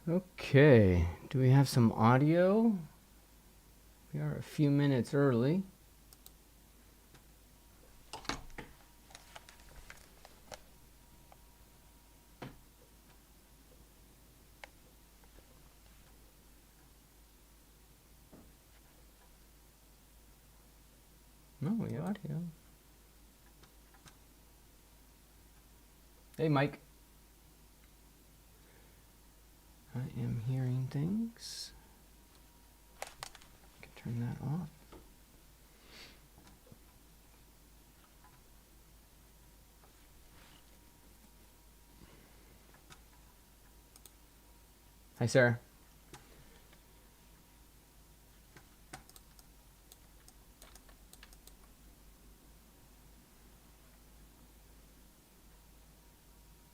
Okay, do we have some audio? We are a few minutes early. No, we have audio. Hey, Mike. I am hearing things. I can turn that off. Hi, Sarah.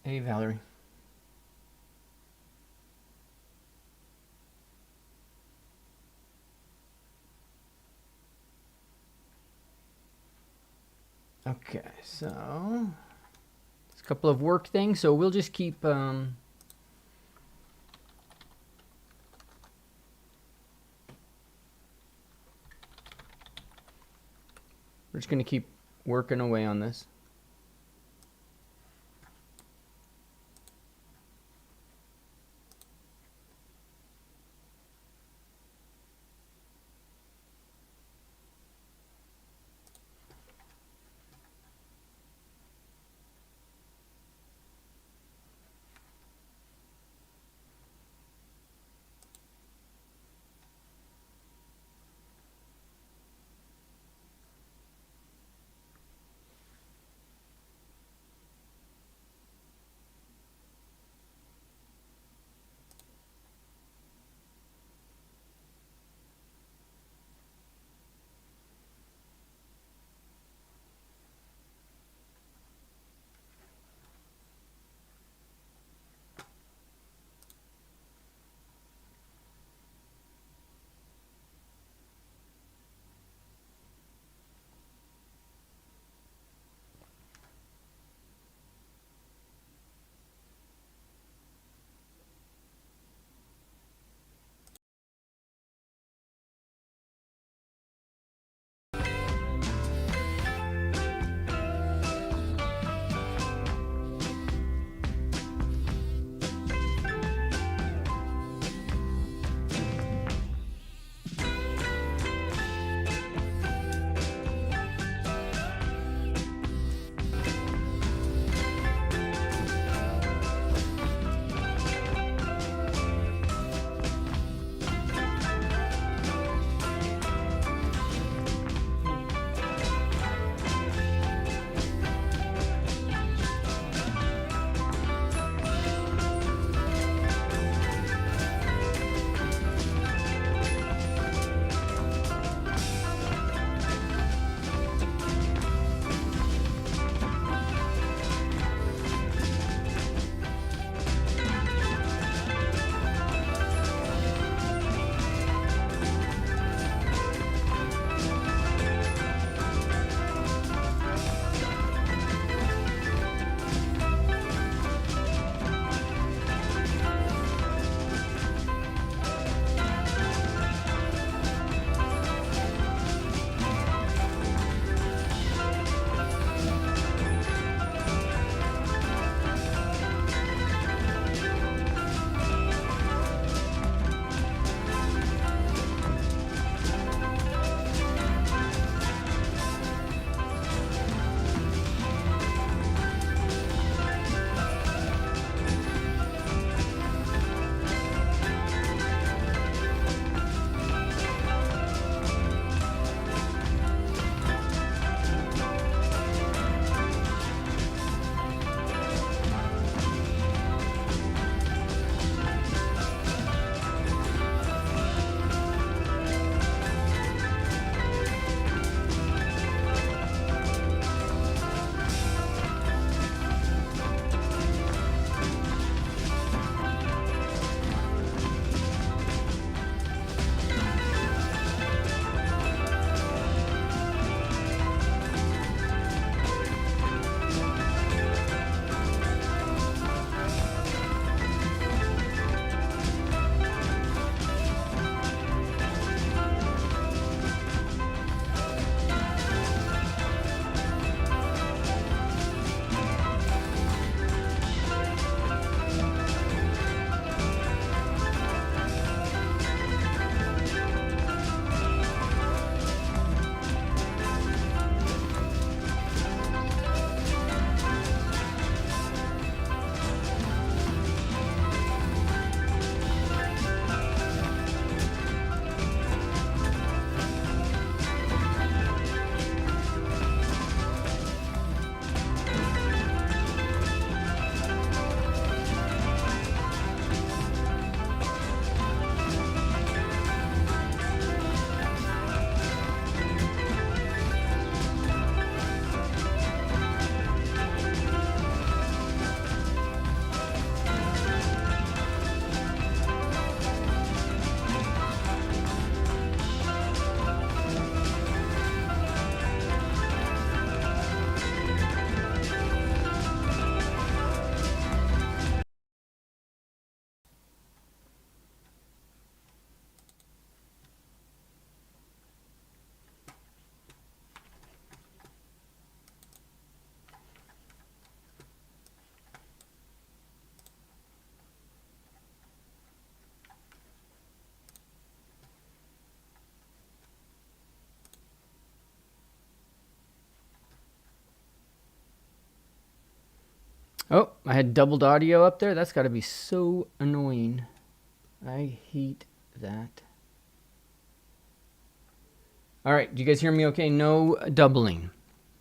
Hey, Valerie. Okay, so it's a couple of work things, so we'll just keep we're just gonna keep working away on this. Oh, I had doubled audio up there. That's got to be so annoying. I hate that. All right, do you guys hear me okay? No doubling.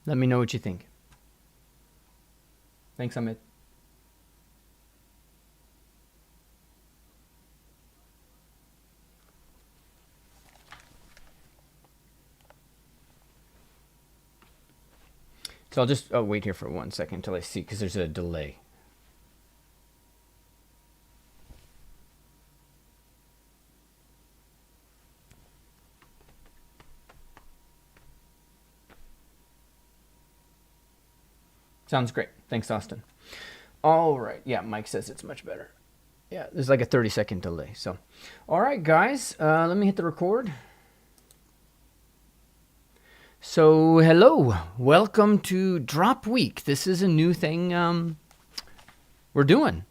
Let me know what you think. Thanks, Amit. So I'll just wait here for 1 second until I see, because there's a delay. Sounds great. Thanks, Austin. All right. Yeah, Mike says it's much better. Yeah, there's like a 30-second delay. So, all right, guys, let me hit the record. So, hello. Welcome to Drop Week. This is a new thing we're doing.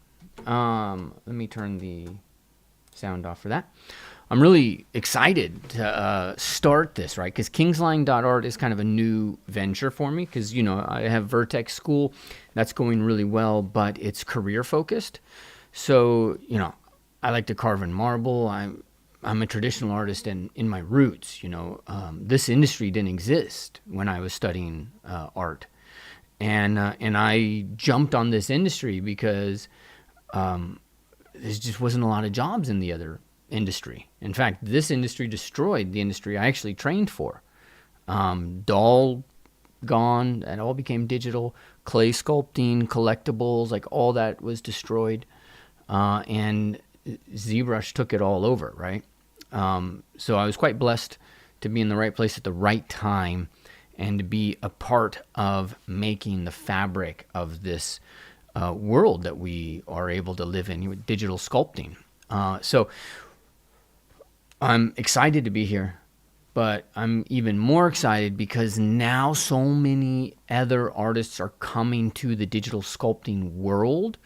Let me turn the sound off for that. I'm really excited to start this, right? Because Kingslien.art is kind of a new venture for me because, you know, I have Vertex School. That's going really well, but it's career focused. So, you know, I like to carve in marble. I'm a traditional artist and in my roots, you know, this industry didn't exist when I was studying art. And I jumped on this industry because there just wasn't a lot of jobs in the other industry. In fact, this industry destroyed the industry I actually trained for. Doll gone, it all became digital. Clay sculpting, collectibles, like all that was destroyed. And ZBrush took it all over, right? So I was quite blessed to be in the right place at the right time and to be a part of making the fabric of this world that we are able to live in with digital sculpting. So I'm excited to be here, but I'm even more excited because now so many other artists are coming to the digital sculpting world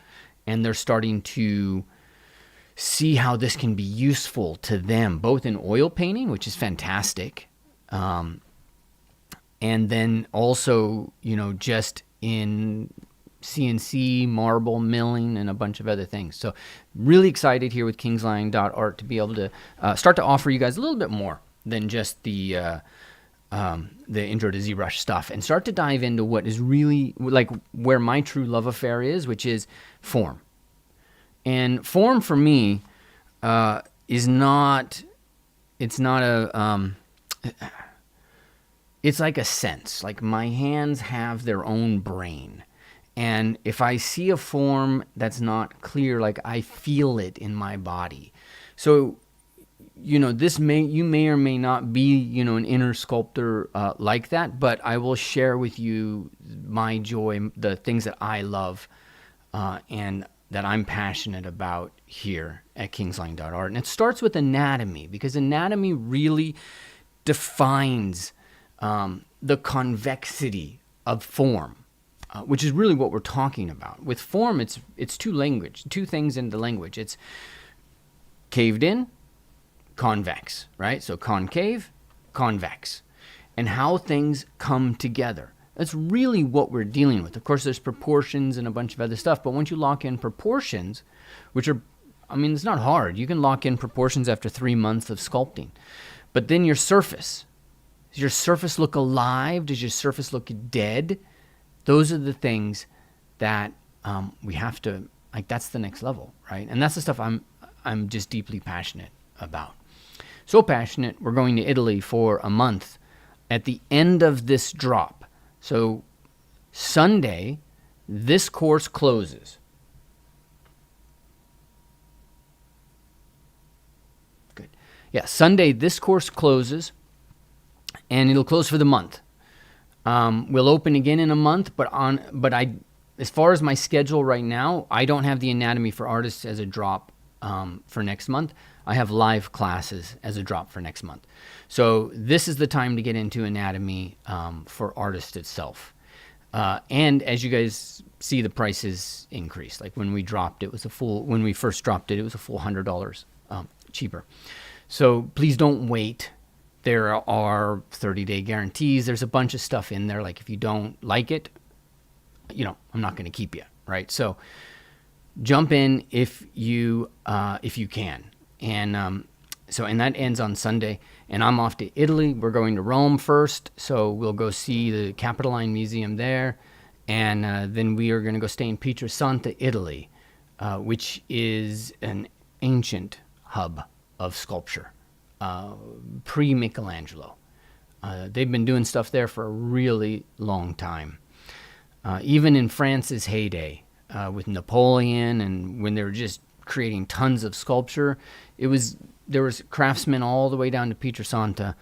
and they're starting to see how this can be useful to them, both in oil painting, which is fantastic, and then also, you know, just in CNC, marble milling, and a bunch of other things. So really excited here with Kingslien.art to be able to start to offer you guys a little bit more than just the intro to ZBrush stuff and start to dive into what is really like where my true love affair is, which is form. And form for me is not, it's not a, it's like a sense. Like my hands have their own brain. And if I see a form that's not clear, like I feel it in my body. So, you know, you may or may not be, you know, an inner sculptor like that, but I will share with you my joy, the things that I love and that I'm passionate about here at Kingslien.art. And it starts with anatomy, because anatomy really defines the convexity of form. Which is really what we're talking about. With form, it's two things in the language. It's caved in, convex, right? So concave, convex, and how things come together. That's really what we're dealing with. Of course, there's proportions and a bunch of other stuff, but once you lock in proportions, which are, I mean, it's not hard. You can lock in proportions after 3 months of sculpting. But then your surface, does your surface look alive? Does your surface look dead? Those are the things that we have to, like, that's the next level, right? And that's the stuff I'm just deeply passionate about. So passionate, we're going to Italy for a month at the end of this drop. So Sunday, this course closes. Good. Yeah, Sunday, this course closes, and it'll close for the month. We'll open again in a month, but as far as my schedule right now, I don't have the Anatomy for Artists as a drop for next month. I have live classes as a drop for next month. So this is the time to get into Anatomy for Artists itself. And as you guys see, the prices increase. Like when we dropped, when we first dropped it, it was a full $100 cheaper. So please don't wait. There are 30-day guarantees. There's a bunch of stuff in there. Like if you don't like it, you know, I'm not going to keep you, right? So jump in if you can. And and that ends on Sunday. And I'm off to Italy. We're going to Rome first, so we'll go see the Capitoline Museum there, and then we are going to go stay in Pietrasanta, Italy, which is an ancient hub of sculpture, pre-Michelangelo. They've been doing stuff there for a really long time. Even in France's heyday, with Napoleon, and when they were just creating tons of sculpture, there was craftsmen all the way down to Pietrasanta,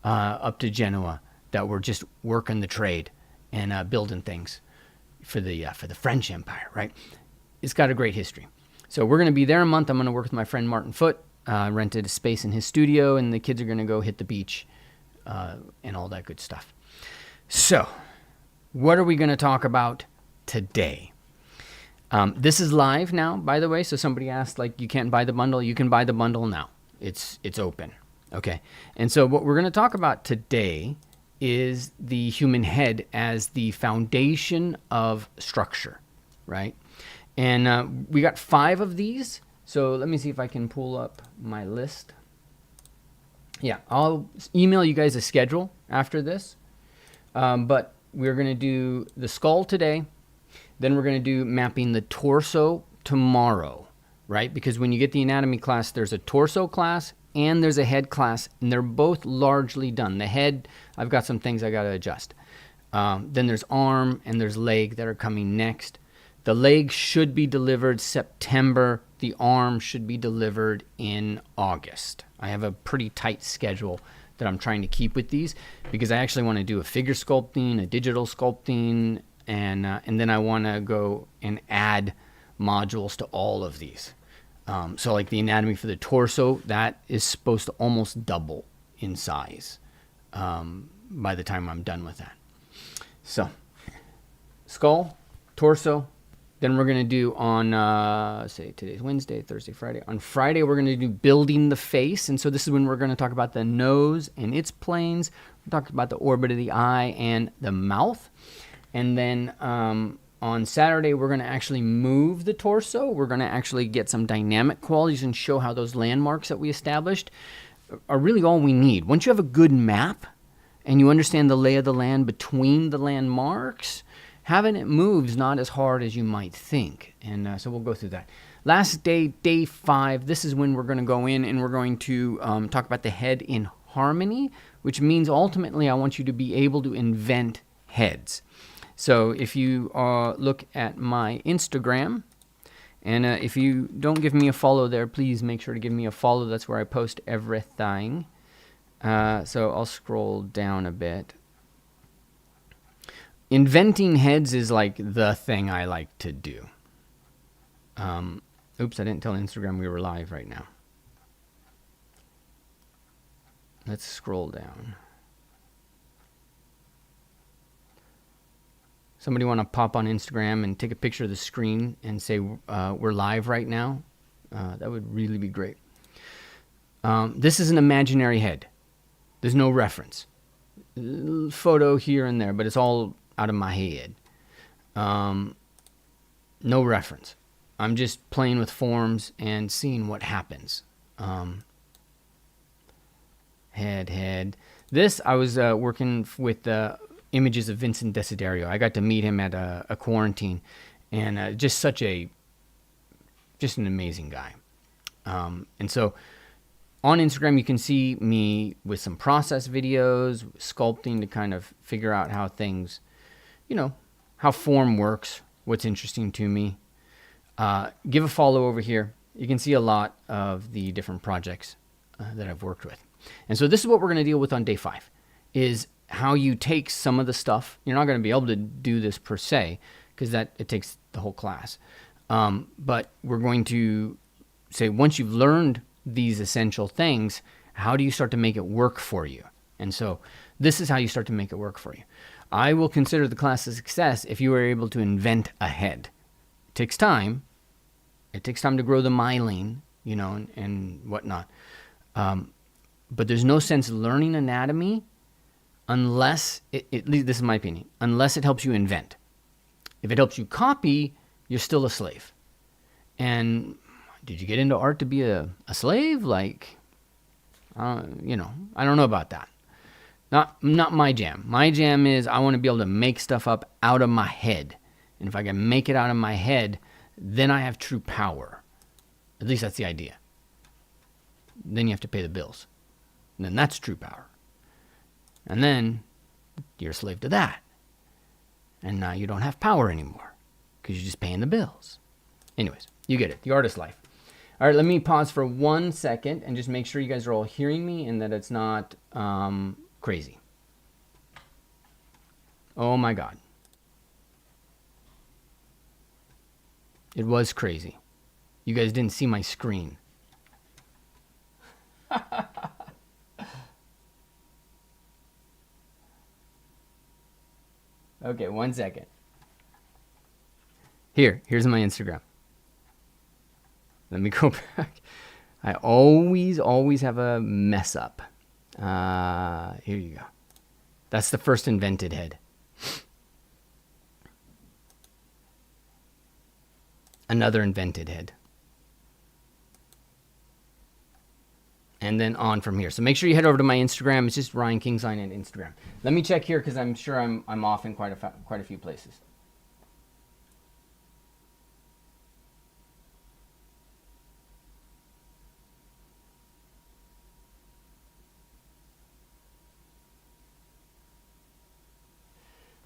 up to Genoa, that were just working the trade and building things for the French Empire, right? It's got a great history. So we're going to be there a month. I'm going to work with my friend Martin Foote. Rented a space in his studio, and the kids are going to go hit the beach and all that good stuff. So what are we going to talk about today? This is live now, by the way. So somebody asked, like, you can't buy the bundle. You can buy the bundle now. It's open. Okay. And so what we're going to talk about today is the human head as the foundation of structure, right? And we got 5 of these. So let me see if I can pull up my list. Yeah, I'll email you guys a schedule after this. But we're going to do the skull today. Then we're going to do mapping the torso tomorrow, right? Because when you get the anatomy class, there's a torso class and there's a head class, and they're both largely done. The head, I've got some things I got to adjust. Then there's arm and there's leg that are coming next. The leg should be delivered September. The arm should be delivered in August. I have a pretty tight schedule that I'm trying to keep with these, because I actually want to do a figure sculpting, a digital sculpting, and then I want to go and add modules to all of these. So like the anatomy for the torso, that is supposed to almost double in size by the time I'm done with that. So skull, torso. Then we're going to do on, say today's Wednesday, Thursday, Friday. On Friday, we're going to do building the face. And so this is when we're going to talk about the nose and its planes. We're talking about the orbit of the eye and the mouth. And then on Saturday, we're going to actually move the torso. We're going to actually get some dynamic qualities and show how those landmarks that we established are really all we need. Once you have a good map and you understand the lay of the land between the landmarks, having it move is not as hard as you might think. And so we'll go through that. Last day, day 5, this is when we're going to go in and we're going to talk about the head in harmony, which means ultimately I want you to be able to invent heads. So if you look at my Instagram, and if you don't give me a follow there, please make sure to give me a follow. That's where I post everything. So I'll scroll down a bit. Inventing heads is like the thing I like to do. Oops, I didn't tell Instagram we were live right now. Let's scroll down. Somebody want to pop on Instagram and take a picture of the screen and say we're live right now? That would really be great. This is an imaginary head. There's no reference. Photo here and there, but it's all out of my head. No reference. I'm just playing with forms and seeing what happens. Head. This, I was working with images of Vincent Desiderio. I got to meet him at a quarantine, and just an amazing guy. And so on Instagram, you can see me with some process videos, sculpting to kind of figure out how things, how form works, what's interesting to me. Give a follow over here. You can see a lot of the different projects that I've worked with. And so this is what we're going to deal with on day 5, is how you take some of the stuff. You're not going to be able to do this per se, because it takes the whole class. But we're going to say, once you've learned these essential things, how do you start to make it work for you? And so this is how you start to make it work for you. I will consider the class a success if you are able to invent a head. It takes time. It takes time to grow the myelin, and whatnot. But there's no sense learning anatomy unless, at least this is my opinion, unless it helps you invent. If it helps you copy, you're still a slave. And did you get into art to be a slave? Like, you know, I don't know about that. Not my jam. My jam is I want to be able to make stuff up out of my head. And if I can make it out of my head, then I have true power. At least that's the idea. Then you have to pay the bills. And then that's true power. And then you're a slave to that. And now you don't have power anymore because you're just paying the bills. Anyways, you get it. The artist life. All right, let me pause for 1 second and just make sure you guys are all hearing me and that it's not crazy. Oh my God. It was crazy. You guys didn't see my screen. Okay, 1 second. Here's my Instagram. Let me go back. I always have a mess up. Here you go. That's the first invented head. Another invented head. And then on from here. So make sure you head over to my Instagram. It's just Ryan Kingslien on Instagram. Let me check here because I'm sure I'm off in quite a few places.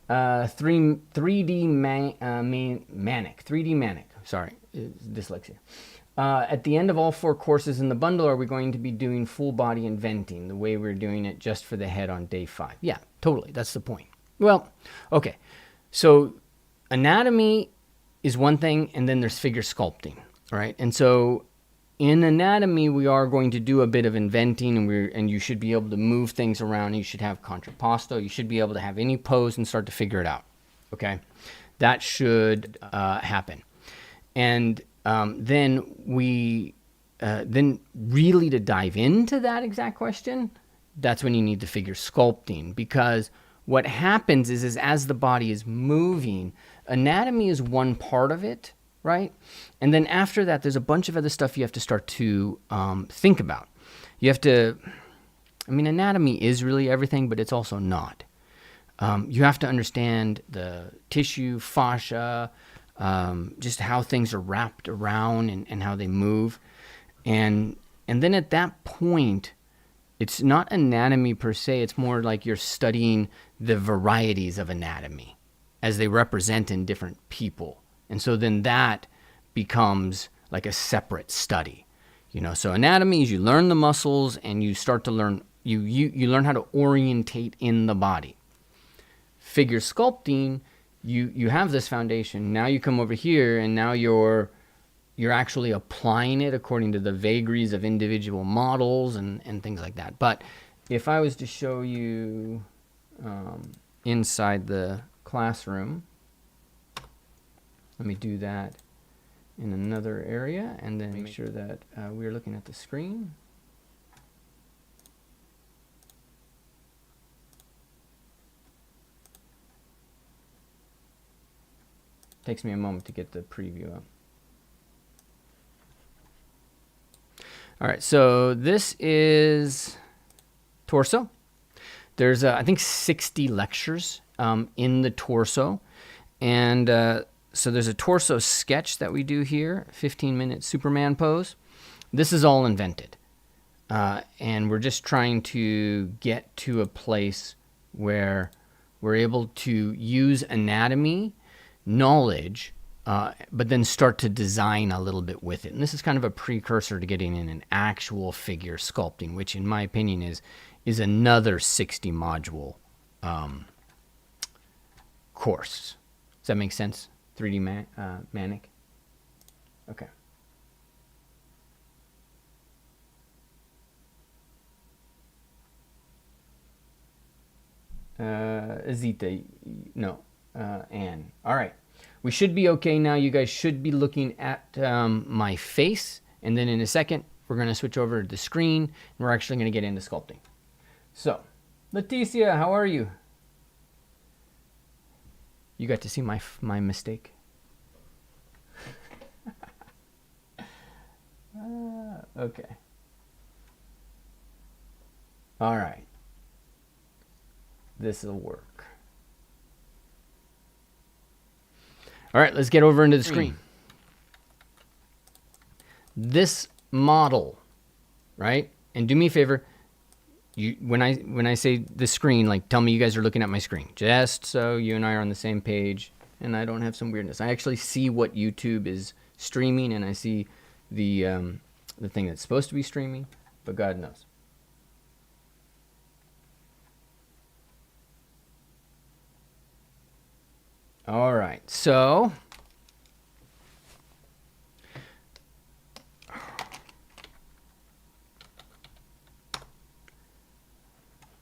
Three 3D manic. 3D manic. Sorry, dyslexia. At the end of all 4 courses in the bundle, are we going to be doing full body inventing the way we're doing it just for the head on day 5? Yeah, totally. That's the point. Well, okay. So anatomy is one thing, and then there's figure sculpting, right? And so in anatomy, we are going to do a bit of inventing, and you should be able to move things around. You should have contrapposto. You should be able to have any pose and start to figure it out, okay? That should happen. And then really to dive into that exact question, that's when you need the figure sculpting, because what happens is as the body is moving, anatomy is one part of it, right? And then after that, there's a bunch of other stuff you have to start to think about. You have to, anatomy is really everything, but it's also not. You have to understand the tissue, fascia, just how things are wrapped around and how they move. And then at that point, it's not anatomy per se, it's more like you're studying the varieties of anatomy as they represent in different people. And so then that becomes like a separate study. You know, so anatomy is you learn the muscles and you start to learn, you learn how to orientate in the body. Figure sculpting, you have this foundation. Now you come over here and now you're actually applying it according to the vagaries of individual models and things like that. But if I was to show you inside the classroom, let me do that in another area and then make sure that we're looking at the screen. Takes me a moment to get the preview up. All right, so this is torso. There's, I think, 60 lectures in the torso. And so there's a torso sketch that we do here, 15-minute Superman pose. This is all invented. And we're just trying to get to a place where we're able to use anatomy knowledge, but then start to design a little bit with it. And this is kind of a precursor to getting in an actual figure sculpting, which in my opinion is another 60 module course. Does that make sense? 3D manic? Okay. Azita, no. Anne. All right. We should be okay now. You guys should be looking at my face. And then in a second, we're going to switch over to the screen. And we're actually going to get into sculpting. So, Leticia, how are you? You got to see my mistake. Okay. All right. This will work. All right, let's get over into the screen. This model, right? And do me a favor, when I say the screen, like tell me you guys are looking at my screen, just so you and I are on the same page and I don't have some weirdness. I actually see what YouTube is streaming, and I see the thing that's supposed to be streaming, but God knows. All right, so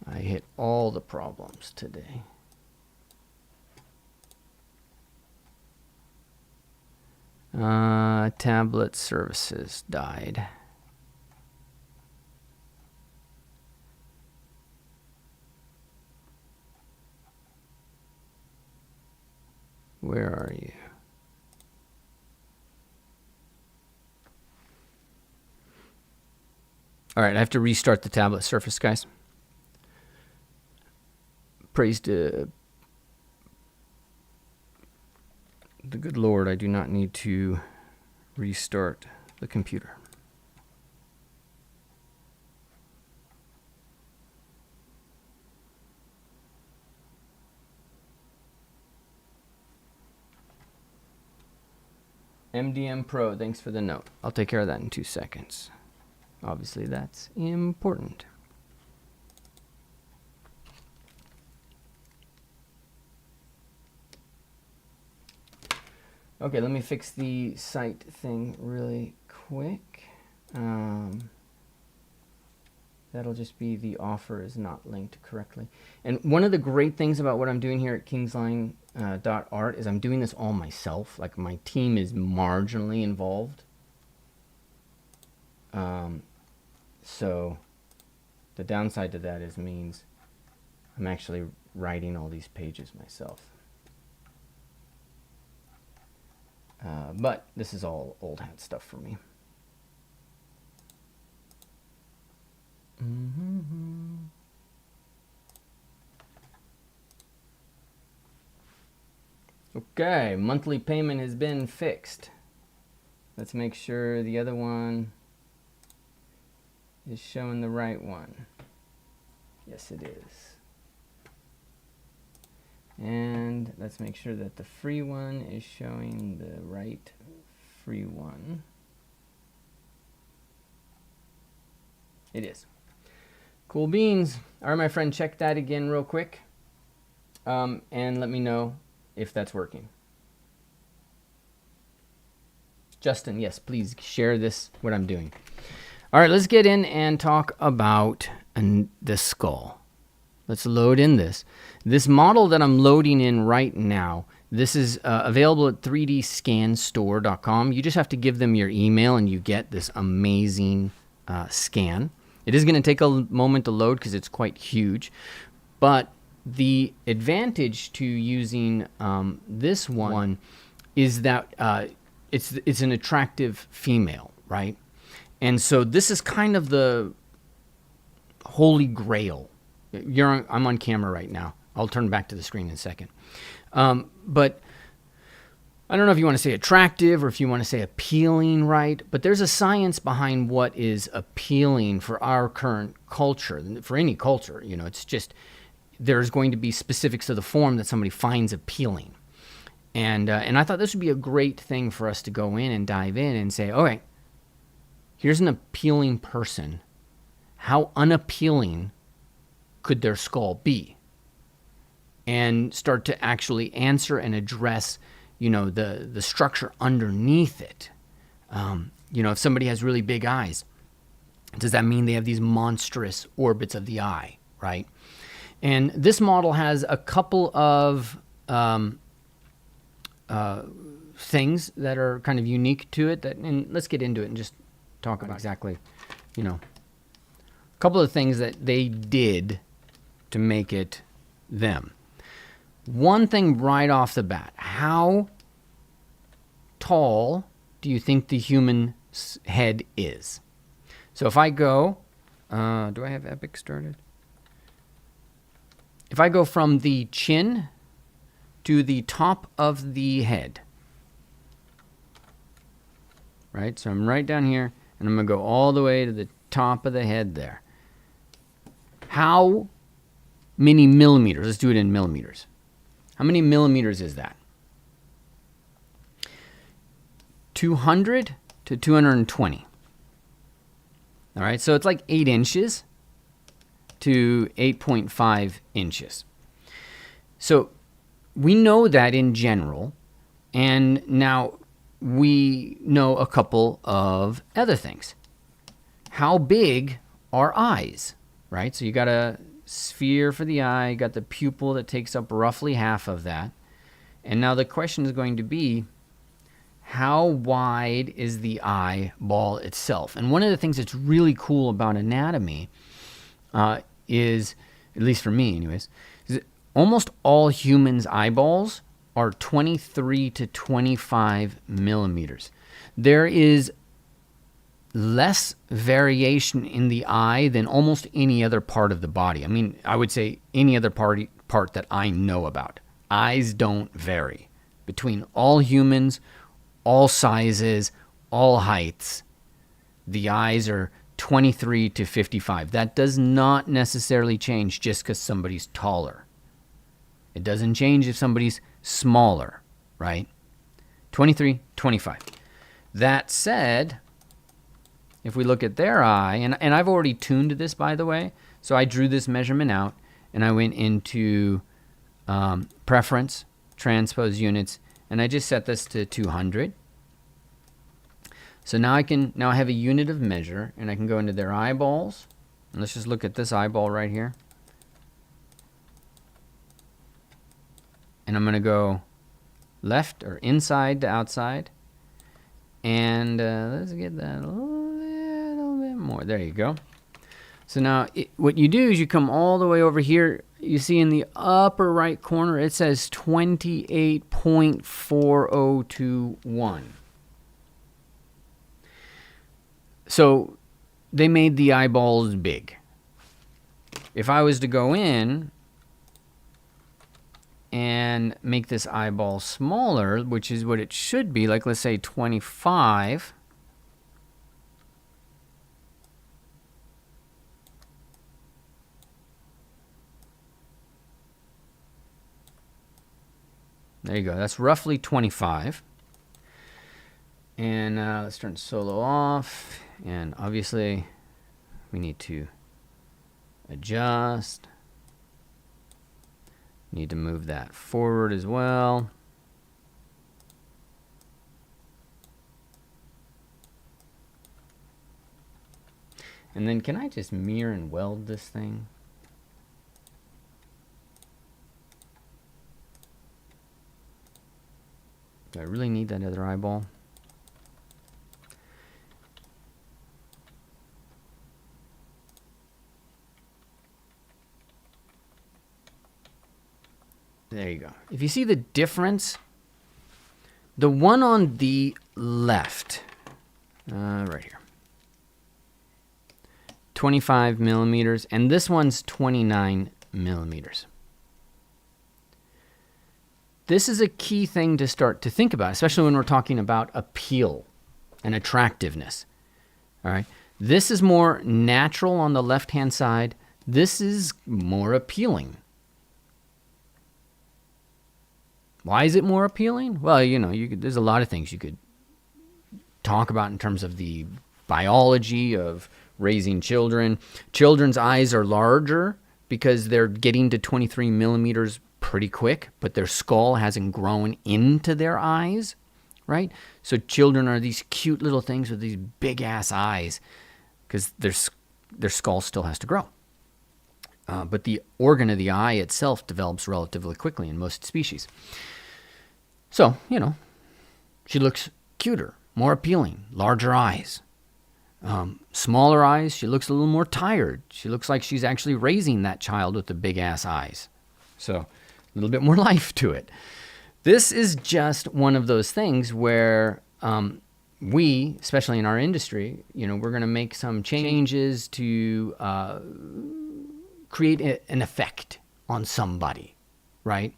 I hit all the problems today. Tablet services died. Where are you? All right, I have to restart the tablet surface, guys. Praise to the good Lord, I do not need to restart the computer. MDM Pro, thanks for the note. I'll take care of that in 2 seconds. Obviously, that's important. Okay, let me fix the site thing really quick. That'll just be the offer is not linked correctly. And one of the great things about what I'm doing here at Kingslien.art is I'm doing this all myself. Like, my team is marginally involved. So the downside to that means I'm actually writing all these pages myself. But this is all old hat stuff for me. Okay, monthly payment has been fixed. Let's make sure the other one is showing the right one. Yes, it is. And let's make sure that the free one is showing the right free one. It is. Cool beans. All right, my friend, check that again real quick. And let me know if that's working. Justin, yes, please share this, what I'm doing. All right, let's get in and talk about the skull. Let's load in this. This model that I'm loading in right now, this is available at 3dscanstore.com. You just have to give them your email and you get this amazing scan. It is going to take a moment to load because it's quite huge. But the advantage to using this one is that it's an attractive female, right? And so this is kind of the holy grail. I'm on camera right now. I'll turn back to the screen in a second. But I don't know if you want to say attractive or if you want to say appealing, right? But there's a science behind what is appealing for our current culture, for any culture. You know, it's just there's going to be specifics of the form that somebody finds appealing. And I thought this would be a great thing for us to go in and dive in and say, all right, here's an appealing person. How unappealing could their skull be? And start to actually answer and address, you know, the structure underneath it. You know, if somebody has really big eyes, does that mean they have these monstrous orbits of the eye, right? And this model has a couple of things that are kind of unique to it. And let's get into it and just talk about exactly, you know, a couple of things that they did to make it them. One thing right off the bat, how tall do you think the human head is? So if I go, do I have Epic started? If I go from the chin to the top of the head, right? So I'm right down here, and I'm going to go all the way to the top of the head there. How many millimeters? Let's do it in millimeters. How many millimeters is that? 200 to 220. All right, so it's like 8 inches to 8.5 inches. So we know that in general, and now we know a couple of other things. How big are eyes, right? So you got a sphere for the eye, you got the pupil that takes up roughly half of that. And now the question is going to be, how wide is the eyeball itself? And one of the things that's really cool about anatomy is, at least for me anyways, is that almost all humans' eyeballs are 23 to 25 millimeters. There is less variation in the eye than almost any other part of the body. I mean, I would say any other part that I know about. Eyes don't vary. Between all humans, all sizes, all heights, the eyes are 23 to 55. That does not necessarily change just because somebody's taller. It doesn't change if somebody's smaller, right? 23, 25. That said, if we look at their eye, and I've already tuned this, by the way, so I drew this measurement out, and I went into preference, transpose units, and I just set this to 200. So now I have a unit of measure, and I can go into their eyeballs. And let's just look at this eyeball right here. And I'm going to go left or inside to outside. And let's get that a little bit more. There you go. So now what you do is you come all the way over here. You see in the upper right corner, it says 28.4021. So they made the eyeballs big. If I was to go in and make this eyeball smaller, which is what it should be, like let's say 25. There you go. That's roughly 25. And let's turn solo off. And obviously, we need to adjust. Need to move that forward as well. And then can I just mirror and weld this thing? Do I really need that other eyeball? There you go. If you see the difference, the one on the left, right here, 25 millimeters, and this one's 29 millimeters. This is a key thing to start to think about, especially when we're talking about appeal and attractiveness. All right. This is more natural on the left-hand side. This is more appealing. Why is it more appealing? Well, you know, there's a lot of things you could talk about in terms of the biology of raising children. Children's eyes are larger because they're getting to 23 millimeters pretty quick, but their skull hasn't grown into their eyes, right? So children are these cute little things with these big-ass eyes because their skull still has to grow. But the organ of the eye itself develops relatively quickly in most species. So, you know, she looks cuter, more appealing, larger eyes. Smaller eyes, she looks a little more tired. She looks like she's actually raising that child with the big-ass eyes. So, a little bit more life to it. This is just one of those things where we, especially in our industry, we're going to make some changes to create an effect on somebody, right?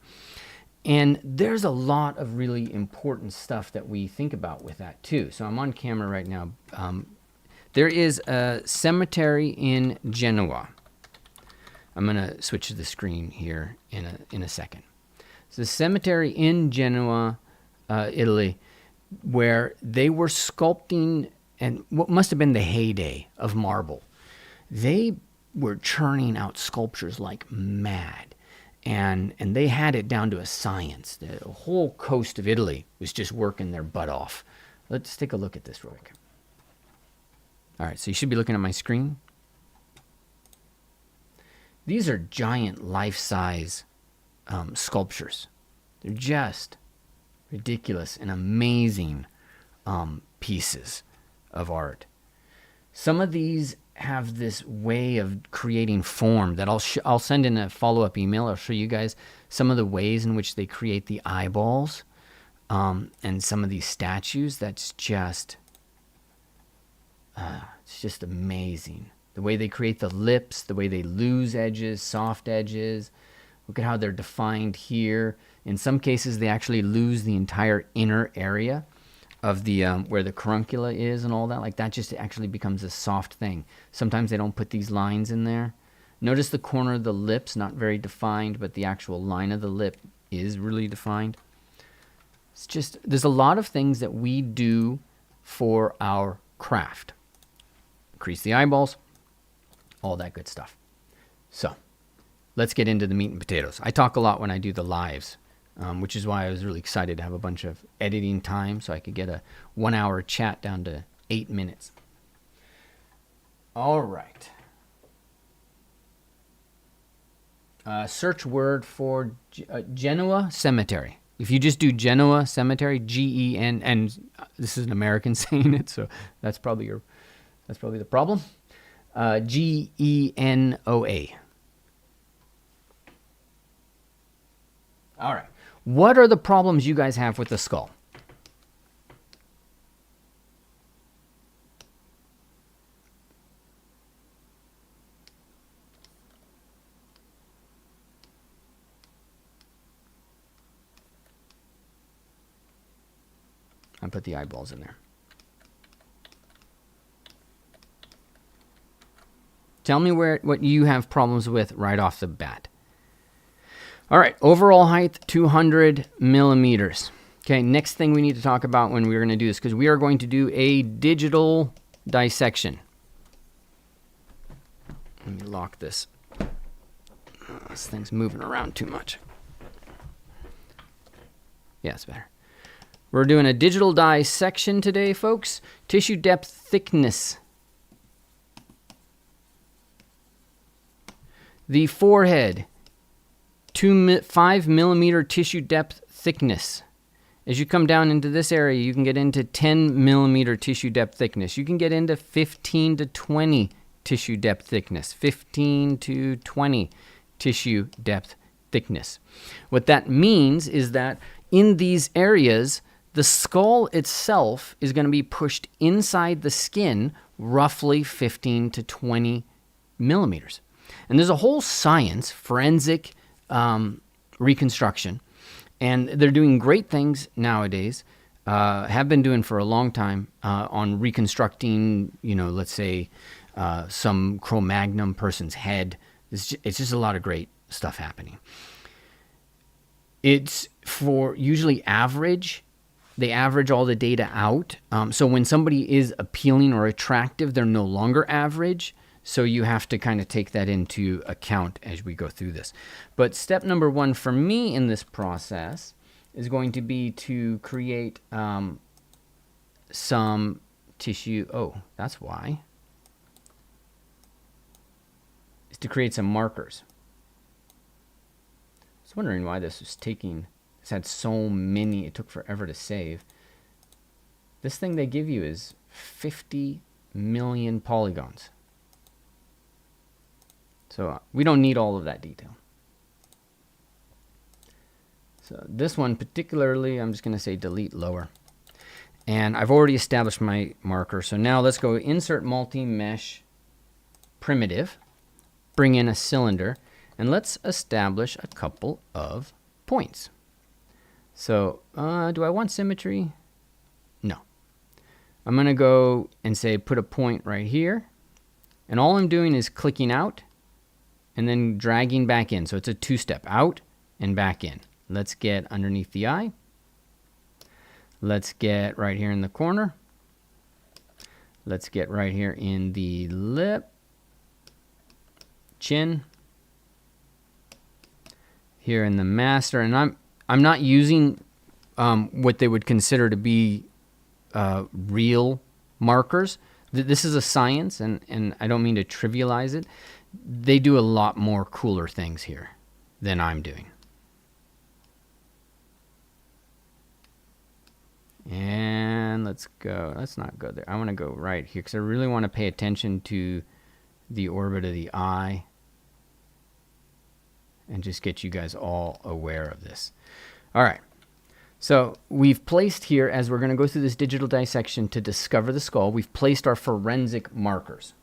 And there's a lot of really important stuff that we think about with that too. So I'm on camera right now. There is a cemetery in Genoa. I'm going to switch to the screen here in a second. It's a cemetery in Genoa, Italy, where they were sculpting, and what must have been the heyday of marble. They were churning out sculptures like mad, and they had it down to a science. The whole coast of Italy was just working their butt off. Let's take a look at this real quick. All right, so you should be looking at my screen. These are giant life-size sculptures. They're just ridiculous and amazing pieces of art. Some of these have this way of creating form that I'll send in a follow-up email. I'll show you guys some of the ways in which they create the eyeballs and some of these statues. That's just it's just amazing. The way they create the lips, the way they lose edges, soft edges. Look at how they're defined here. In some cases, they actually lose the entire inner area of the where the caruncula is and all that. Like that just actually becomes a soft thing. Sometimes they don't put these lines in there. Notice the corner of the lips, not very defined, but the actual line of the lip is really defined. It's just, there's a lot of things that we do for our craft. Increase the eyeballs, all that good stuff. So let's get into the meat and potatoes. I talk a lot when I do the lives, which is why I was really excited to have a bunch of editing time so I could get a 1 hour chat down to 8 minutes. All right. Search word for Genoa Cemetery. If you just do Genoa Cemetery, G-E-N, and this is an American saying it, so that's probably the problem. Genoa. All right. What are the problems you guys have with the skull? I put the eyeballs in there. Tell me what you have problems with right off the bat. All right, overall height, 200 millimeters. Okay, next thing we need to talk about when we're going to do this, because we are going to do a digital dissection. Let me lock this. This thing's moving around too much. Yeah, it's better. We're doing a digital dissection today, folks. Tissue depth thickness. The forehead, 5 millimeter tissue depth thickness. As you come down into this area, you can get into 10 millimeter tissue depth thickness. You can get into 15 to 20 tissue depth thickness. 15 to 20 tissue depth thickness. What that means is that in these areas, the skull itself is going to be pushed inside the skin roughly 15 to 20 millimeters. And there's a whole science, forensic reconstruction, and they're doing great things nowadays, have been doing for a long time on reconstructing, let's say some Cro-Magnon person's head. It's just a lot of great stuff happening. It's for usually average. They average all the data out. So when somebody is appealing or attractive, they're no longer average. So you have to kind of take that into account as we go through this. But step number one for me in this process is going to be to create some tissue. Oh, that's why. Is to create some markers. I was wondering why this was taking. This had so many. It took forever to save. This thing they give you is 50 million polygons. So we don't need all of that detail. So this one particularly, I'm just going to say delete lower. And I've already established my marker. So now let's go insert multi-mesh primitive, bring in a cylinder, and let's establish a couple of points. So do I want symmetry? No. I'm going to go and say put a point right here. And all I'm doing is clicking out and then dragging back in. So it's a two-step, out and back in. Let's get underneath the eye. Let's get right here in the corner. Let's get right here in the lip, chin, here in the master. And I'm not using what they would consider to be real markers. This is a science, and I don't mean to trivialize it. They do a lot more cooler things here than I'm doing. And let's go. Let's not go there. I want to go right here because I really want to pay attention to the orbit of the eye and just get you guys all aware of this. All right. So we've placed here, as we're going to go through this digital dissection to discover the skull, we've placed our forensic markers.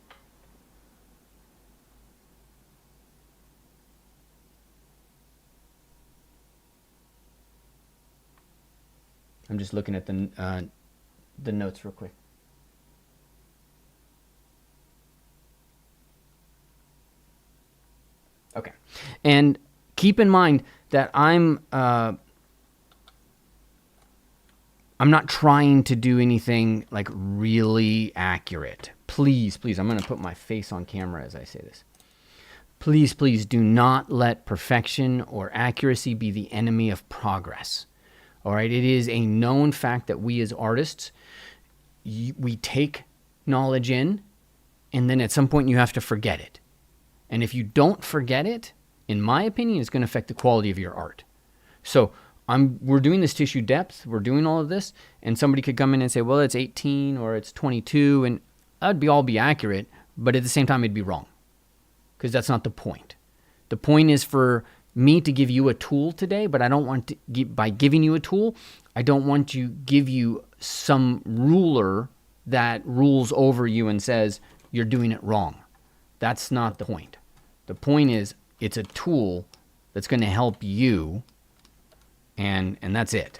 I'm just looking at the notes real quick. Okay, and keep in mind that I'm not trying to do anything like really accurate. Please, please, I'm going to put my face on camera as I say this. Please, please do not let perfection or accuracy be the enemy of progress. All right, it is a known fact that we as artists, we take knowledge in, and then at some point you have to forget it. And if you don't forget it, in my opinion, it's going to affect the quality of your art. So we're doing this tissue depth, we're doing all of this, and somebody could come in and say, well, it's 18 or it's 22, and that'd all be accurate, but at the same time, it'd be wrong, because that's not the point. The point is for me to give you a tool today, but I don't want to by giving you a tool, I don't want to give you some ruler that rules over you and says you're doing it wrong. That's not the point. The point is it's a tool that's going to help you, and that's it.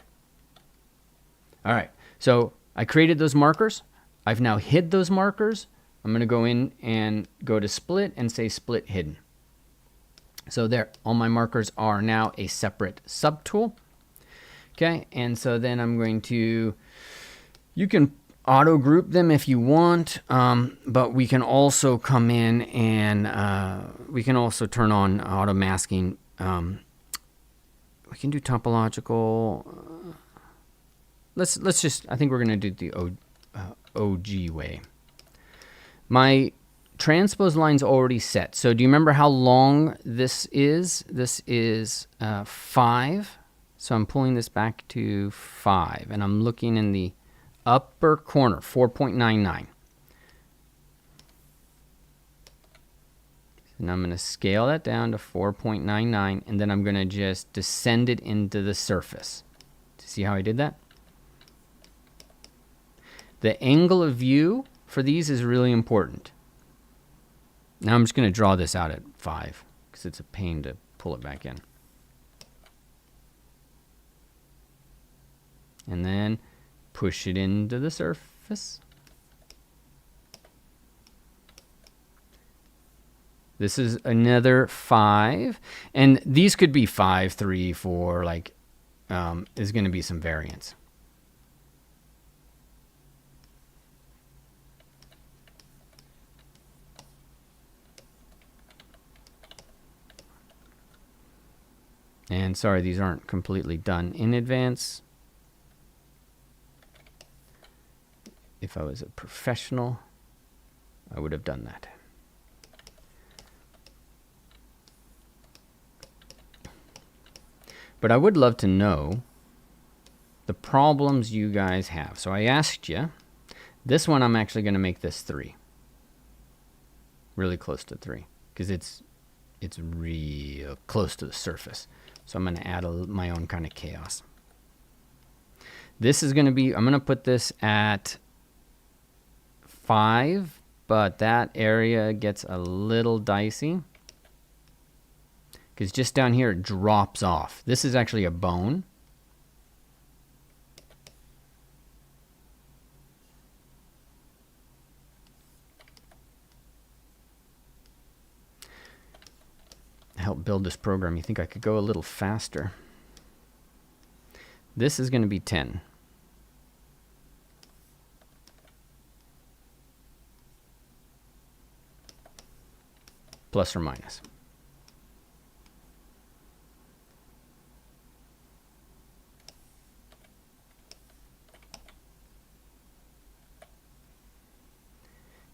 All right, so I created those markers. I've now hid those markers. I'm going to go in and go to split and say split hidden. So there, all my markers are now a separate subtool. Okay, and so then I'm going to, you can auto group them if you want, but we can also come in and we can also turn on auto masking. We can do topological. Let's just, I think we're going to do the OG way. My transpose line's already set. So do you remember how long this is? This is 5. So I'm pulling this back to 5, and I'm looking in the upper corner, 4.99. And I'm going to scale that down to 4.99, and then I'm going to just descend it into the surface. See how I did that? The angle of view for these is really important. Now I'm just going to draw this out at 5 because it's a pain to pull it back in. And then push it into the surface. This is another 5. And these could be 5, 3, 4, like there's going to be some variance. And sorry, these aren't completely done in advance. If I was a professional, I would have done that. But I would love to know the problems you guys have. So I asked you, this one I'm actually going to make this 3. Really close to 3, because it's real close to the surface. So I'm going to add my own kind of chaos. This is going to be, I'm going to put this at 5, but that area gets a little dicey. Because just down here it drops off. This is actually a bone. Help build this program. You think I could go a little faster? This is going to be 10. Plus or minus.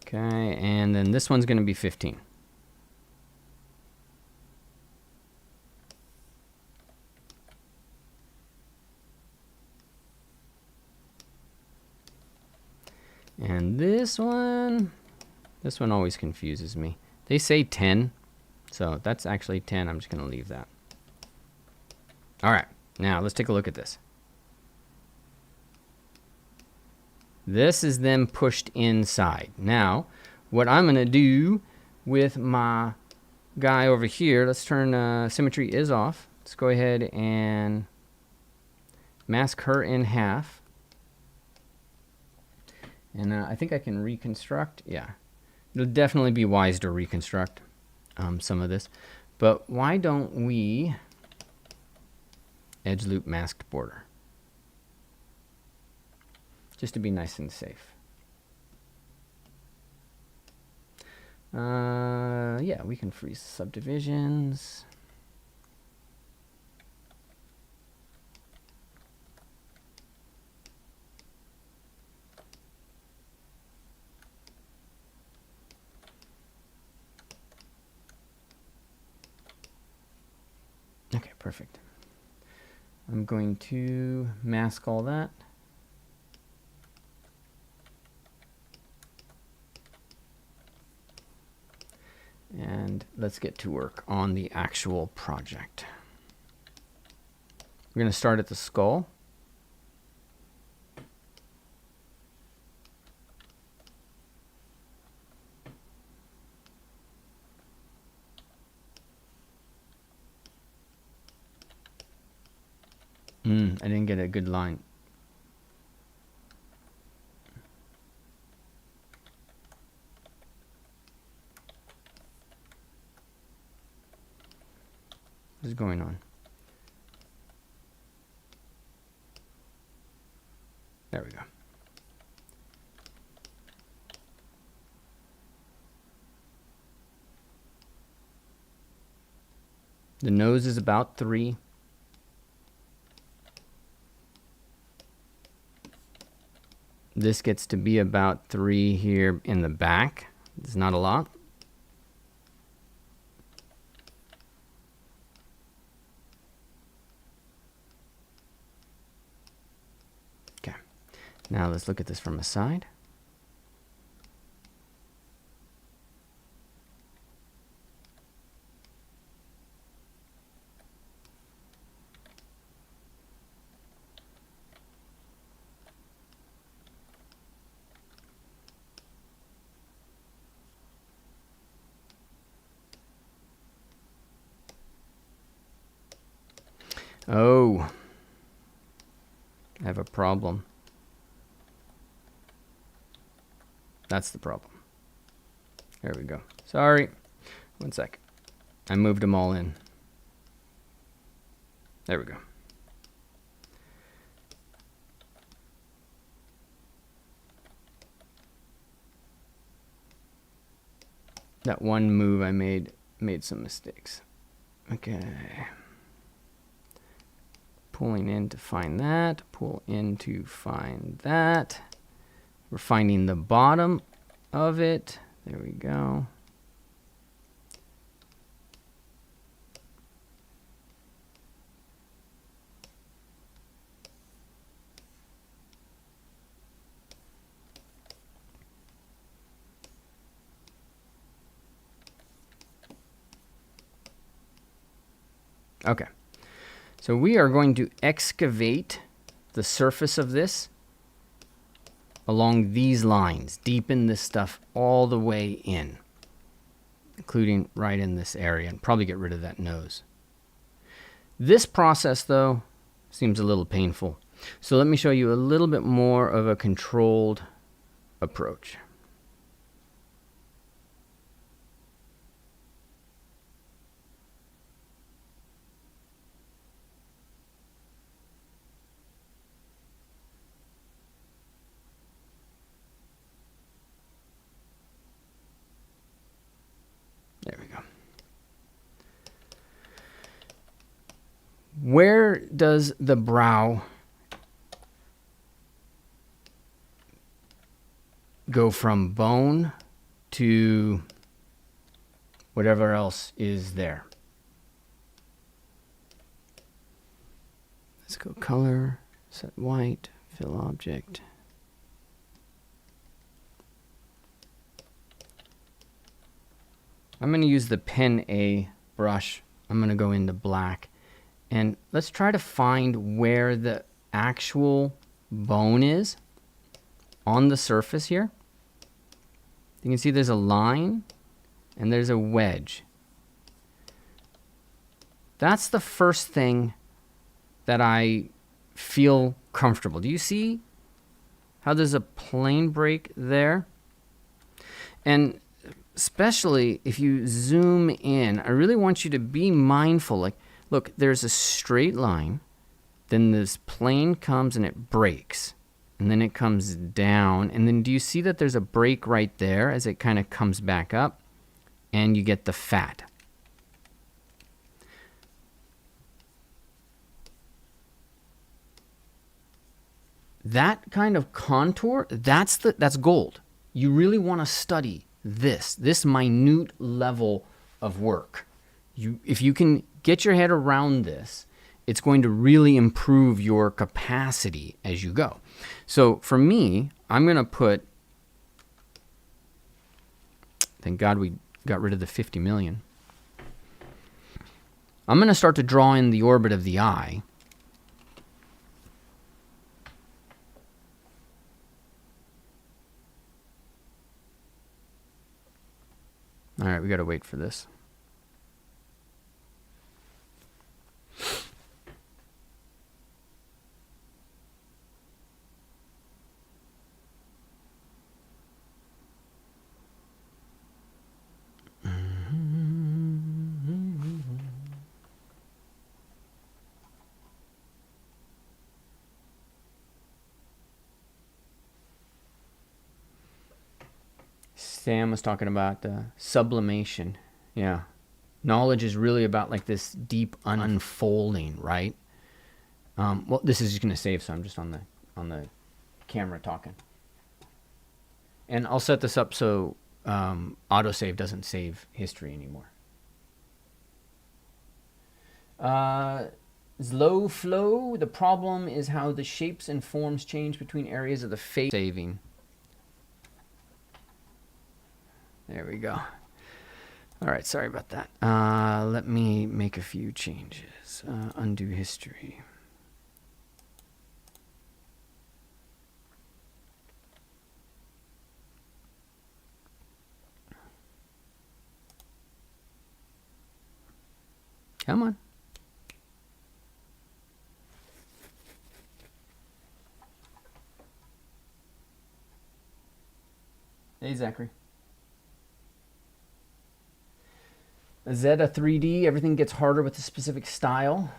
Okay, and then this one's going to be 15. And this one always confuses me. They say 10, so that's actually 10. I'm just going to leave that. All right, now let's take a look at this. This is then pushed inside. Now, what I'm going to do with my guy over here, let's turn symmetry is off. Let's go ahead and mask her in half. And I think I can reconstruct. Yeah, it'll definitely be wise to reconstruct some of this. But why don't we edge loop masked border? Just to be nice and safe. Yeah, we can freeze subdivisions. Okay, perfect. I'm going to mask all that. And let's get to work on the actual project. We're going to start at the skull. I didn't get a good line. What is going on? There we go. The nose is about 3. This gets to be about 3 here in the back. It's not a lot. Okay. Now let's look at this from a side. Oh, I have a problem. That's the problem. There we go. Sorry. One sec. I moved them all in. There we go. That one move I made some mistakes. Okay. Pulling in to find that, pull in to find that. We're finding the bottom of it. There we go. Okay. So we are going to excavate the surface of this along these lines. Deepen this stuff all the way in, including right in this area, and probably get rid of that nose. This process, though, seems a little painful. So let me show you a little bit more of a controlled approach. There we go. Where does the brow go from bone to whatever else is there? Let's go color, set white, fill object. I'm going to use the Pen A brush. I'm going to go into black. And let's try to find where the actual bone is on the surface here. You can see there's a line and there's a wedge. That's the first thing that I feel comfortable. Do you see how there's a plane break there? And especially if you zoom in, I really want you to be mindful. Like, look, there's a straight line, then this plane comes and it breaks, and then it comes down, and then do you see that there's a break right there as it kind of comes back up, and you get the fat. That kind of contour, that's gold. You really want to study this minute level of work. If you can get your head around this, it's going to really improve your capacity as you go. So for me, I'm going to put, thank God we got rid of the 50 million. I'm going to start to draw in the orbit of the eye. All right, we got to wait for this. Sam was talking about sublimation. Yeah. Knowledge is really about like this deep unfolding, right? Well, this is just going to save, so I'm just on the camera talking. And I'll set this up so autosave doesn't save history anymore. Slow flow. The problem is how the shapes and forms change between areas of the face. Saving. There we go. All right, sorry about that. Let me make a few changes. Undo history. Come on. Hey, Zachary. Zeta 3D, everything gets harder with a specific style.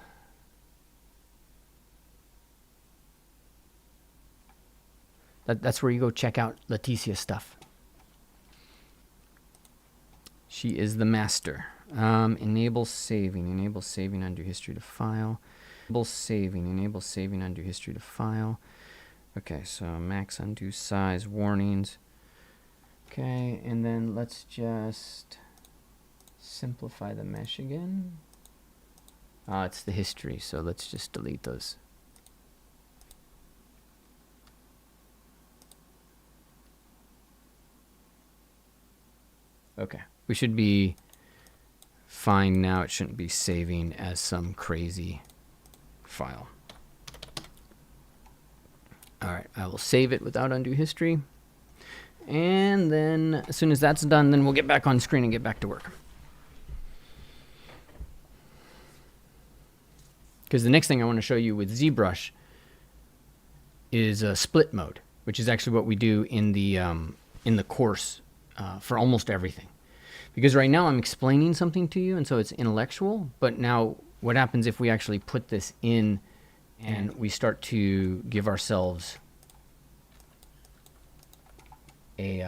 That's where you go check out Leticia's stuff. She is the master. Enable saving, undo history to file. Enable saving, undo history to file. Okay, so max undo size, warnings. Okay, and then let's just simplify the mesh again. It's the history, so let's just delete those. Okay, we should be fine now. It shouldn't be saving as some crazy file. All right, I will save it without undo history. And then as soon as that's done, then we'll get back on screen and get back to work. Because the next thing I want to show you with ZBrush is a split mode, which is actually what we do in the course for almost everything. Because right now I'm explaining something to you, and so it's intellectual. But now what happens if we actually put this in and we start to give ourselves a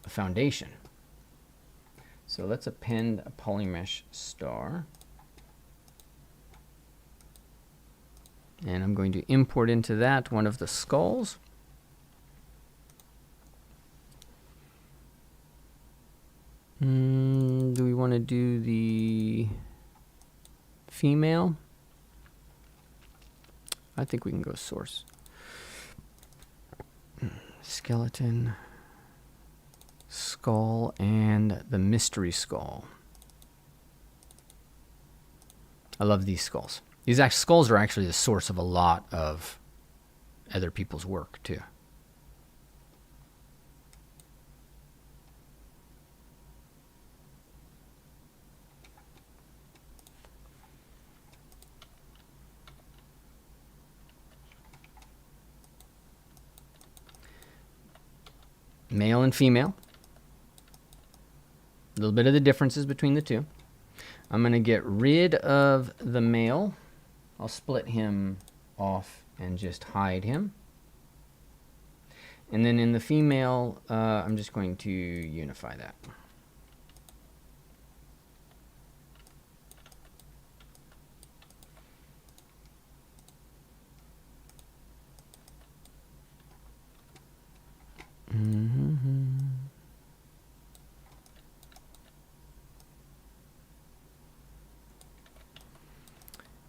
foundation? So let's append a polymesh star. And I'm going to import into that one of the skulls. Do we want to do the female? I think we can go source. Skeleton, skull, and the mystery skull. I love these skulls. These skulls are actually the source of a lot of other people's work too. Male and female. A little bit of the differences between the two. I'm going to get rid of the male. I'll split him off and just hide him. And then in the female, I'm just going to unify that.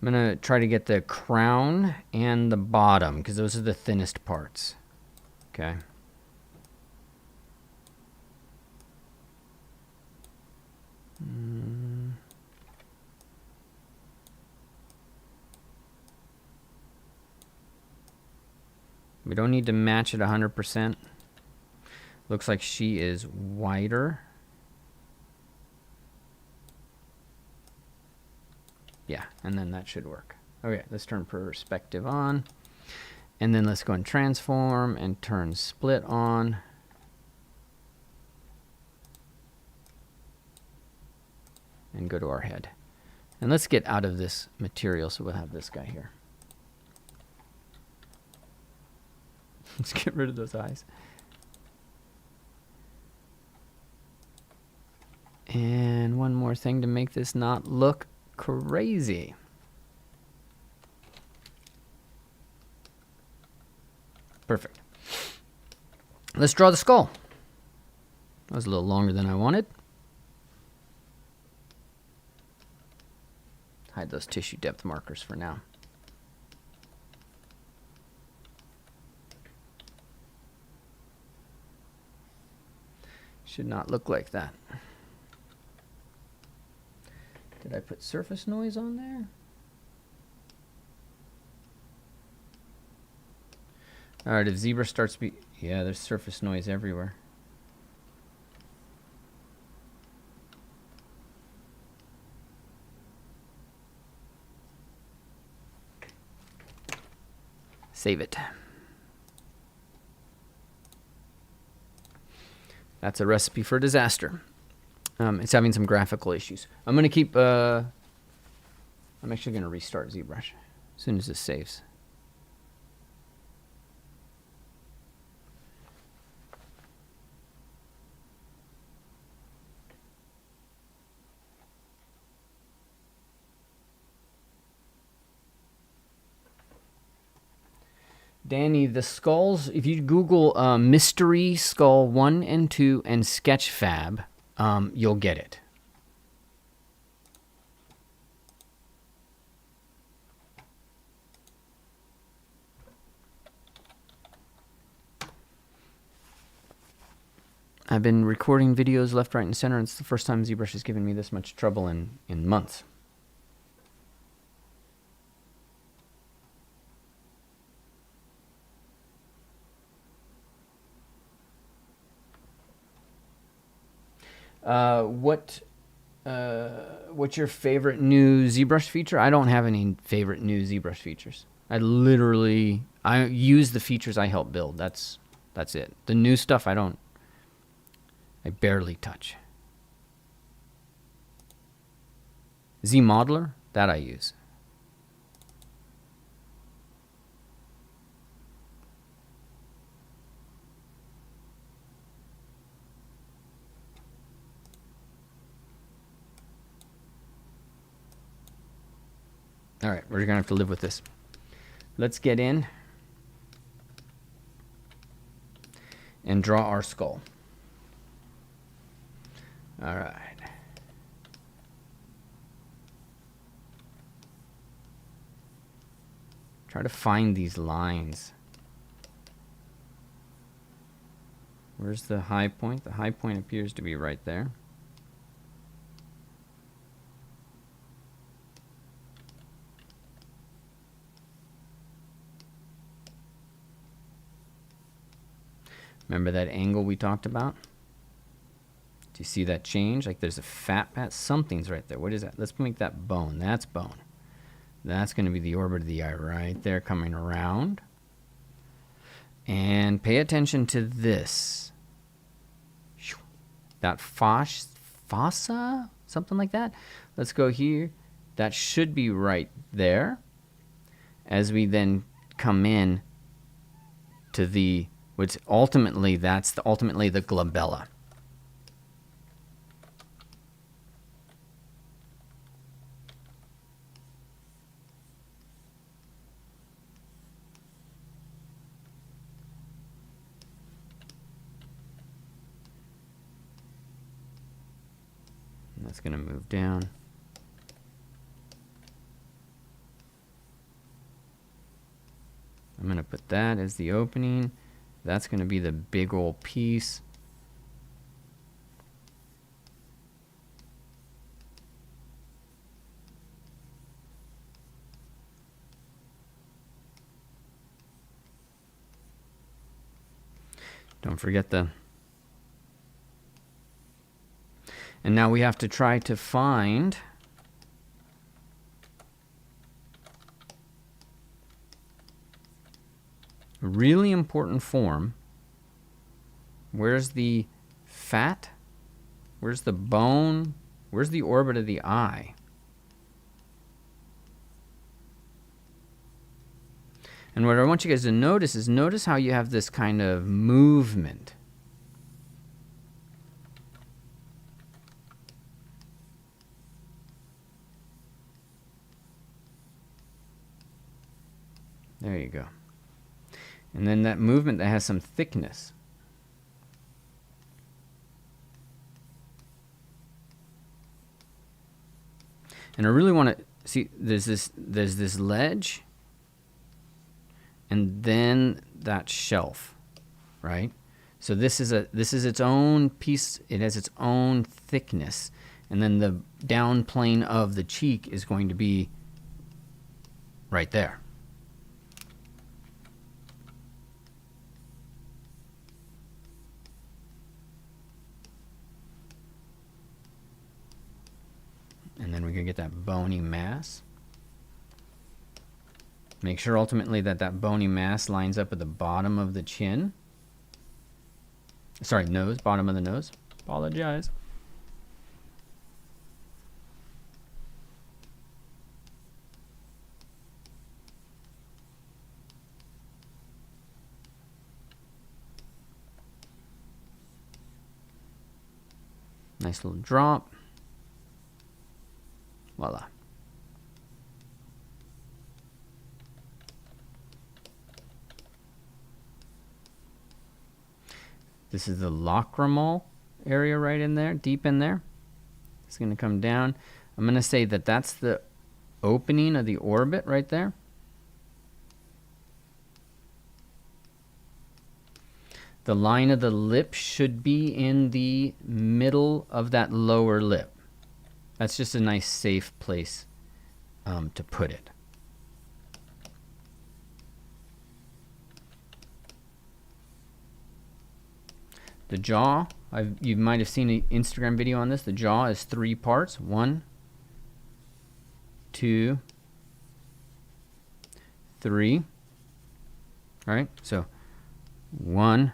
I'm going to try to get the crown and the bottom, because those are the thinnest parts. Okay. We don't need to match it 100%. Looks like she is wider. Yeah, and then that should work. Okay, let's turn perspective on. And then let's go and transform and turn split on. And go to our head. And let's get out of this material, so we'll have this guy here. Let's get rid of those eyes. And one more thing to make this not look crazy. Perfect. Let's draw the skull. That was a little longer than I wanted. Hide those tissue depth markers for now. Should not look like that. Did I put surface noise on there? All right, if ZBrush starts yeah, there's surface noise everywhere. Save it. That's a recipe for disaster. It's having some graphical issues. I'm going to keep... I'm actually going to restart ZBrush as soon as this saves. Danny, the skulls, if you Google Mystery Skull 1 and 2 and Sketchfab, you'll get it. I've been recording videos left, right, and center, and it's the first time ZBrush has given me this much trouble in months. What's your favorite new ZBrush feature? I don't have any favorite new ZBrush features. I use the features I help build. That's it. The new stuff I barely touch. ZModeler, that I use. All right, we're gonna have to live with this. Let's get in and draw our skull. All right. Try to find these lines. Where's the high point? The high point appears to be right there. Remember that angle we talked about? Do you see that change? Like there's a fat pat. Something's right there. What is that? Let's make that bone. That's bone. That's going to be the orbit of the eye right there coming around. And pay attention to this. That fossa? Something like that. Let's go here. That should be right there. As we then come in to the... which ultimately, that's ultimately the glabella. And that's going to move down. I'm going to put that as the opening. That's going to be the big old piece. Don't forget the... And now we have to try to find... a really important form. Where's the fat? Where's the bone? Where's the orbit of the eye? And what I want you guys to notice is notice how you have this kind of movement. There you go. And then that movement that has some thickness. And I really want to see there's this ledge and then that shelf, right? So this is its own piece. It has its own thickness, and then the down plane of the cheek is going to be right there. And then we can get that bony mass. Make sure ultimately that bony mass lines up at the bottom of the chin. Sorry, nose, bottom of the nose. Apologize. Nice little drop. Voila. This is the lacrimal area right in there, deep in there. It's going to come down. I'm going to say that that's the opening of the orbit right there. The line of the lip should be in the middle of that lower lip. That's just a nice safe place to put it. The jaw You might have seen an Instagram video on this. The jaw is 3 parts. 1, 2, 3. All right, so 1,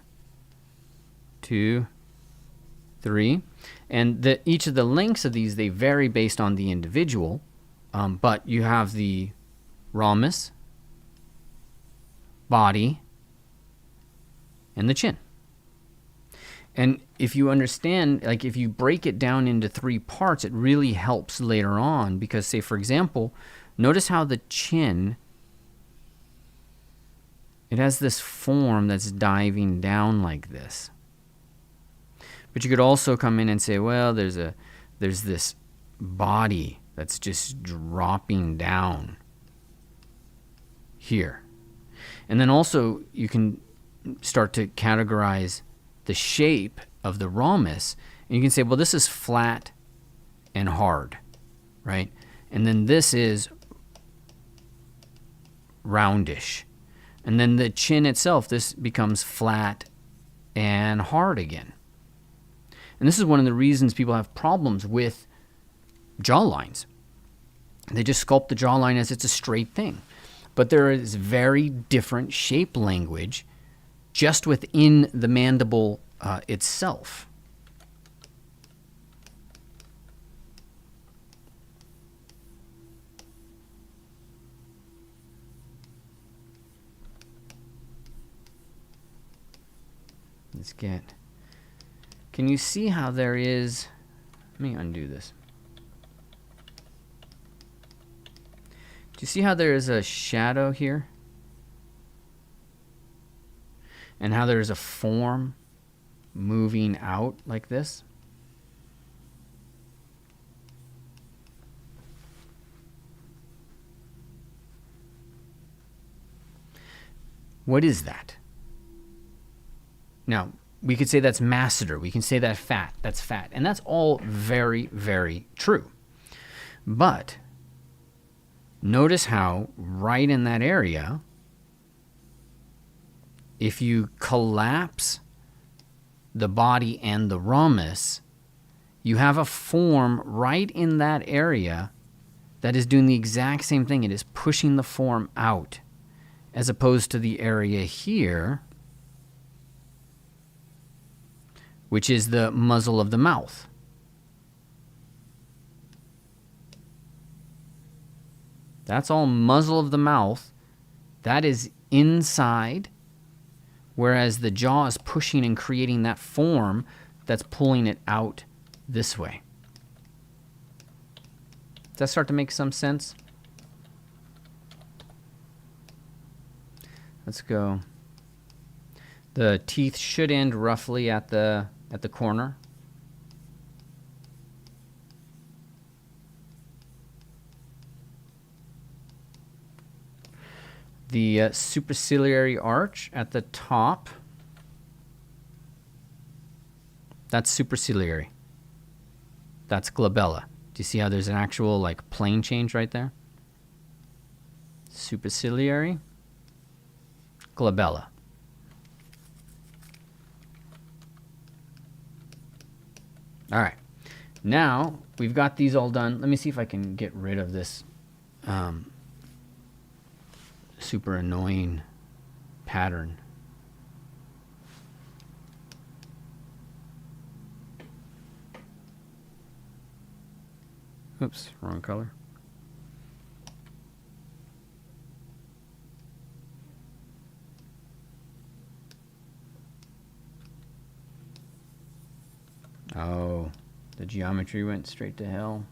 2, 3. And each of the lengths of these, they vary based on the individual. But you have the rhombus, body, and the chin. And if you understand, like if you break it down into 3 parts, it really helps later on because, say, for example, notice how the chin, it has this form that's diving down like this. But you could also come in and say, well, there's this body that's just dropping down here. And then also you can start to categorize the shape of the rhombus, and you can say, well, this is flat and hard, right? And then this is roundish. And then the chin itself, this becomes flat and hard again. And this is one of the reasons people have problems with jawlines. They just sculpt the jawline as it's a straight thing. But there is very different shape language just within the mandible itself. Let's get, can you see how there is, let me undo this. Do you see how there is a shadow here? And how there's a form moving out like this? What is that? Now, we could say that's masseter. We can say that's fat. And that's all very, very true. But notice how right in that area, if you collapse the body and the rhombus, you have a form right in that area that is doing the exact same thing. It is pushing the form out, as opposed to the area here, which is the muzzle of the mouth. That's all muzzle of the mouth. That is inside, whereas the jaw is pushing and creating that form that's pulling it out this way. Does that start to make some sense? Let's go. The teeth should end roughly at the corner. The superciliary arch at the top, that's superciliary. That's glabella. Do you see how there's an actual like plane change right there? Superciliary, glabella. All right, now we've got these all done. Let me see if I can get rid of this super annoying pattern. Oops, wrong color. Oh, the geometry went straight to hell.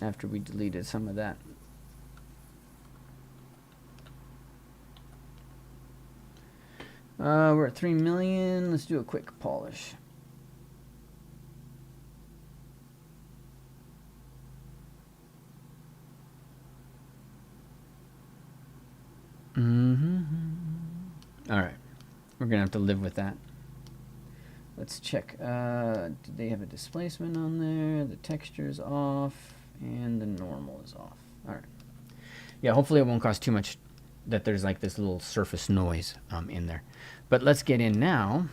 After we deleted some of that. We're at 3 million. Let's do a quick polish. All right, we're gonna have to live with that. Let's check. Did they have a displacement on there? The texture's off. and the normal is off. All right. Yeah, hopefully it won't cause too much that there's like this little surface noise in there. But let's get in now.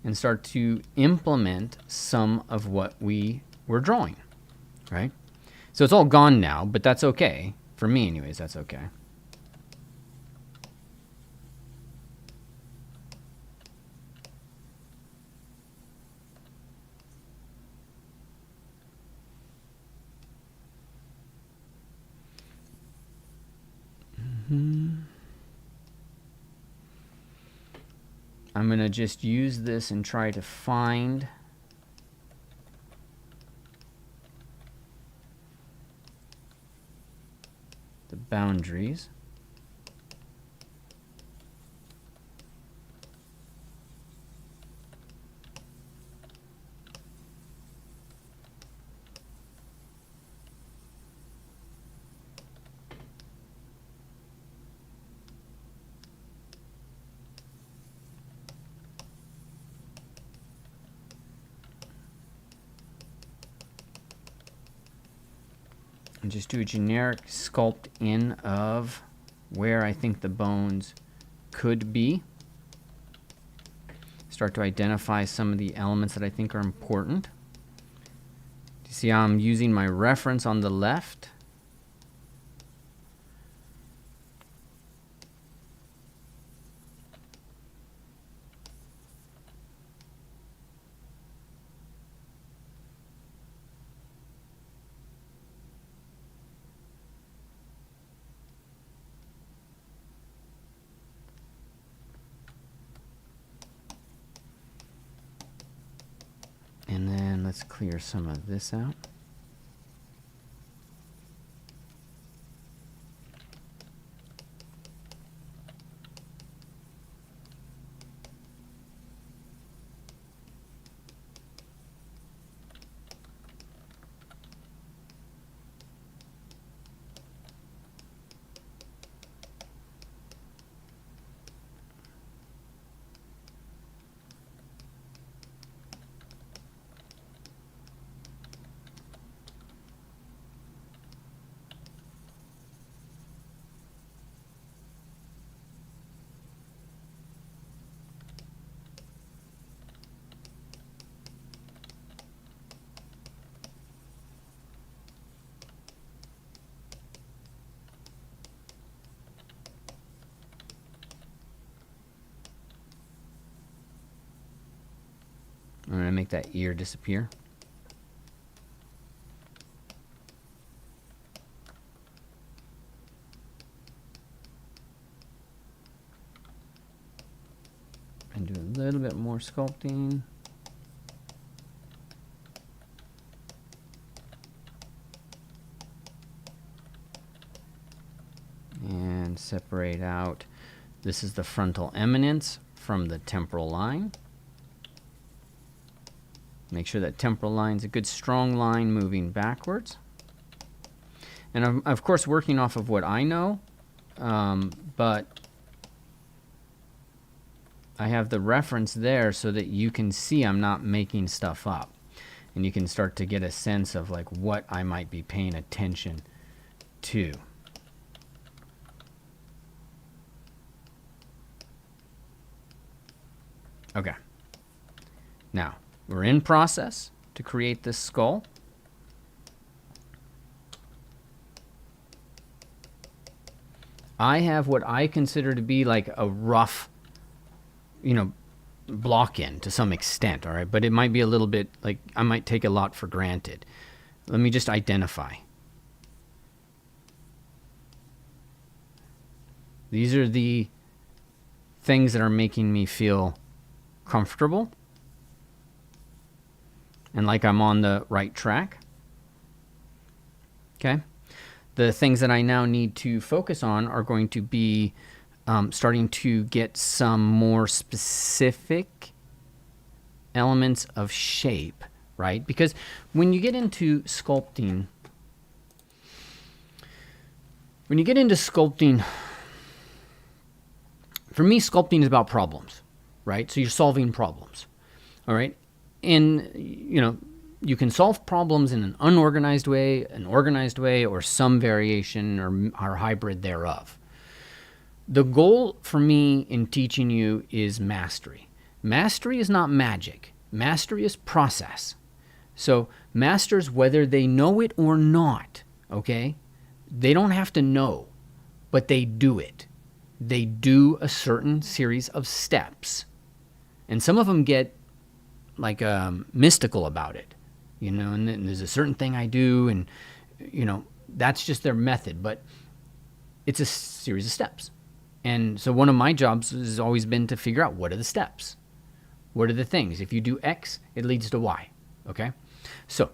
And start to implement some of what we were drawing, right? So it's all gone now, but that's okay. For me anyways, that's okay. I'm going to just use this and try to find the boundaries. And just do a generic sculpt in of where I think the bones could be. Start to identify some of the elements that I think are important. Do you see how I'm using my reference on the left? And then let's clear some of this out. I'm going to make that ear disappear. And do a little bit more sculpting. And separate out. This is the frontal eminence from the temporal line. Make sure that temporal line is a good strong line moving backwards. And I'm, of course, working off of what I know, but I have the reference there so that you can see I'm not making stuff up. And you can start to get a sense of like what I might be paying attention to. Okay. Now, we're in process to create this skull. I have what I consider to be like a rough, block in to some extent, all right? But it might be a little bit like I might take a lot for granted. Let me just identify. These are the things that are making me feel comfortable and like I'm on the right track. Okay. The things that I now need to focus on are going to be starting to get some more specific elements of shape, right? Because when you get into sculpting, for me, sculpting is about problems, right? So you're solving problems, all right? And, you can solve problems in an unorganized way, an organized way, or some variation or hybrid thereof. The goal for me in teaching you is mastery. Mastery is not magic. Mastery is process. So masters, whether they know it or not, okay? They don't have to know, but they do it. They do a certain series of steps. And some of them get like mystical about it, and then there's a certain thing I do, and, that's just their method. But it's a series of steps. And so one of my jobs has always been to figure out, what are the steps? What are the things? If you do X, it leads to Y, okay? So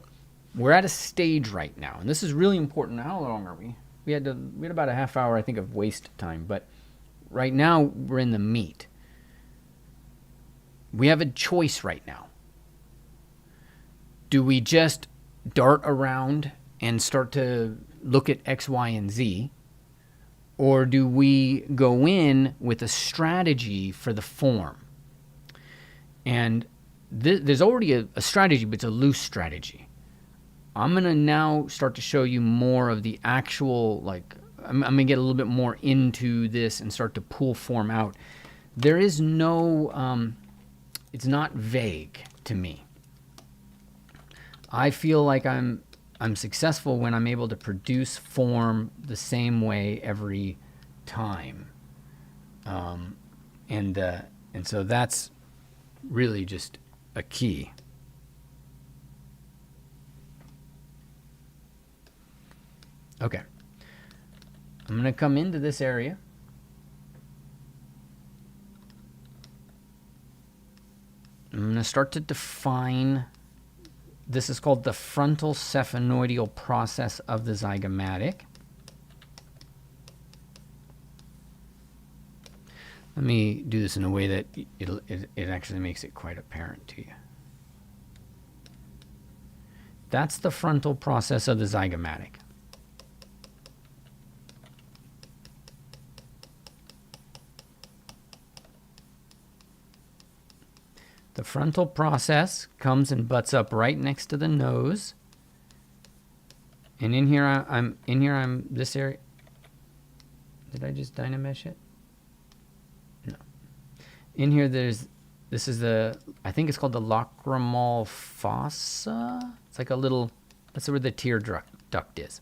we're at a stage right now, and this is really important. How long are we? We had about a half hour, I think, of waste time, but right now we're in the meat. We have a choice right now. Do we just dart around and start to look at X, Y, and Z? Or do we go in with a strategy for the form? And there's already a strategy, but it's a loose strategy. I'm going to now start to show you more of the actual, I'm going to get a little bit more into this and start to pull form out. There is no, it's not vague to me. I feel like I'm successful when I'm able to produce form the same way every time. And so that's really just a key. Okay. I'm going to come into this area. I'm going to start to define. This is called the frontal cephenoidal process of the zygomatic. Let me do this in a way that it actually makes it quite apparent to you. That's the frontal process of the zygomatic. The frontal process comes and butts up right next to the nose. And in here I'm this area. Did I just dynamesh it? No. In here this is I think it's called the lacrimal fossa. It's like a little, that's where the tear duct is.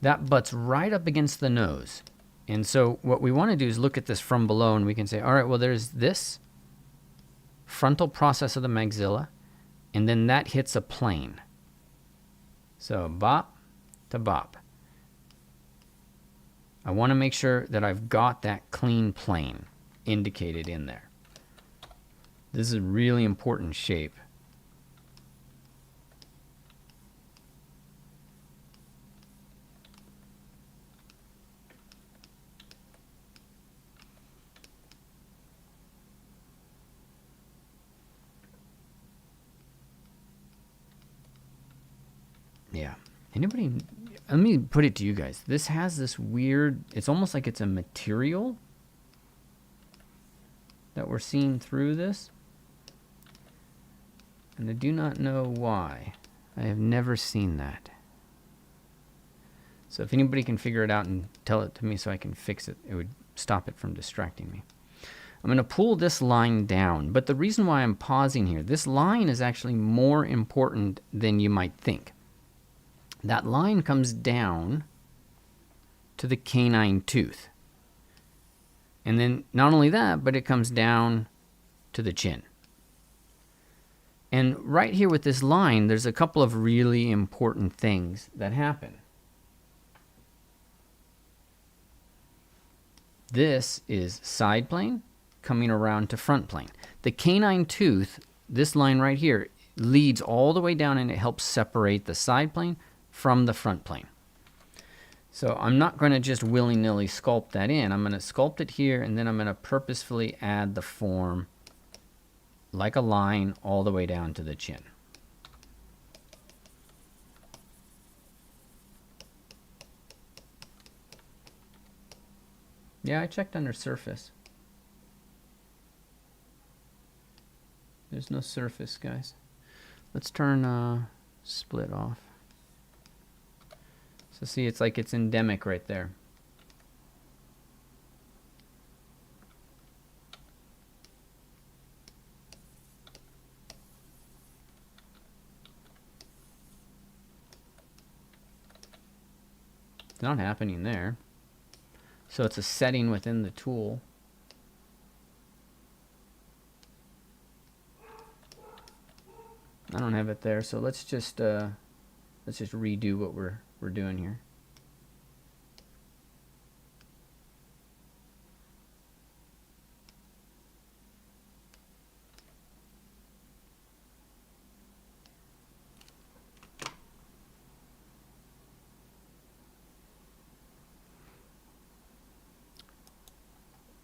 That butts right up against the nose. And so what we want to do is look at this from below, and we can say, all right, well, there's this frontal process of the maxilla, and then that hits a plane. So bop to bop. I want to make sure that I've got that clean plane indicated in there. This is a really important shape. Yeah. Anybody, let me put it to you guys. This has this weird, it's almost like it's a material that we're seeing through this. And I do not know why. I have never seen that. So if anybody can figure it out and tell it to me so I can fix it, it would stop it from distracting me. I'm going to pull this line down. But the reason why I'm pausing here, this line is actually more important than you might think. That line comes down to the canine tooth. And then not only that, but it comes down to the chin. And right here with this line, there's a couple of really important things that happen. This is side plane coming around to front plane. The canine tooth, this line right here, leads all the way down, and it helps separate the side plane from the front plane. So I'm not going to just willy-nilly sculpt that in. I'm going to sculpt it here, and then I'm going to purposefully add the form like a line all the way down to the chin. Yeah, I checked under surface. There's no surface, guys. Let's turn split off. So see, it's like it's endemic right there. It's not happening there. So it's a setting within the tool. I don't have it there, so let's just redo what we're doing here.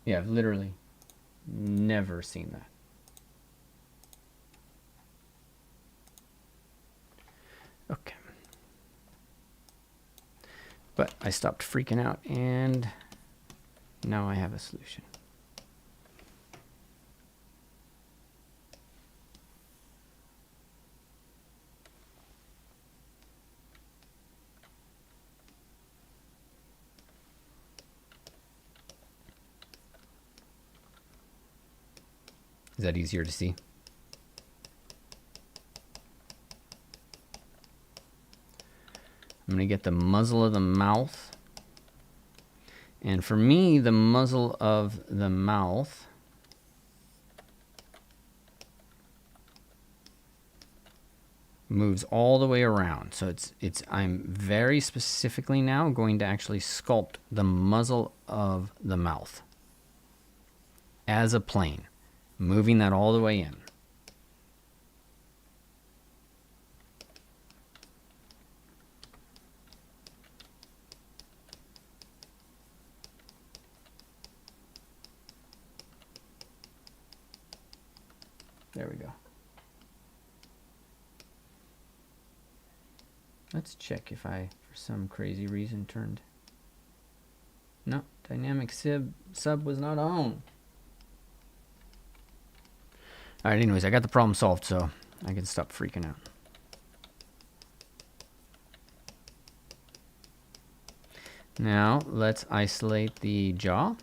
Yeah, I've literally never seen that. Okay. But I stopped freaking out, and now I have a solution. Is that easier to see? I'm going to get the muzzle of the mouth. And for me, the muzzle of the mouth moves all the way around. So I'm very specifically now going to actually sculpt the muzzle of the mouth as a plane, moving that all the way in. There we go. Let's check if I, for some crazy reason, turned. No, dynamic sub was not on. All right, anyways, I got the problem solved, so I can stop freaking out. Now, let's isolate the jaw.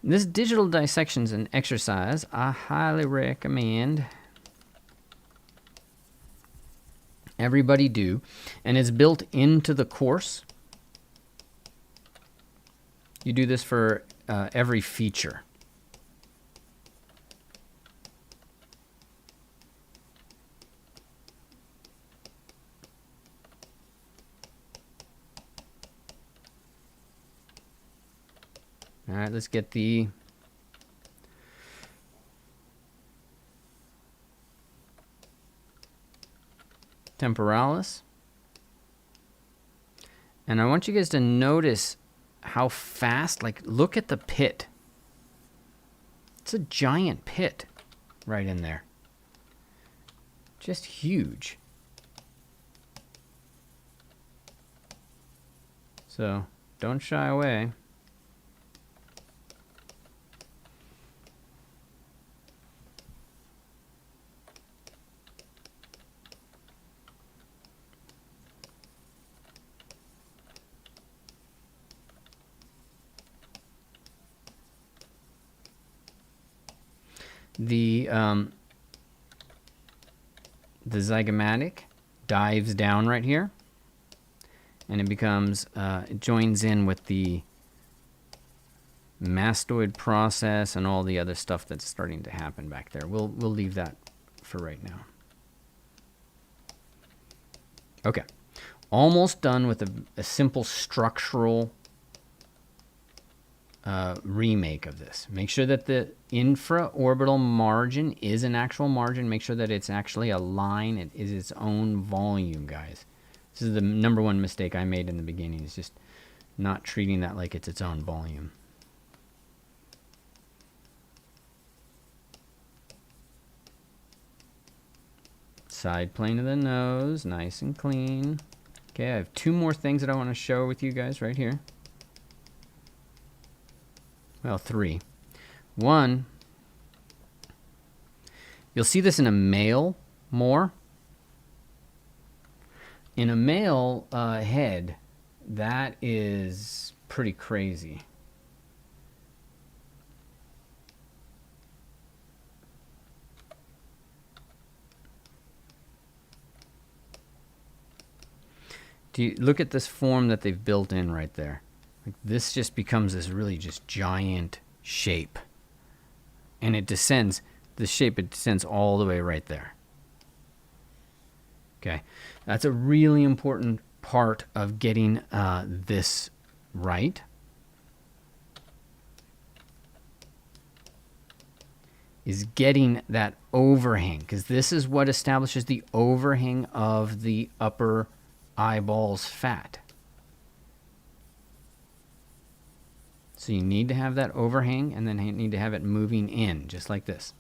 This digital dissection is an exercise I highly recommend everybody do, and it's built into the course. You do this for every feature. All right, let's get the temporalis. And I want you guys to notice how fast, like, look at the pit. It's a giant pit right in there. Just huge. So don't shy away. The zygomatic dives down right here, and it becomes it joins in with the mastoid process and all the other stuff that's starting to happen back there. We'll leave that for right now. Okay, almost done with a simple structural remake of this. Make sure that the infraorbital margin is an actual margin. Make sure that it's actually a line. It is its own volume, guys. This is the number one mistake I made in the beginning, is just not treating that like it's its own volume. Side plane of the nose, nice and clean. Okay, I have 2 more things that I want to show with you guys right here. Well, 3. 1, you'll see this in a male more. In a male head, that is pretty crazy. Do you look at this form that they've built in right there? Like this just becomes this really just giant shape. And it descends, the shape, it descends all the way right there. Okay, that's a really important part of getting this right. Is getting that overhang, because this is what establishes the overhang of the upper eyeballs fat. So you need to have that overhang, and then you need to have it moving in, just like this.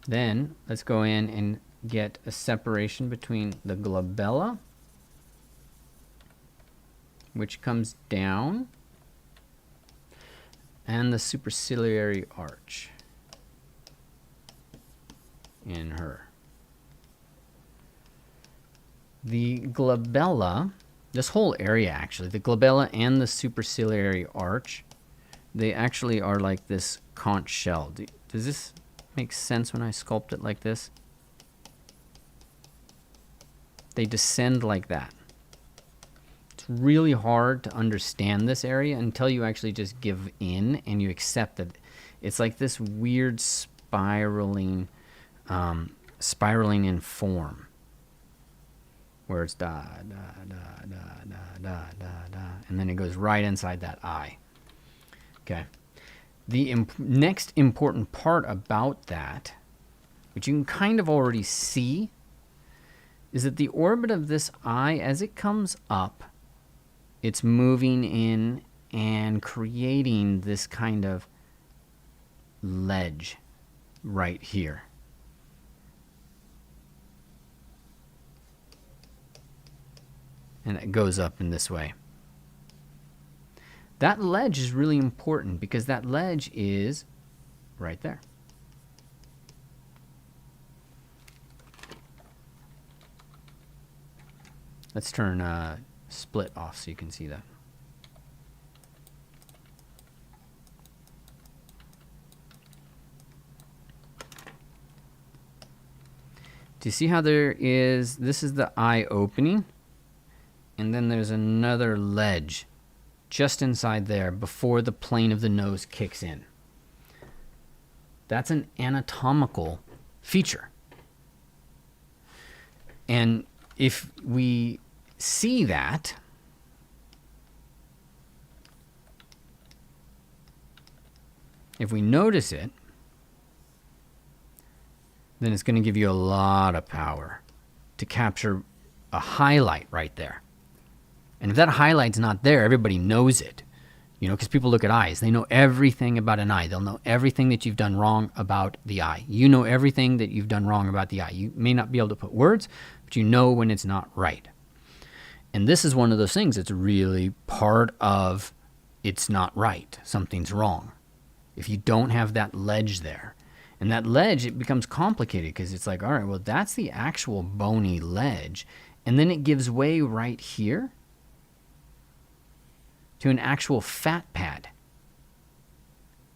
Then let's go in and get a separation between the glabella, which comes down, and the superciliary arch in her. The glabella, this whole area actually, the glabella and the superciliary arch, they actually are like this conch shell. Does this make sense when I sculpt it like this? They descend like that. It's really hard to understand this area until you actually just give in and you accept that it's like this weird spiraling in form, where it's da da da da da da da da, and then it goes right inside that eye. Okay. The next important part about that, which you can kind of already see, is that the orbit of this eye, as it comes up, it's moving in and creating this kind of ledge right here. And it goes up in this way. That ledge is really important because that ledge is right there. Let's turn split off so you can see that. Do you see how there is, this is the eye opening, and then there's another ledge just inside there before the plane of the nose kicks in. That's an anatomical feature. And if we see that, if we notice it, then it's going to give you a lot of power to capture a highlight right there. And if that highlight's not there, everybody knows it. You know, because people look at eyes. They know everything about an eye. They'll know everything that you've done wrong about the eye. You know everything that you've done wrong about the eye. You may not be able to put words, but you know when it's not right. And this is one of those things that's really part of it's not right. Something's wrong. If you don't have that ledge there. And that ledge, it becomes complicated because it's like, all right, well, that's the actual bony ledge. And then it gives way right here to an actual fat pad.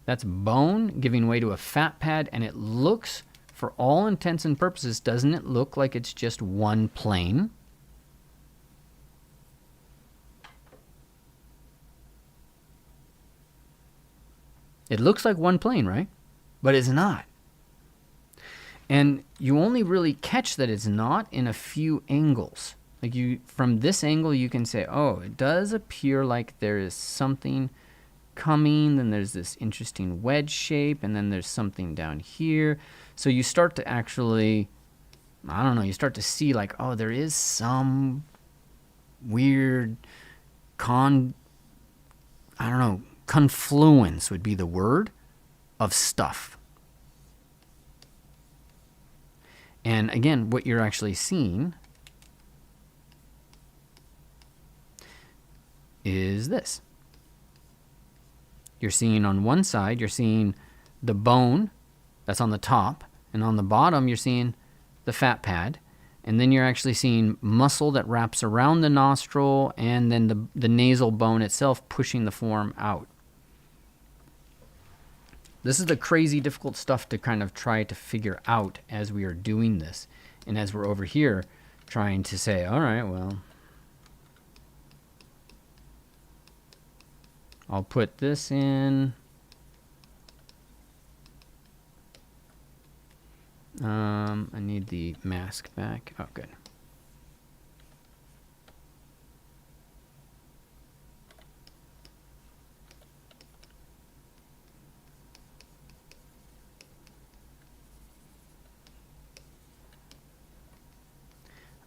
That's bone giving way to a fat pad, and it looks, for all intents and purposes, doesn't it look like it's just one plane? It looks like one plane, right? But it's not. And you only really catch that it's not in a few angles. Like you, from this angle, you can say, oh, it does appear like there is something coming, then there's this interesting wedge shape, and then there's something down here. So you start to actually, I don't know, you start to see like, oh, there is some weird confluence would be the word, of stuff. And again, what you're actually seeing is this. You're seeing on one side, you're seeing the bone that's on the top, and on the bottom, you're seeing the fat pad. And then you're actually seeing muscle that wraps around the nostril, and then the nasal bone itself pushing the form out. This is the crazy difficult stuff to kind of try to figure out as we are doing this. And as we're over here trying to say, all right, well, I'll put this in. I need the mask back. Oh, good.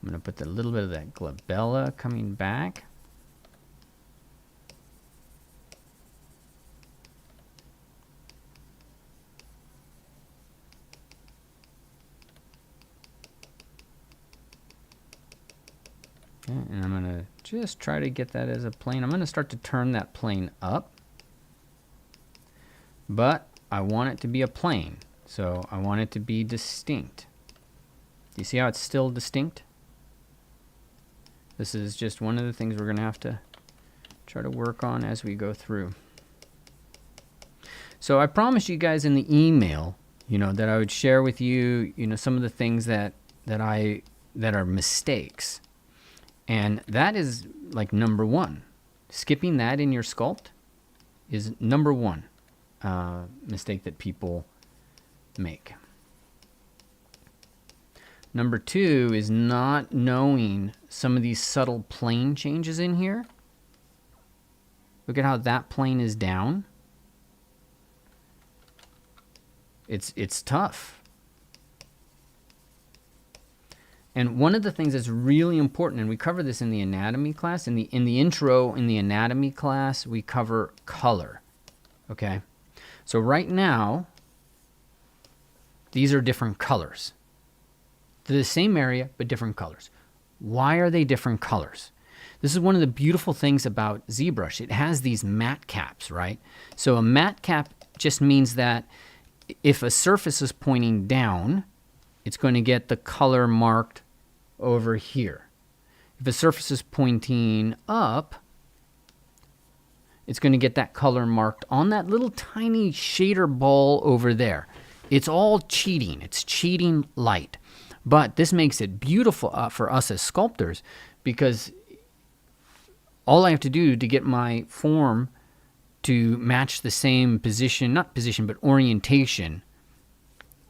I'm going to put a little bit of that glabella coming back. Okay, and I'm going to just try to get that as a plane. I'm going to start to turn that plane up. But I want it to be a plane, so I want it to be distinct. Do you see how it's still distinct? This is just one of the things we're going to have to try to work on as we go through. So I promised you guys in the email, that I would share with you, some of the things that are mistakes. And that is like number one. Skipping that in your sculpt is number one mistake that people make. Number two is not knowing some of these subtle plane changes in here. Look at how that plane is down. It's tough. And one of the things that's really important, and we cover this in the anatomy class, in the intro in the anatomy class, we cover color. Okay? So right now, these are different colors. They're the same area, but different colors. Why are they different colors? This is one of the beautiful things about ZBrush. It has these matte caps, right? So a matte cap just means that if a surface is pointing down, it's going to get the color marked over here. If a surface is pointing up, it's going to get that color marked on that little tiny shader ball over there. It's all cheating. It's cheating light. But this makes it beautiful for us as sculptors, because all I have to do to get my form to match the same position, not position, but orientation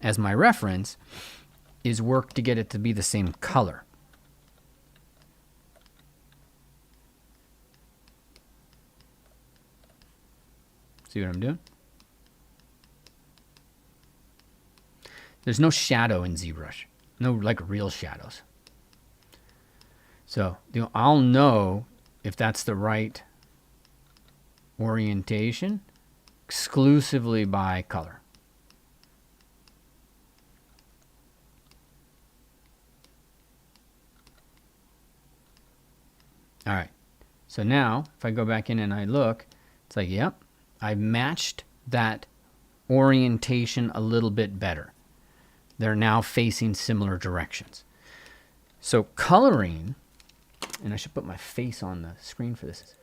as my reference, is work to get it to be the same color. See what I'm doing? There's no shadow in ZBrush. No, like real shadows. So I'll know if that's the right orientation exclusively by color. All right. So now, if I go back in and I look, it's like, yep, I matched that orientation a little bit better. They're now facing similar directions. So coloring, and I should put my face on the screen for this.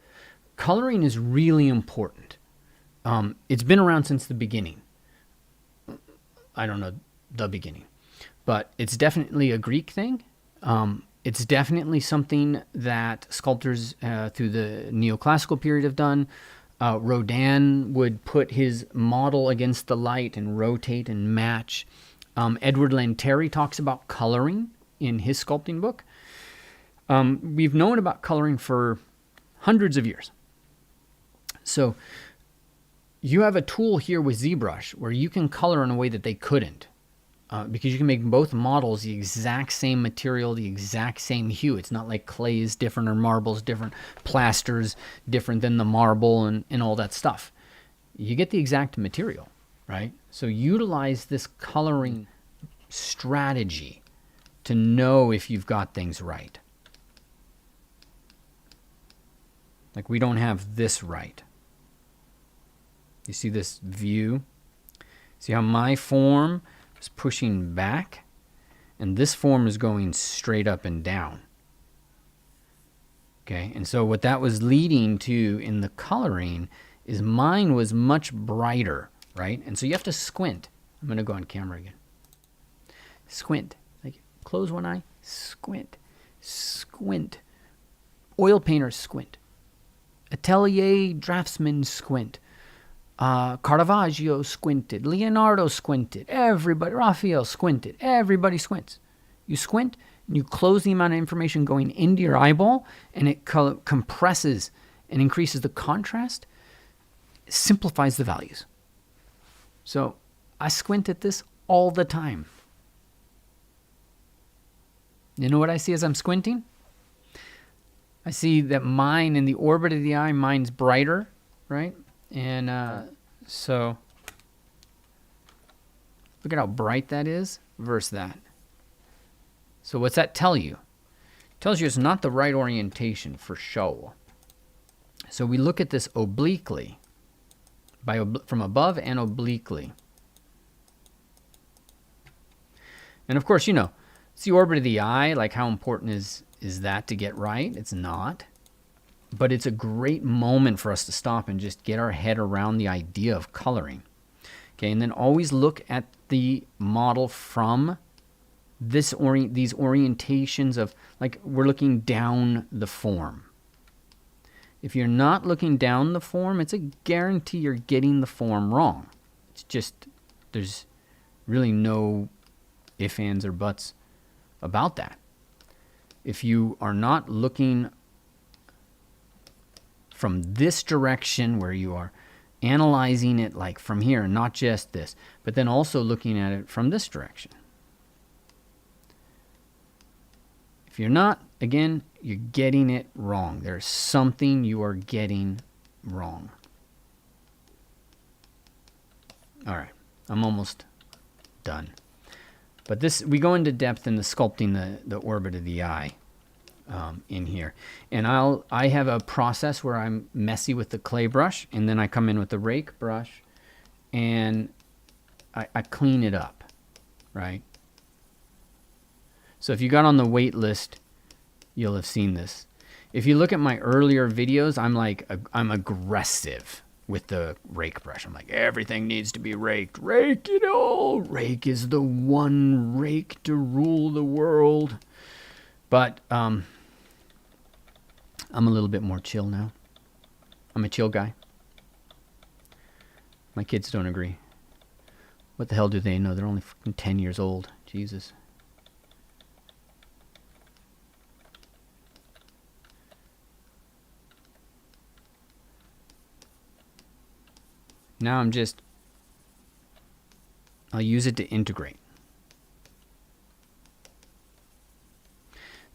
Coloring is really important. It's been around since the beginning. I don't know the beginning, but it's definitely a Greek thing. It's definitely something that sculptors through the neoclassical period have done. Rodin would put his model against the light and rotate and match. Edward Lanteri talks about coloring in his sculpting book. We've known about coloring for hundreds of years. So you have a tool here with ZBrush where you can color in a way that they couldn't. Because you can make both models the exact same material, the exact same hue. It's not like clay is different or marble's different, plaster's different than the marble and all that stuff. You get the exact material, right? So utilize this coloring strategy to know if you've got things right. Like we don't have this right. You see this view? See how my form is pushing back and this form is going straight up and down. Okay, and so what that was leading to in the coloring is mine was much brighter, right? And so you have to squint. I'm going to go on camera again. Squint. Like close one eye, squint. Squint. Oil painters squint. Atelier draftsmen squint. Caravaggio squinted. Leonardo squinted. Everybody, Raphael squinted. Everybody squints. You squint, and you close the amount of information going into your eyeball, and it compresses and increases the contrast, simplifies the values. So I squint at this all the time. You know what I see as I'm squinting? I see that mine in the orbit of the eye, mine's brighter, right? And so look at how bright that is versus that. So what's that tell you? It tells you it's not the right orientation for show. So we look at this obliquely, from above and obliquely. And of course, you know, it's the orbit of the eye. Like how important is that to get right? It's not. But it's a great moment for us to stop and just get our head around the idea of coloring. Okay, and then always look at the model from these orientations of, like, we're looking down the form. If you're not looking down the form, it's a guarantee you're getting the form wrong. It's just, there's really no ifs, ands, or buts about that. If you are not looking from this direction where you are analyzing it like from here, and not just this, but then also looking at it from this direction. If you're not, again, you're getting it wrong. There's something you are getting wrong. All right, I'm almost done. But this, we go into depth in the sculpting the orbit of the eye. In here, and I have a process where I'm messy with the clay brush, and then I come in with the rake brush and I clean it up, right? So if you got on the wait list, you'll have seen this. If you look at my earlier videos, I'm aggressive with the rake brush. I'm like, everything needs to be raked. Rake it all. Rake is the one rake to rule the world. But I'm a little bit more chill now. I'm a chill guy. My kids don't agree. What the hell do they know? They're only 10 years old. Jesus. Now I'll use it to integrate.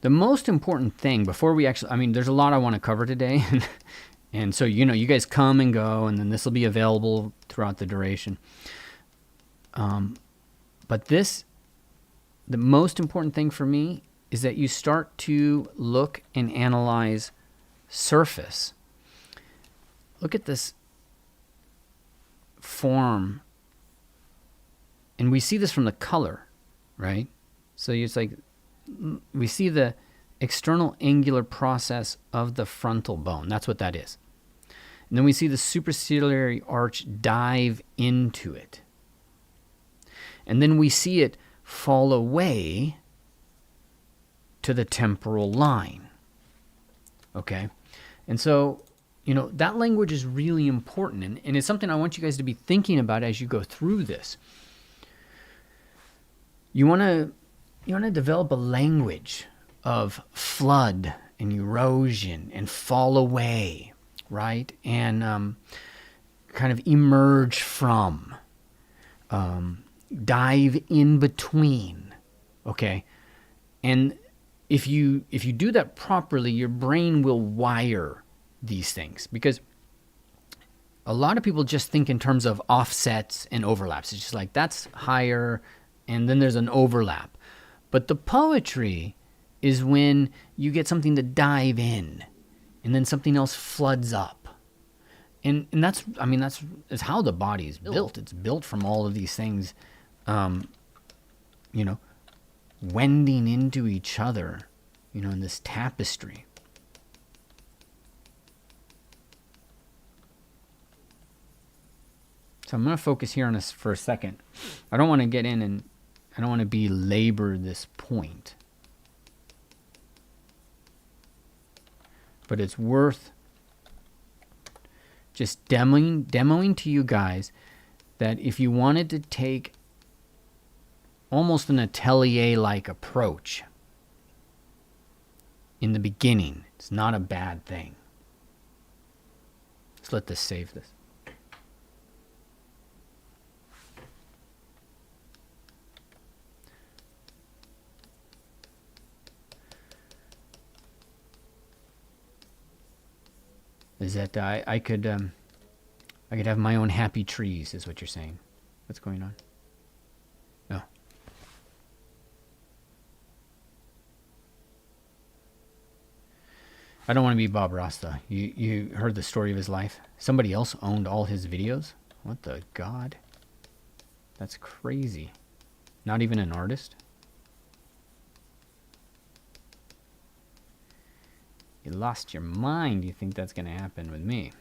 The most important thing before we actually, I mean, there's a lot I want to cover today. And so, you know, you guys come and go, and then this will be available throughout the duration. But the most important thing for me is that you start to look and analyze surface. Look at this form. And we see this from the color, right? So it's like, we see the external angular process of the frontal bone. That's what that is. And then we see the superciliary arch dive into it. And then we see it fall away to the temporal line. Okay? And so, you know, that language is really important. And it's something I want you guys to be thinking about as you go through this. You want to develop a language of flood and erosion and fall away, right? And kind of emerge from, dive in between, okay? And if you do that properly, your brain will wire these things, because a lot of people just think in terms of offsets and overlaps. It's just like, that's higher, and then there's an overlap. But the poetry is when you get something to dive in, and then something else floods up. And that's, I mean, that's how the body is built. It's built from all of these things, you know, wending into each other, you know, in this tapestry. So I'm going to focus here on this for a second. I don't want to get in and I don't want to belabor this point. But it's worth just demoing to you guys that if you wanted to take almost an atelier-like approach in the beginning, it's not a bad thing. Let's let this save this. Is that I could have my own happy trees, is what you're saying. What's going on? No. I don't want to be Bob Ross, though. You heard the story of his life? Somebody else owned all his videos? What the God? That's crazy. Not even an artist? You lost your mind. You think that's going to happen with me?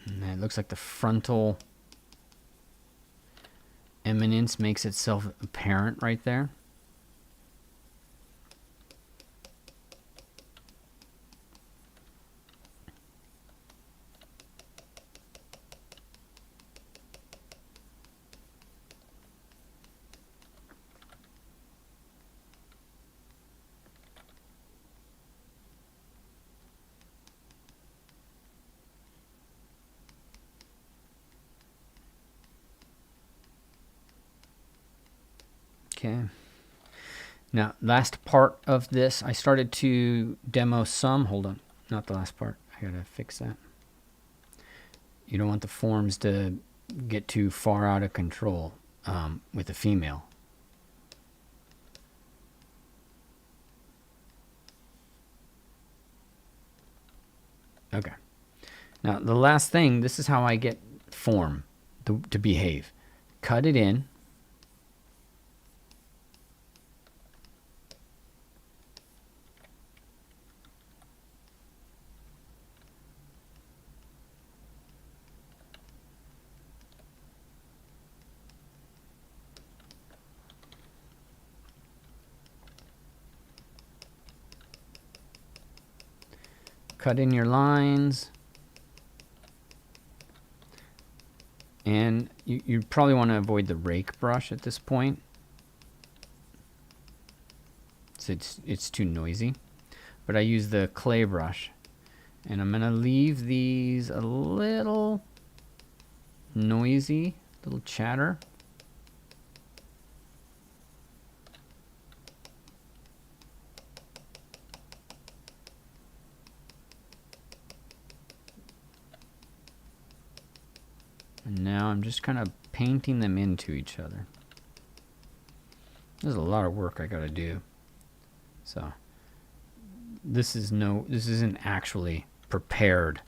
And it looks like the frontal eminence makes itself apparent right there. Okay. Now, last part of this, I started to demo some. Hold on. Not the last part. I got to fix that. You don't want the forms to get too far out of control with a female. Okay. Now, the last thing, this is how I get form to behave. Cut it in. Cut in your lines. And you probably want to avoid the rake brush at this point. So it's too noisy. But I use the clay brush. And I'm going to leave these a little noisy, little chatter. And now I'm just kind of painting them into each other. There's a lot of work I got to do. So this isn't actually prepared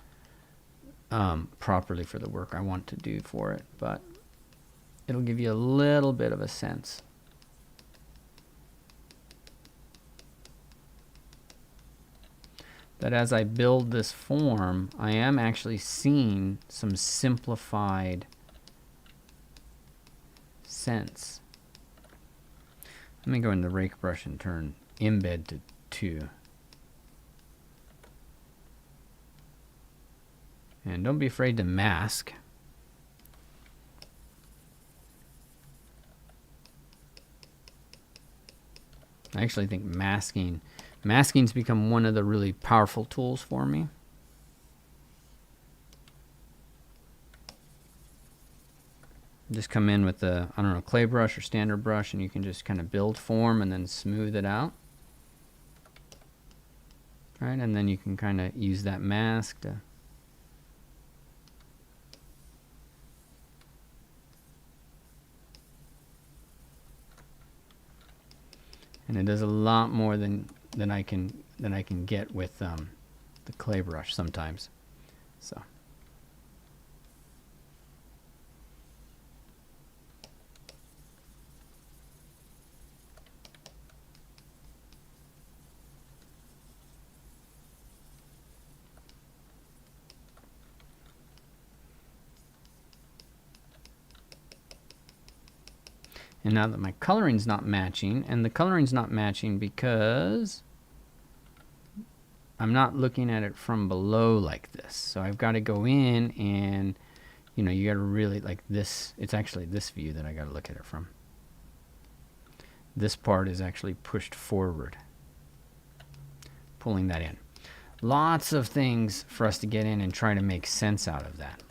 properly for the work I want to do for it, but it'll give you a little bit of a sense. That as I build this form, I am actually seeing some simplified sense. Let me go in the rake brush and turn embed to 2. And don't be afraid to mask. I actually think masking's become one of the really powerful tools for me. Just come in with a, I don't know, clay brush or standard brush, and you can just kind of build form and then smooth it out. Right, and then you can kind of use that mask to and it does a lot more than I can get with the clay brush sometimes. So. And now that my coloring's not matching, and the coloring's not matching because I'm not looking at it from below like this. So I've got to go in and, you know, you got to really like this. It's actually this view that I got to look at it from. This part is actually pushed forward, pulling that in. Lots of things for us to get in and try to make sense out of that.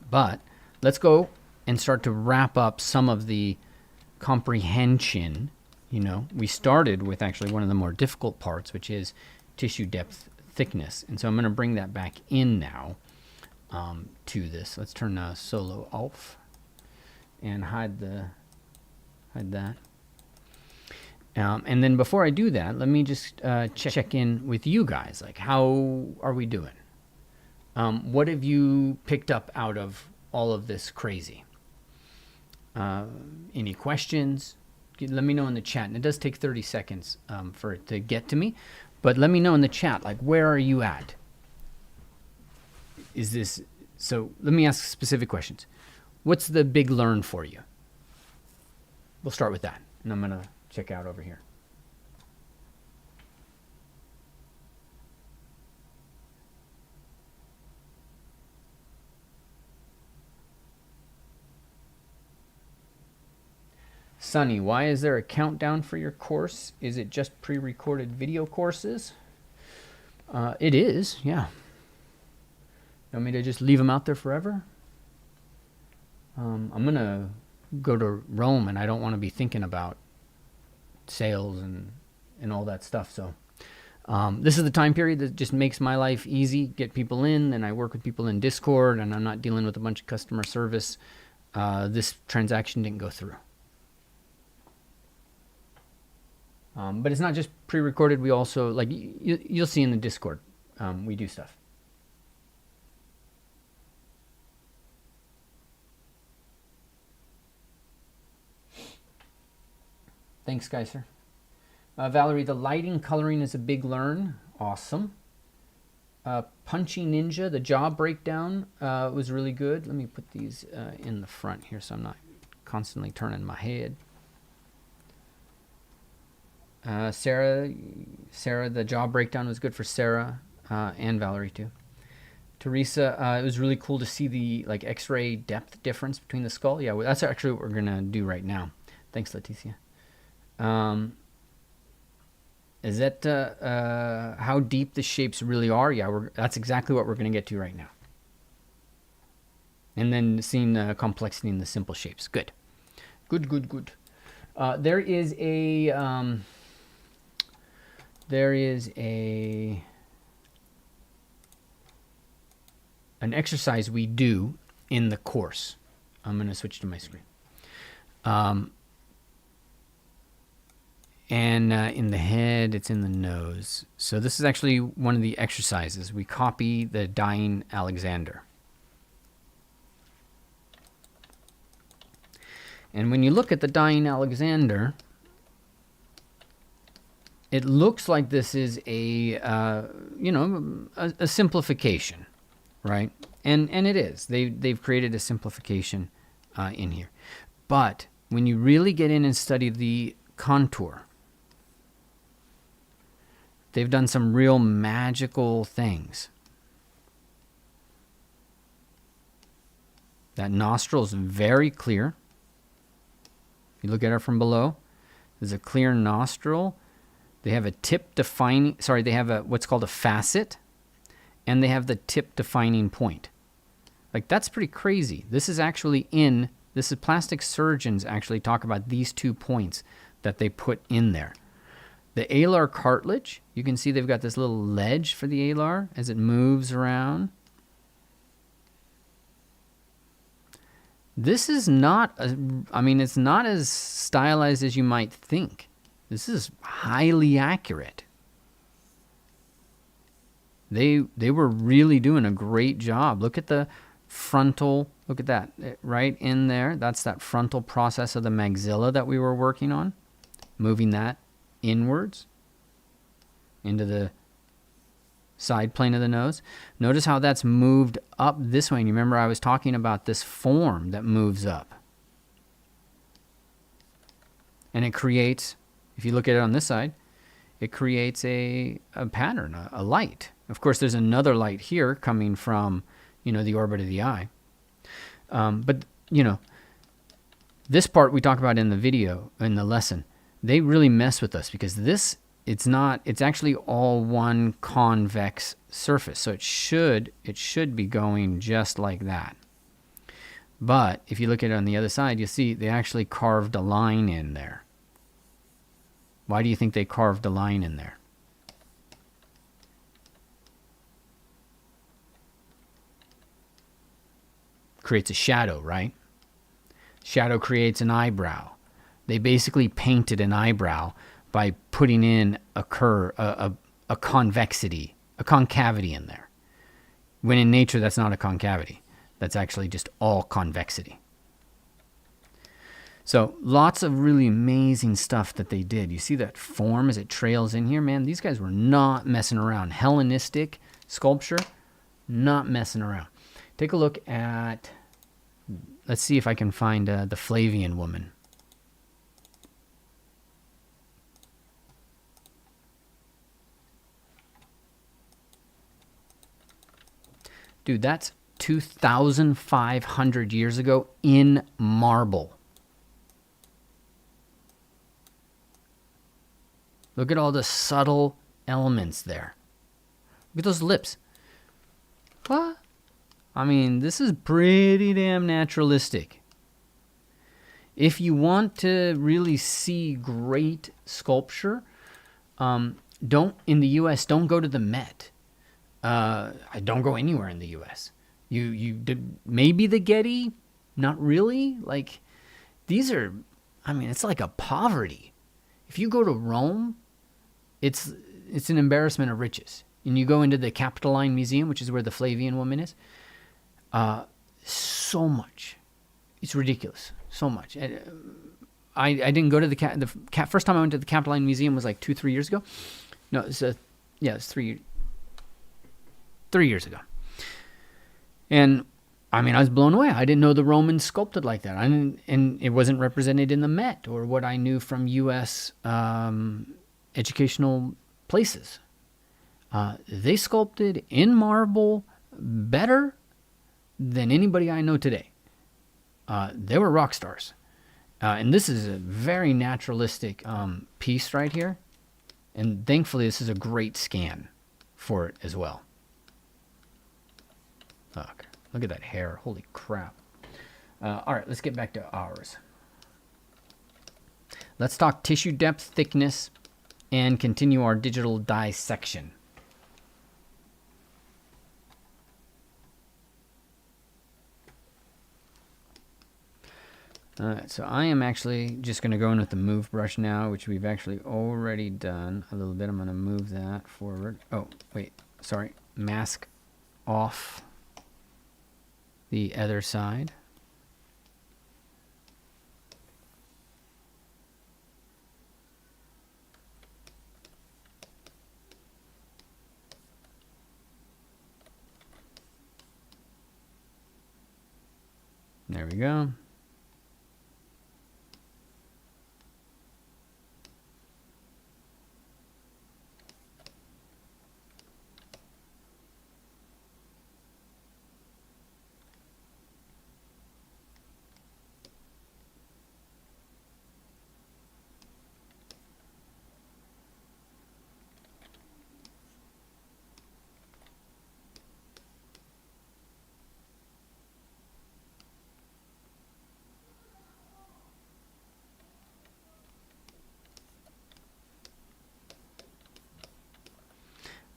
But let's go and start to wrap up some of the comprehension. You know, we started with actually one of the more difficult parts, which is tissue depth thickness. And so I'm going to bring that back in now to this. Let's turn solo off and hide that. And then before I do that, let me just check in with you guys. Like, how are we doing? What have you picked up out of all of this crazy? Any questions? Let me know in the chat. And it does take 30 seconds for it to get to me. But let me know in the chat, like, where are you at? Is this... So let me ask specific questions. What's the big learn for you? We'll start with that. And I'm going to check out over here. Sunny, why is there a countdown for your course? Is it just pre-recorded video courses? It is, yeah. You want me to just leave them out there forever? I'm going to go to Rome, and I don't want to be thinking about sales and all that stuff. So this is the time period that just makes my life easy. Get people in, and I work with people in Discord, and I'm not dealing with a bunch of customer service. This transaction didn't go through. But it's not just pre-recorded. We also, like, you'll see in the Discord, we do stuff. Thanks, Geyser. Valerie, the lighting coloring is a big learn. Awesome. Punchy Ninja, the jaw breakdown was really good. Let me put these in the front here so I'm not constantly turning my head. Sarah, the jaw breakdown was good for Sarah and Valerie too. Teresa, it was really cool to see the like X-ray depth difference between the skull. Yeah, that's actually what we're gonna do right now. Thanks, Leticia. Is that how deep the shapes really are? Yeah, that's exactly what we're gonna get to right now. And then seeing the complexity in the simple shapes. Good. Good. There is an exercise we do in the course. I'm going to switch to my screen. And in the head, it's in the nose. So this is actually one of the exercises. We copy the dying Alexander. And when you look at the dying Alexander, it looks like this is a simplification, right? And it is. They've created a simplification in here. But when you really get in and study the contour, they've done some real magical things. That nostril is very clear. You look at it from below. There's a clear nostril. They have a tip defining, they have a what's called a facet, and they have the tip defining point. Like, that's pretty crazy. This is plastic surgeons actually talk about these 2 points that they put in there. The alar cartilage, you can see they've got this little ledge for the alar as it moves around. This is not, it's not as stylized as you might think. This is highly accurate. They were really doing a great job. Look at the frontal, look at that, right in there. That's that frontal process of the maxilla that we were working on. Moving that inwards into the side plane of the nose. Notice how that's moved up this way. And you remember I was talking about this form that moves up. And it creates, if you look at it on this side, it creates a pattern, a light. Of course, there's another light here coming from, the orbit of the eye. But, this part we talk about in the video, in the lesson, they really mess with us because it's actually all one convex surface. So it should be going just like that. But if you look at it on the other side, you see they actually carved a line in there. Why do you think they carved a line in there? Creates a shadow, right? Shadow creates an eyebrow. They basically painted an eyebrow by putting in a convexity, a concavity in there. When in nature, that's not a concavity. That's actually just all convexity. So lots of really amazing stuff that they did. You see that form as it trails in here? Man, these guys were not messing around. Hellenistic sculpture, not messing around. Take a look at, let's see if I can find the Flavian woman. Dude, that's 2,500 years ago in marble. Look at all the subtle elements there. Look at those lips. What? This is pretty damn naturalistic. If you want to really see great sculpture, in the U.S., don't go to the Met. I don't go anywhere in the U.S. You did maybe the Getty, not really. Like, these are, it's like a poverty. If you go to Rome, it's an embarrassment of riches. And you go into the Capitoline Museum, which is where the Flavian woman is. So much, it's ridiculous. So much. I didn't go to the first time I went to the Capitoline Museum was like 2-3 years ago. No, it's 3 years ago. And I was blown away. I didn't know the Romans sculpted like that. And it wasn't represented in the Met or what I knew from U.S. Educational places. They sculpted in marble better than anybody I know today. They were rock stars. And this is a very naturalistic piece right here. And thankfully, this is a great scan for it as well. Look at that hair. Holy crap. All right, let's get back to ours. Let's talk tissue depth, thickness, and continue our digital dissection. All right, so I am actually just going to go in with the move brush now, which we've actually already done a little bit. I'm going to move that forward. Oh, wait, sorry. Mask off the other side. There we go.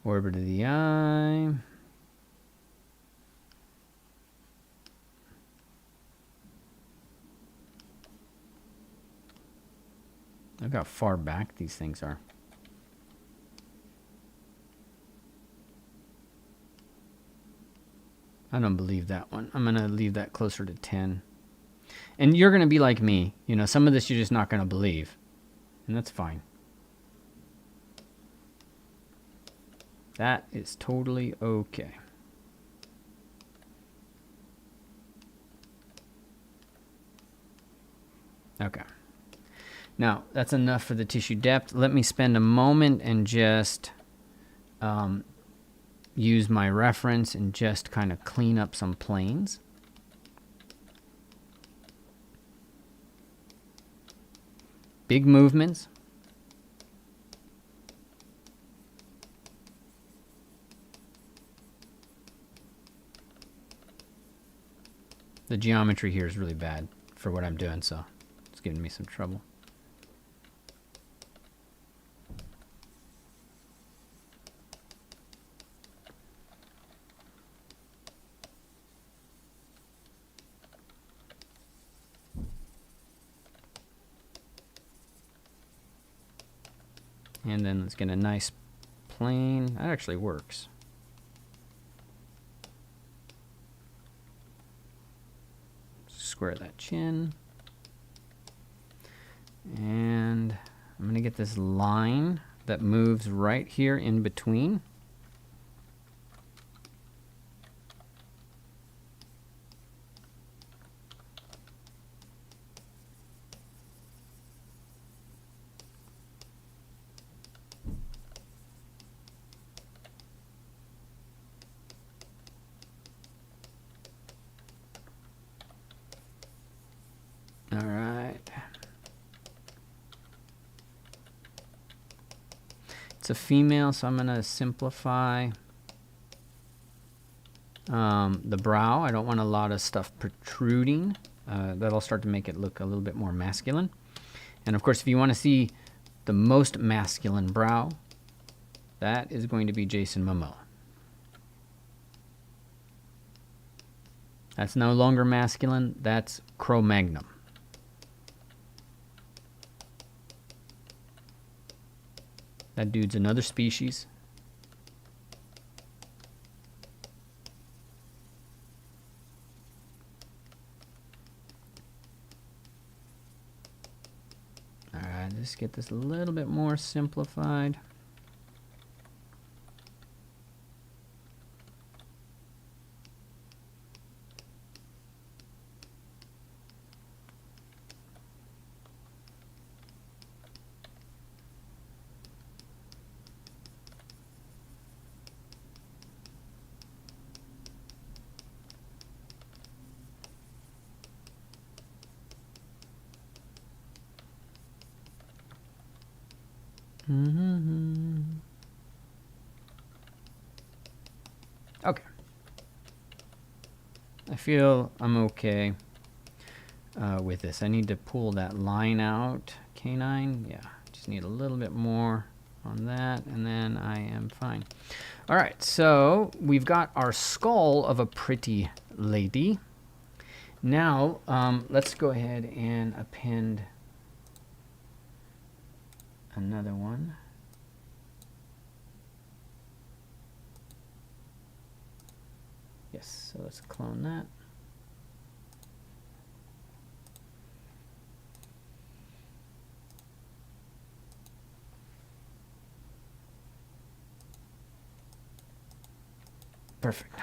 Orbit of the eye. Look how far back these things are. I don't believe that one. I'm going to leave that closer to 10. And you're going to be like me. You know, some of this you're just not going to believe. And that's fine. That is totally okay. Okay. Now, that's enough for the tissue depth. Let me spend a moment and just use my reference and just kind of clean up some planes. Big movements. The geometry here is really bad for what I'm doing, so it's giving me some trouble. And then let's get a nice plane. That actually works. Square that chin. And I'm going to get this line that moves right here in between. All right. It's a female, so I'm going to simplify the brow. I don't want a lot of stuff protruding. That'll start to make it look a little bit more masculine. And of course, if you want to see the most masculine brow, that is going to be Jason Momoa. That's no longer masculine. That's Cro-Magnon. That dude's another species. All right, just get this a little bit more simplified. Okay. I feel I'm okay with this. I need to pull that line out. Canine, yeah. Just need a little bit more on that, and then I am fine. All right, so we've got our skull of a pretty lady. Now, let's go ahead and append another one. Yes, so let's clone that. Perfect.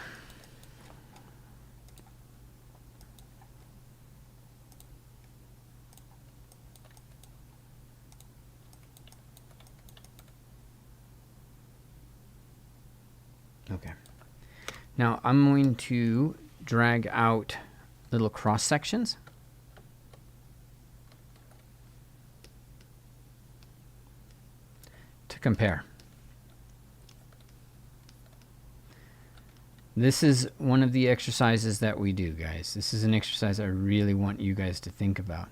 Okay. Now I'm going to drag out little cross sections. To compare. This is one of the exercises that we do, guys. This is an exercise I really want you guys to think about.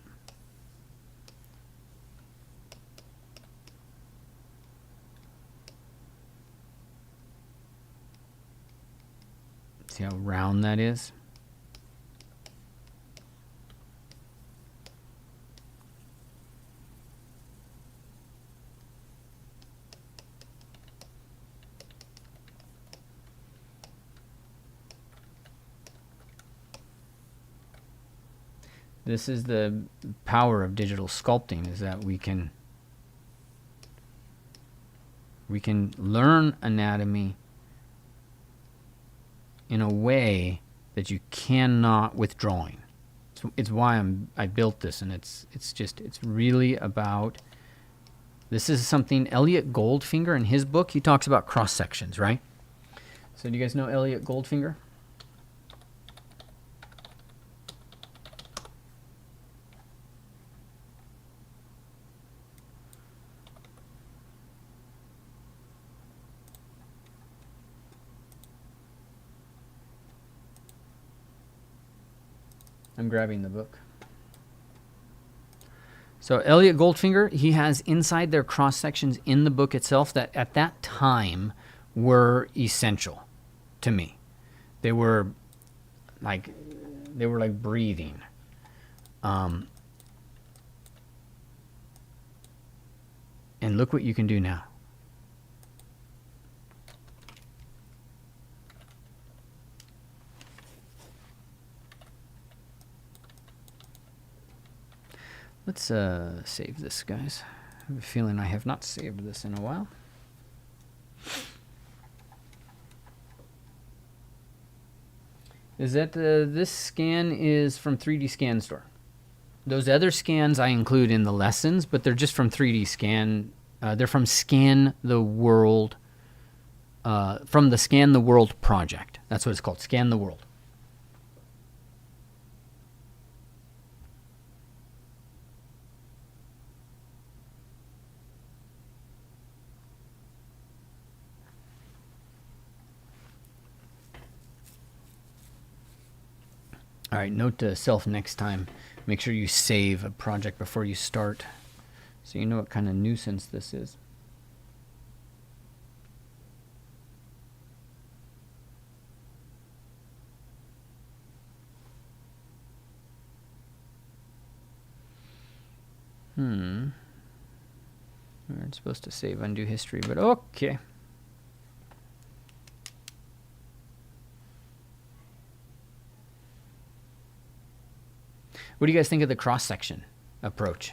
See how round that is? This is the power of digital sculpting, is that we can learn anatomy in a way that you cannot with drawing. It's why I built this, and it's really about, this is something Elliot Goldfinger in his book, he talks about cross sections, right? So do you guys know Elliot Goldfinger? I'm grabbing the book. So Elliot Goldfinger, he has inside their cross sections in the book itself that at that time were essential to me. They were like breathing. And look what you can do now. Let's save this, guys. I have a feeling I have not saved this in a while. Is that this scan is from 3D Scan Store. Those other scans I include in the lessons, but they're just from 3D Scan. They're from Scan the World, from the Scan the World project. That's what it's called, Scan the World. All right, note to self next time, make sure you save a project before you start so you know what kind of nuisance this is. We weren't supposed to save undo history, but okay. What do you guys think of the cross-section approach?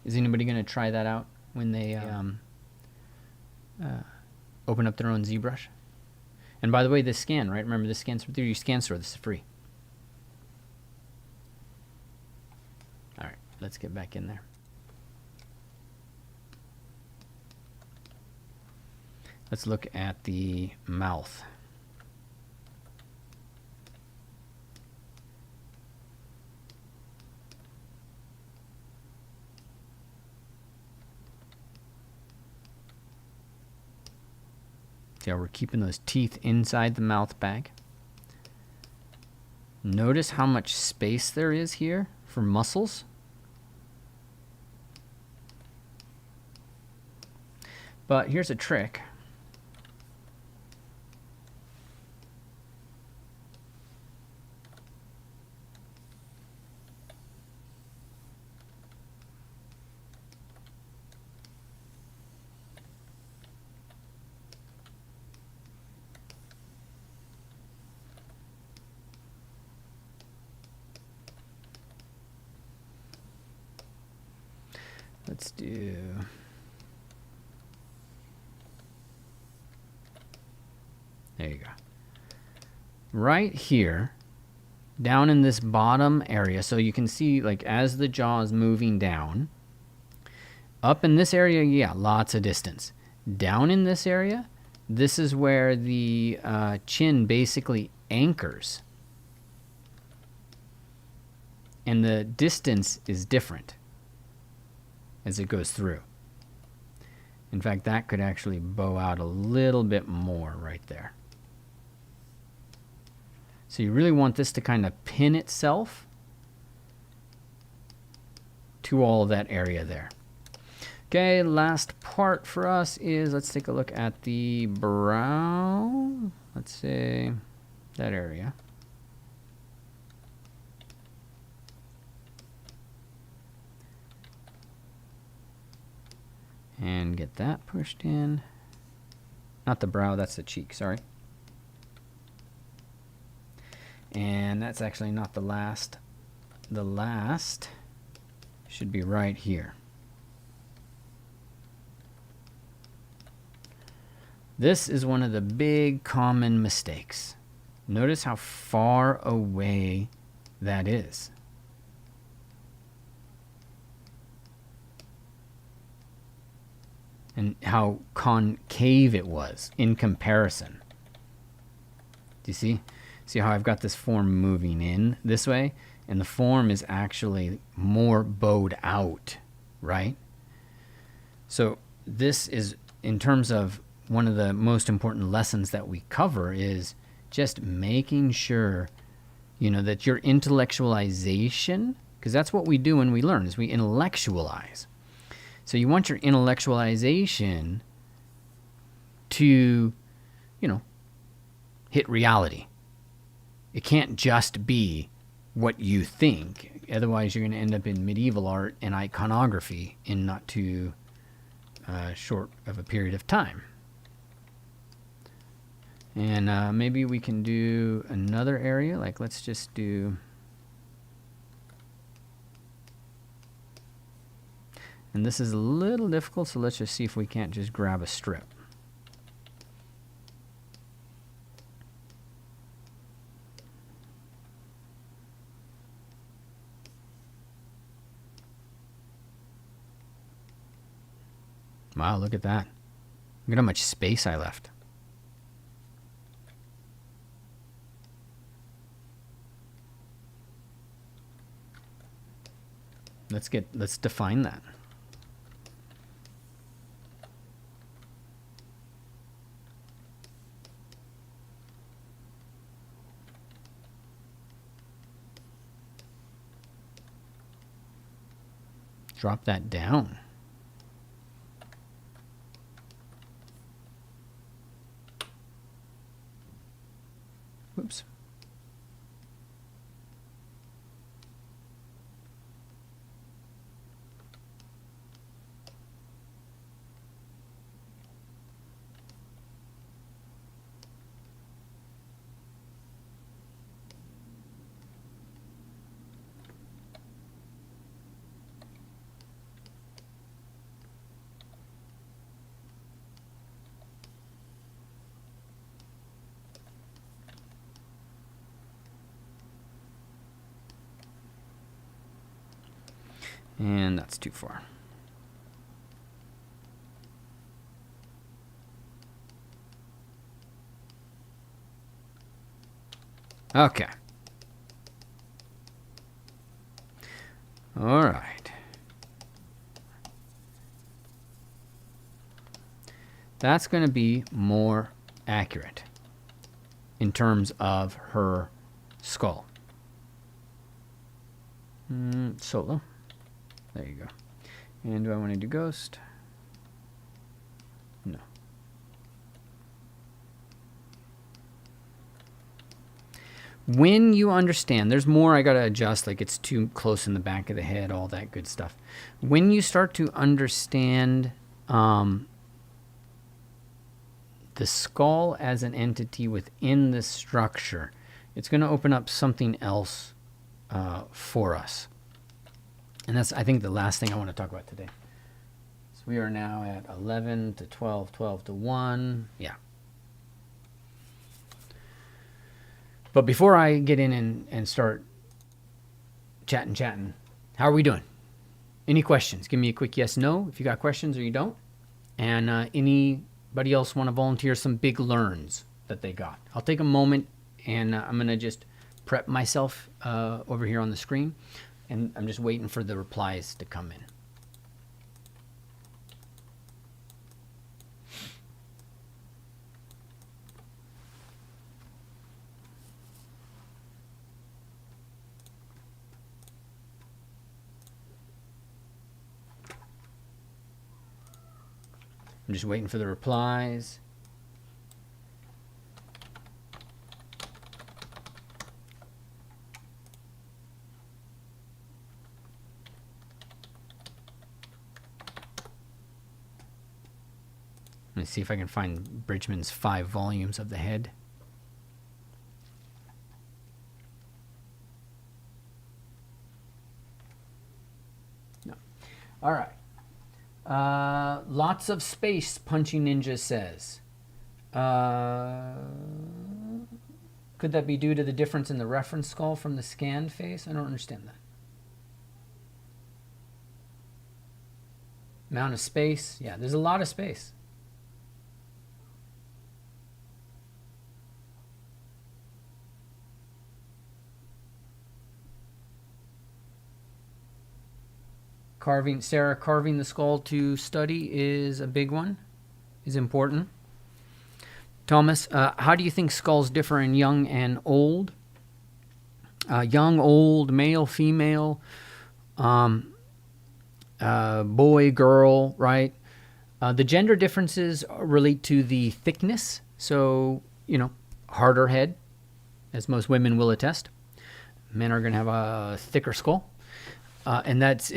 Is anybody going to try that out when they open up their own ZBrush? And by the way, this scan, right? Remember, this scan's from 3D Scan Store. This is free. All right, let's get back in there. Let's look at the mouth. See how we're keeping those teeth inside the mouth bag. Notice how much space there is here for muscles. But here's a trick. Let's do... There you go. Right here, down in this bottom area, so you can see like as the jaw is moving down, up in this area, yeah, lots of distance. Down in this area, this is where the chin basically anchors. And the distance is different as it goes through. In fact, that could actually bow out a little bit more right there. So you really want this to kind of pin itself to all of that area there. Okay, last part for us is, let's take a look at the brow. Let's say, that area. And get that pushed in. Not the brow, that's the cheek, sorry. And that's actually not the last. The last should be right here. This is one of the big common mistakes. Notice how far away that is. And how concave it was in comparison. Do you see? See how I've got this form moving in this way? And the form is actually more bowed out, right? So this is, in terms of one of the most important lessons that we cover, is just making sure, you know, that your intellectualization, because that's what we do when we learn, is we intellectualize. So you want your intellectualization to, you know, hit reality. It can't just be what you think. Otherwise, you're going to end up in medieval art and iconography in not too short of a period of time. And maybe we can do another area. Like, let's just do... And this is a little difficult, so let's just see if we can't just grab a strip. Wow, look at that. Look at how much space I left. Let's define that. Drop that down. Whoops. And that's too far. Okay. All right. That's going to be more accurate in terms of her skull. Solo. There you go. And do I want to do ghost? No. When you understand, there's more I got to adjust, like it's too close in the back of the head, all that good stuff. When you start to understand the skull as an entity within the structure, it's going to open up something else for us. And that's, I think, the last thing I want to talk about today. So we are now at 11 to 12, 12 to 1. Yeah. But before I get in and start chatting, how are we doing? Any questions? Give me a quick yes, no, if you got questions or you don't. And anybody else want to volunteer some big learns that they got? I'll take a moment, and I'm going to just prep myself over here on the screen. And I'm just waiting for the replies to come in. I'm just waiting for the replies. Let me see if I can find Bridgman's 5 volumes of the head. No. All right. Lots of space, Punchy Ninja says. Could that be due to the difference in the reference skull from the scanned face? I don't understand that. Amount of space. Yeah, there's a lot of space. Sarah, carving the skull to study is a big one, is important. Thomas, how do you think skulls differ in young and old? Young, old, male, female, boy, girl, right? The gender differences relate to the thickness. So, harder head, as most women will attest. Men are going to have a thicker skull. And it's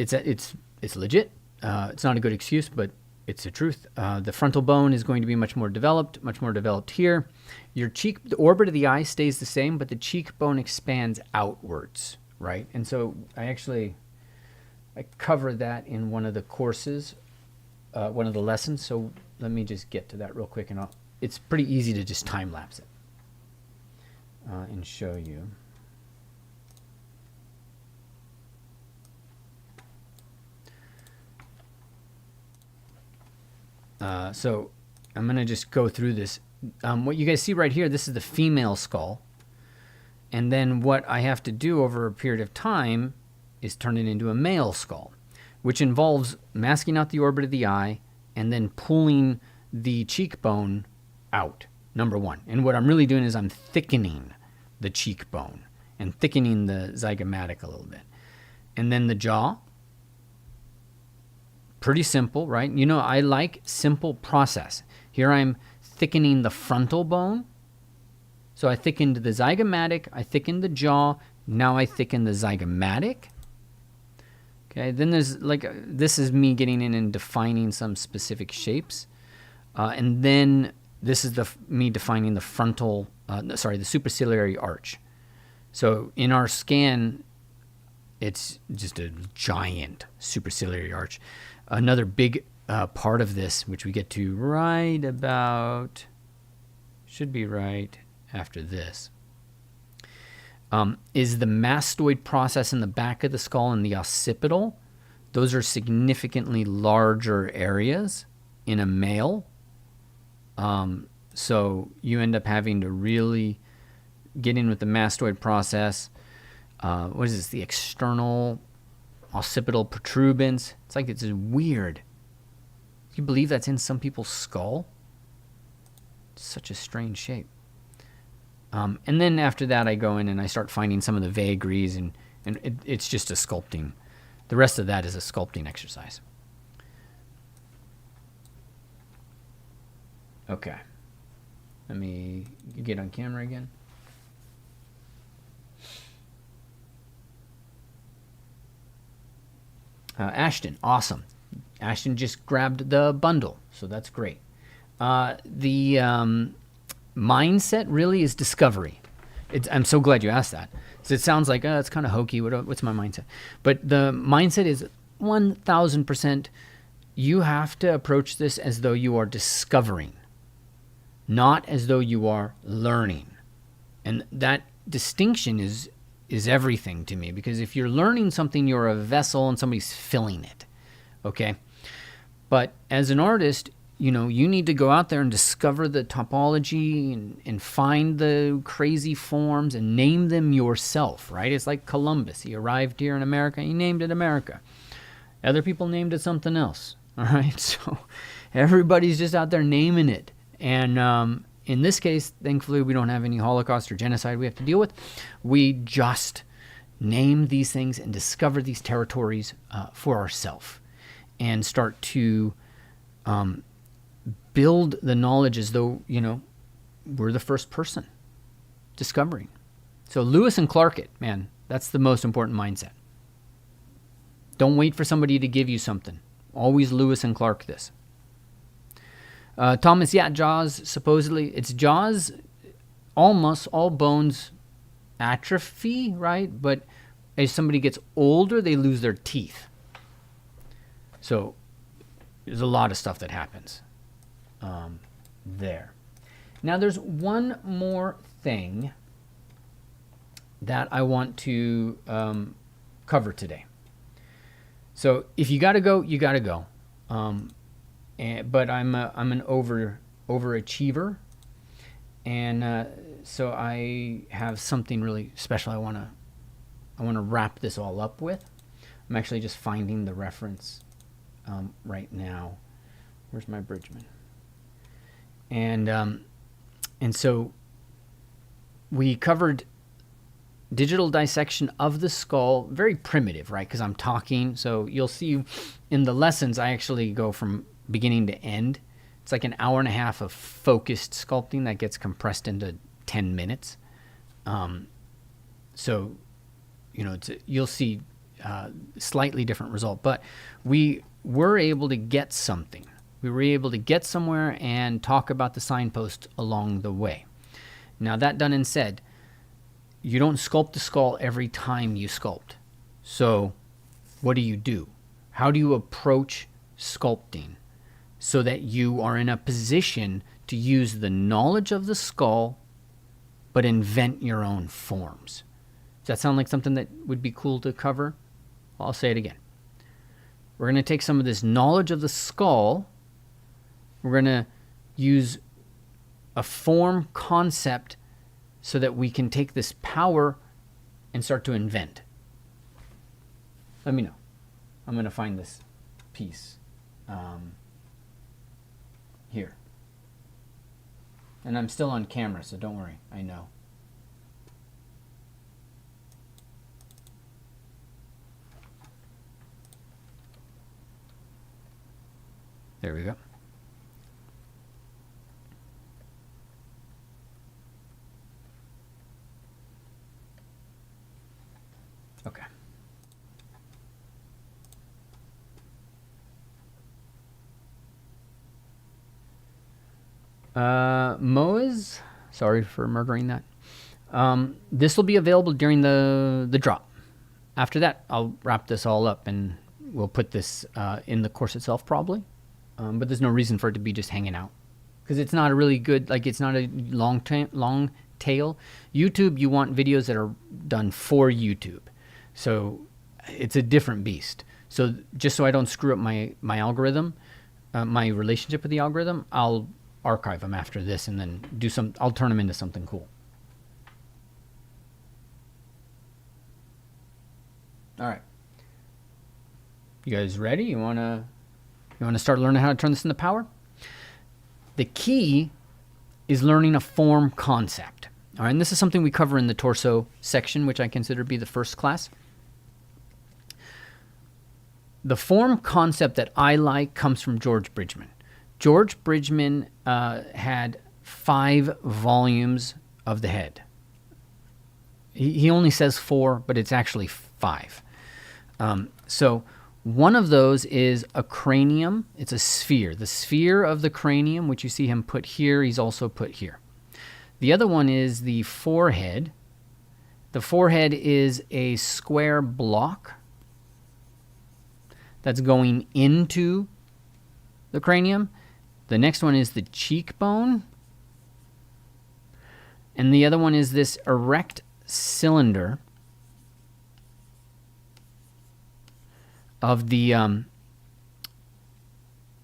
legit. It's not a good excuse, but it's the truth. The frontal bone is going to be much more developed here. Your cheek, the orbit of the eye stays the same, but the cheekbone expands outwards, right? And so I cover that in one of the courses, one of the lessons. So let me just get to that real quick, and it's pretty easy to just time lapse it and show you. So I'm going to just go through this. What you guys see right here, this is the female skull. And then what I have to do over a period of time is turn it into a male skull, which involves masking out the orbit of the eye and then pulling the cheekbone out, number one. And what I'm really doing is I'm thickening the cheekbone and thickening the zygomatic a little bit. And then the jaw. Pretty simple, right? I like simple process. Here I'm thickening the frontal bone. So I thickened the zygomatic, I thickened the jaw, now I thicken the zygomatic. Okay, then there's this is me getting in and defining some specific shapes. And then this is me defining the the superciliary arch. So in our scan, it's just a giant superciliary arch. Another big part of this, which we get to should be right after this, is the mastoid process in the back of the skull and the occipital. Those are significantly larger areas in a male. So you end up having to really get in with the mastoid process. What is this? The external occipital protuberance. It's weird. Can you believe that's in some people's skull? It's such a strange shape. And then after that, I go in and I start finding some of the vagaries, and it's just a sculpting. The rest of that is a sculpting exercise. Okay. Let me get on camera again. Ashton, awesome. Ashton just grabbed the bundle, so that's great. The mindset really is discovery. I'm so glad you asked that. So it sounds like, it's kind of hokey. What's my mindset? But the mindset is 1,000%. You have to approach this as though you are discovering, not as though you are learning. And that distinction is everything to me, because if you're learning something, you're a vessel and somebody's filling it. Okay? But as an artist, you need to go out there and discover the topology and find the crazy forms and name them yourself, right? It's like Columbus. He arrived here in America. He named it America. Other people named it something else, all right? So everybody's just out there naming it. And in this case, thankfully, we don't have any Holocaust or genocide we have to deal with. We just name these things and discover these territories for ourselves and start to build the knowledge as though, we're the first person discovering. So Lewis and Clark it, man. That's the most important mindset. Don't wait for somebody to give you something. Always Lewis and Clark this. Thomas, yeah, jaws, supposedly, it's jaws, almost all bones atrophy, right? But as somebody gets older, they lose their teeth. So there's a lot of stuff that happens there. Now, there's one more thing that I want to cover today. So if you got to go, you got to go. But I'm an overachiever, and so I have something really special I want to wrap this all up with. I'm actually just finding the reference right now. Where's my Bridgman? And so we covered digital dissection of the skull, very primitive, right? Because I'm talking. So you'll see in the lessons, I actually go from beginning to end. It's like an hour and a half of focused sculpting that gets compressed into 10 minutes. So, you'll see slightly different result. But we were able to get something. We were able to get somewhere and talk about the signpost along the way. Now, that done and said, you don't sculpt the skull every time you sculpt. So what do? How do you approach sculpting so that you are in a position to use the knowledge of the skull but invent your own forms? Does that sound like something that would be cool to cover? I'll say it again. We're going to take some of this knowledge of the skull. We're going to use a form concept so that we can take this power and start to invent. Let me know. I'm going to find this piece here. And I'm still on camera, so don't worry. I know. There we go. Okay. Moaz, sorry for murdering that. This will be available during the drop. After that, I'll wrap this all up and we'll put this in the course itself probably. But there's no reason for it to be just hanging out because it's not a really good, it's not a long tail. YouTube, you want videos that are done for YouTube. So it's a different beast. So just so I don't screw up my algorithm, my relationship with the algorithm, I'll archive them after this and then I'll turn them into something cool. All right. You guys ready? You want to start learning how to turn this into power? The key is learning a form concept. All right, and this is something we cover in the torso section, which I consider to be the first class. The form concept that I like comes from George Bridgman. George Bridgman had 5 volumes of the head. He only says 4, but it's actually 5. So one of those is a cranium. It's a sphere. The sphere of the cranium, which you see him put here, he's also put here. The other one is the forehead. The forehead is a square block that's going into the cranium. The next one is the cheekbone. And the other one is this erect cylinder of the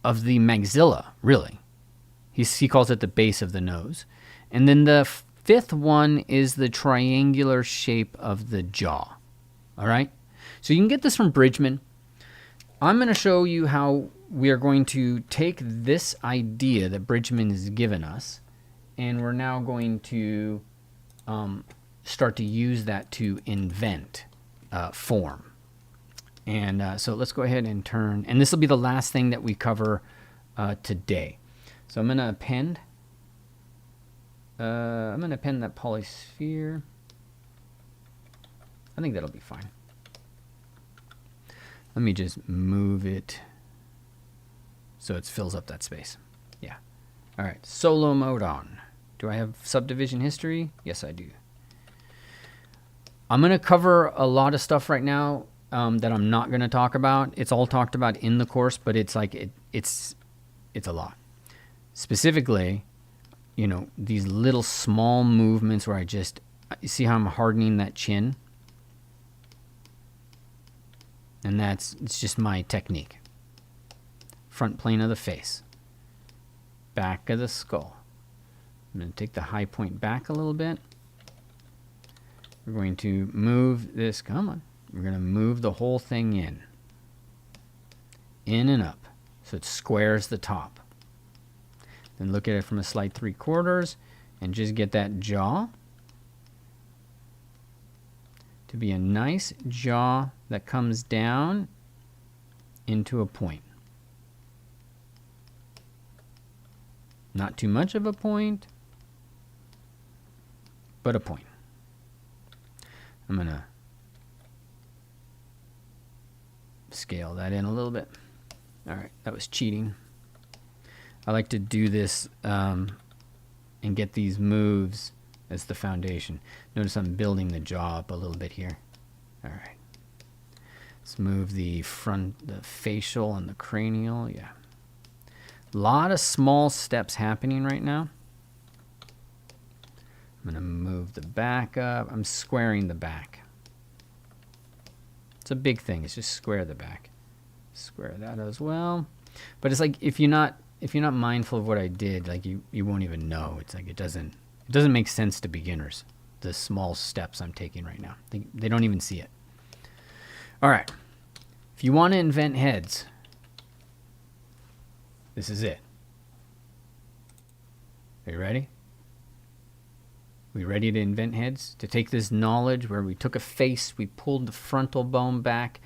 maxilla, really. He calls it the base of the nose. And then the 5th one is the triangular shape of the jaw. All right? So you can get this from Bridgman. I'm going to show you how we are going to take this idea that Bridgman has given us, and we're now going to start to use that to invent form. And so let's go ahead and turn, and this will be the last thing that we cover today. So I'm going to append. That polysphere. I think that'll be fine. Let me just move it so it fills up that space. Yeah. All right, solo mode on. Do I have subdivision history? Yes, I do. I'm going to cover a lot of stuff right now that I'm not going to talk about. It's all talked about in the course, but it's like it's a lot. Specifically, you know, these little small movements where you see how I'm hardening that chin? And it's just my technique. Front plane of the face. Back of the skull. I'm going to take the high point back a little bit. We're going to move this, come on. We're going to move the whole thing in and up. So it squares the top. Then look at it from a slight 3/4 and just get that jaw to be a nice jaw that comes down into a point. Not too much of a point, but a point. I'm going to scale that in a little bit. All right, that was cheating. I like to do this and get these moves as the foundation. Notice I'm building the jaw up a little bit here. All right. Let's move the front, the facial and the cranial. Yeah. A lot of small steps happening right now. I'm going to move the back up. I'm squaring the back. It's a big thing. It's just square the back. Square that as well. But it's like if you're not mindful of what I did, like you won't even know. It's like it doesn't make sense to beginners. The small steps I'm taking right now. They don't even see it. All right. If you want to invent heads, this is it. Are you ready? We ready to invent heads? To take this knowledge where we took a face, we pulled the frontal bone back,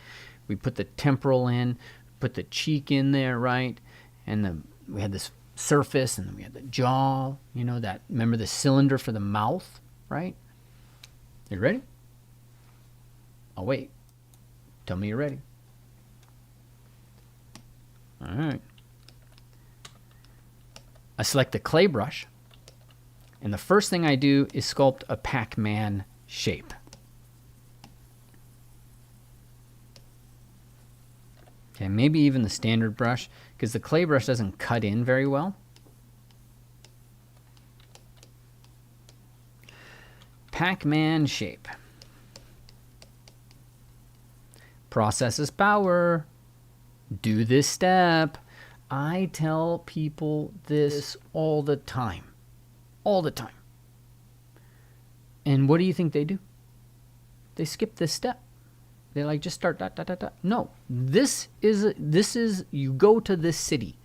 we put the temporal in, put the cheek in there, right? And we had this surface, and then we had the jaw, you know, remember the cylinder for the mouth, right? You ready? I'll wait. Tell me you're ready. All right. I select the clay brush, and the first thing I do is sculpt a Pac-Man shape. Okay, maybe even the standard brush, because the clay brush doesn't cut in very well. Pac-Man shape. Process is power. Do this step. I tell people this all the time. All the time. And what do you think they do? They skip this step. They like just start dot, dot, dot, dot. No, this is you go to this city.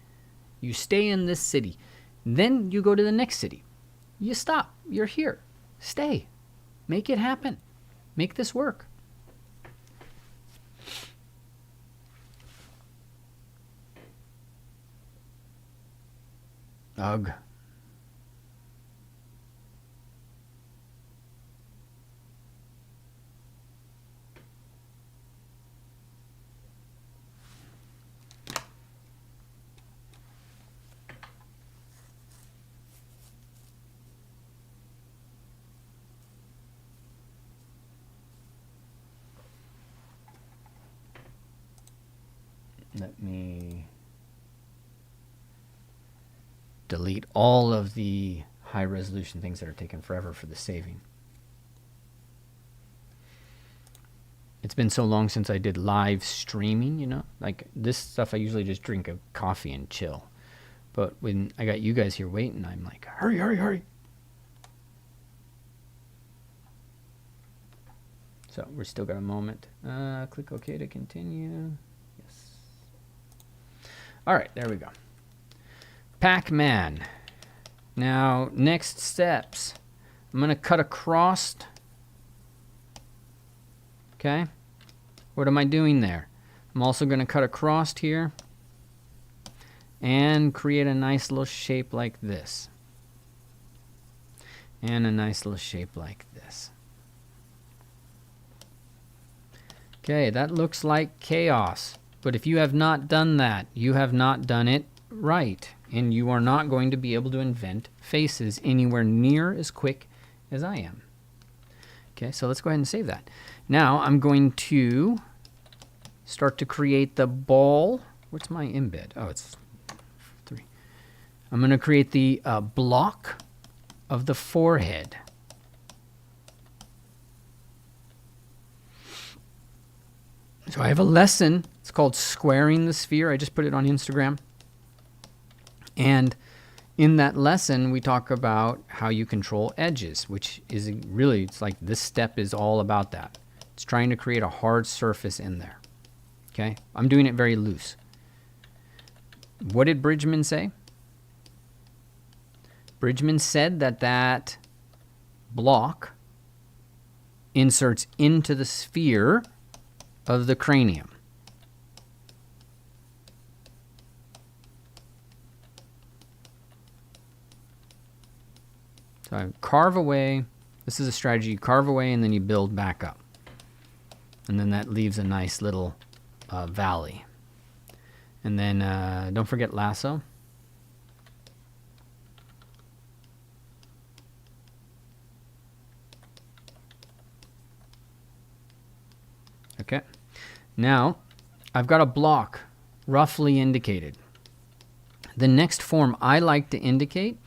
You stay in this city. Then you go to the next city. You stop. You're here. Stay. Make it happen. Make this work. Ugh. Let me delete all of the high resolution things that are taking forever for the saving. It's been so long since I did live streaming, you know, like this stuff I usually just drink a coffee and chill. But when I got you guys here waiting, I'm like, hurry, hurry, hurry. So we're still got a moment. Click OK to continue. Yes. All right, there we go. Pac-Man. Now, next steps. I'm going to cut across. Okay. What am I doing there? I'm also going to cut across here and create a nice little shape like this. And a nice little shape like this. Okay, that looks like chaos. But if you have not done that, you have not done it right. And you are not going to be able to invent faces anywhere near as quick as I am. Okay, so let's go ahead and save that. Now I'm going to start to create the ball. What's my embed? Oh, it's 3. I'm going to create the block of the forehead. So I have a lesson. It's called Squaring the Sphere. I just put it on Instagram. And in that lesson, we talk about how you control edges, which is really, it's like this step is all about that. It's trying to create a hard surface in there. Okay? I'm doing it very loose. What did Bridgman say? Bridgman said that that block inserts into the sphere of the cranium. So I carve away. This is a strategy. You carve away and then you build back up. And then that leaves a nice little valley. And then don't forget lasso. Okay. Now, I've got a block roughly indicated. The next form I like to indicate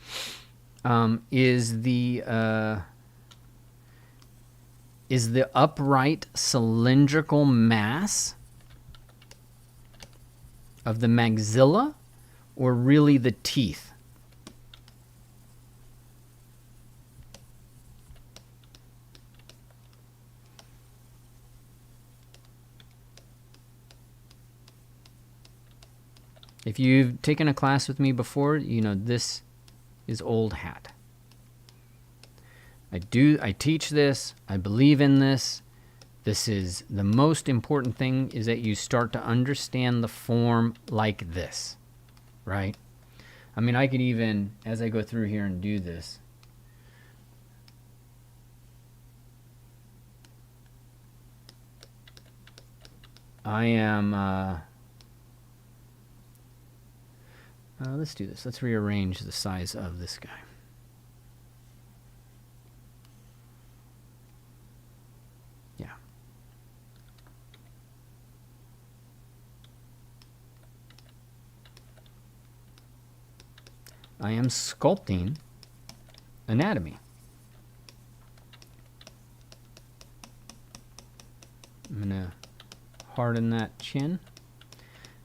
is the upright cylindrical mass of the maxilla, or really the teeth. If you've taken a class with me before, you know this is old hat. I teach this. I believe in this. This is the most important thing, is that you start to understand the form like this, right? I mean, I could even, as I go through here and do this, I am, let's do this. Let's rearrange the size of this guy. Yeah. I am sculpting anatomy. I'm going to harden that chin.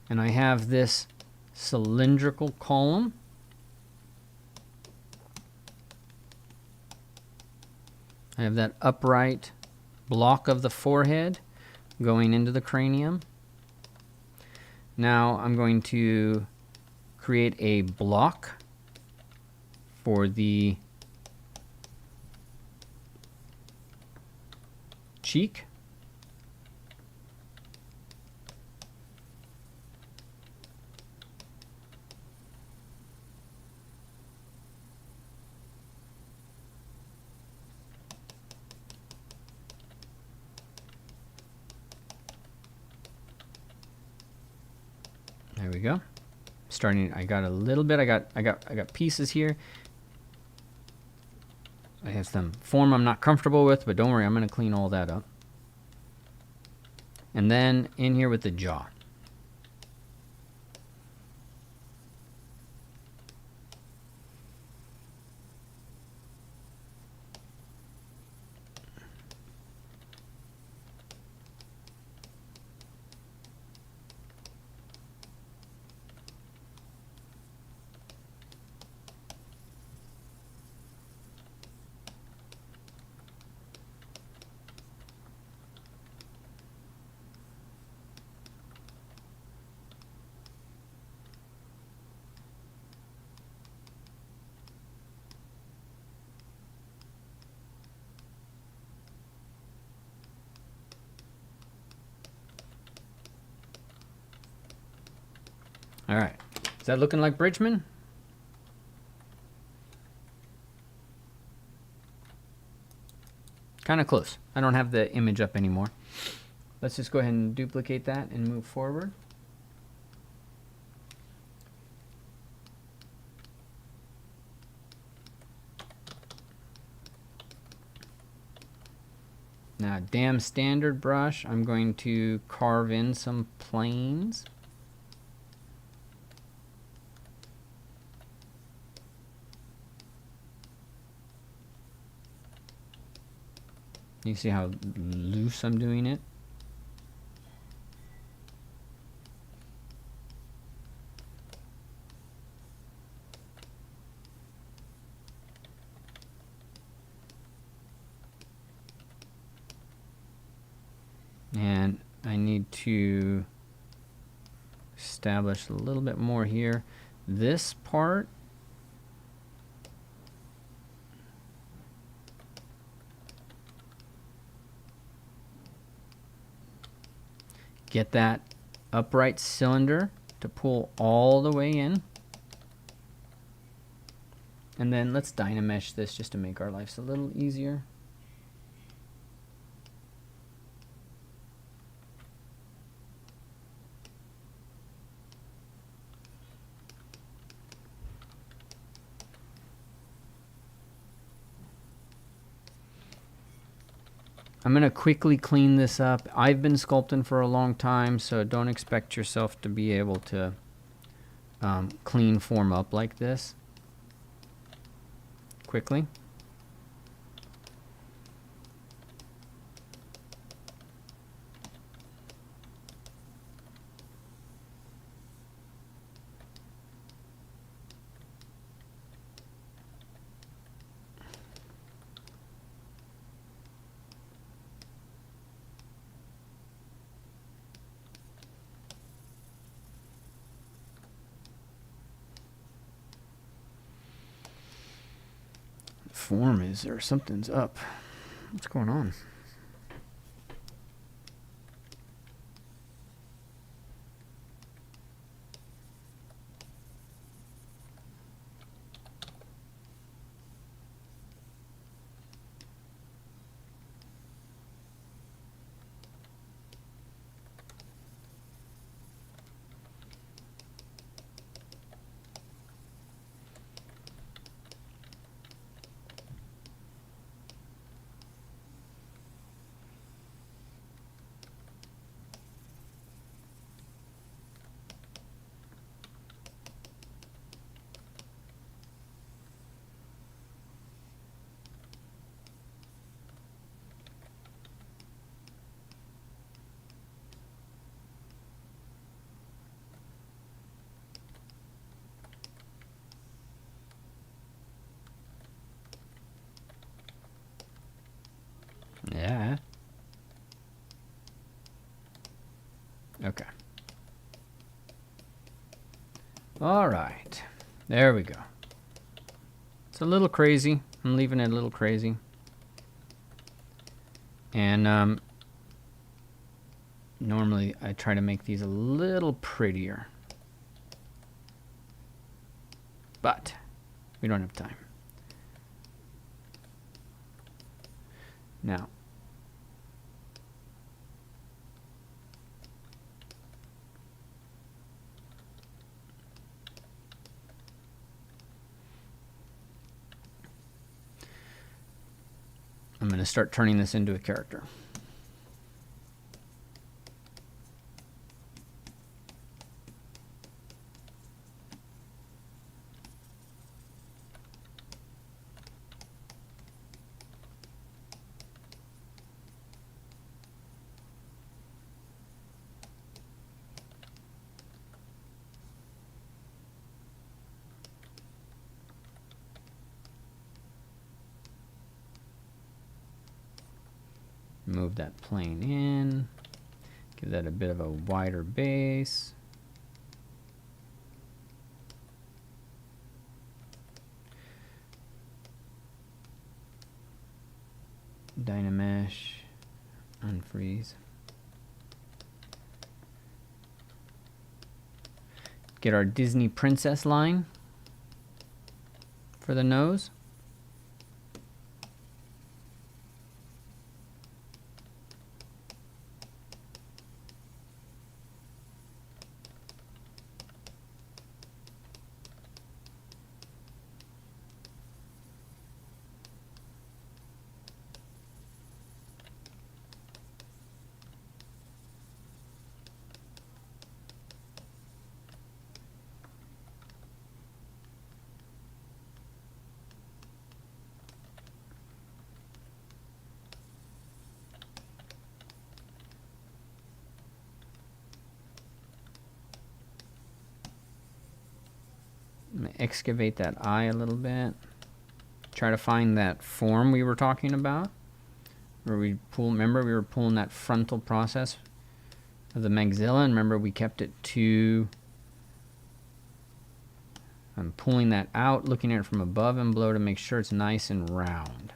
And I have this cylindrical column. I have that upright block of the forehead going into the cranium. Now I'm going to create a block for the cheek. There we go. Starting, I got a little bit. I got pieces here. I have some form I'm not comfortable with, but don't worry, I'm going to clean all that up. And then in here with the jaw. All right. Is that looking like Bridgman? Kind of close. I don't have the image up anymore. Let's just go ahead and duplicate that and move forward. Now, damn standard brush, I'm going to carve in some planes. You see how loose I'm doing it? And I need to establish a little bit more here. This part, get that upright cylinder to pull all the way in. And then let's Dynamesh this just to make our lives a little easier. I'm going to quickly clean this up. I've been sculpting for a long time, so don't expect yourself to be able to clean form up like this quickly. Form is there, something's up. What's going on? Yeah. Okay. All right. There we go. It's a little crazy. I'm leaving it a little crazy. And normally I try to make these a little prettier. But we don't have time. Now, I'm going to start turning this into a character. Move that plane in, give that a bit of a wider base. Dynamesh, unfreeze. Get our Disney princess line for the nose. to excavate that eye a little bit. Try to find that form we were talking about. Where we pull, remember we were pulling that frontal process of the maxilla, and remember we kept it to, I'm pulling that out, looking at it from above and below to make sure it's nice and round.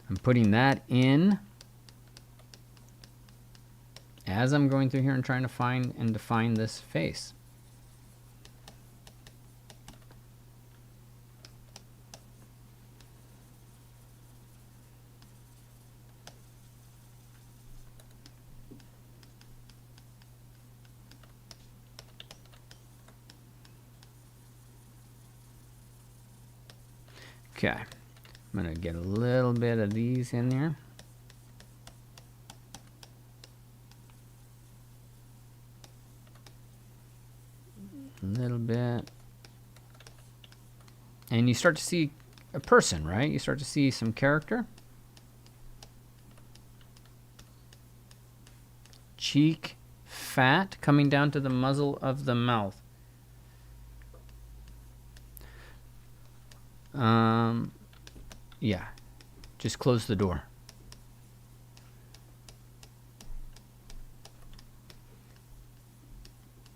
I'm putting that in as I'm going through here and trying to find and define this face. Okay, I'm going to get a little bit of these in there. A little bit. And you start to see a person, right? You start to see some character. Cheek fat coming down to the muzzle of the mouth. Yeah, just close the door.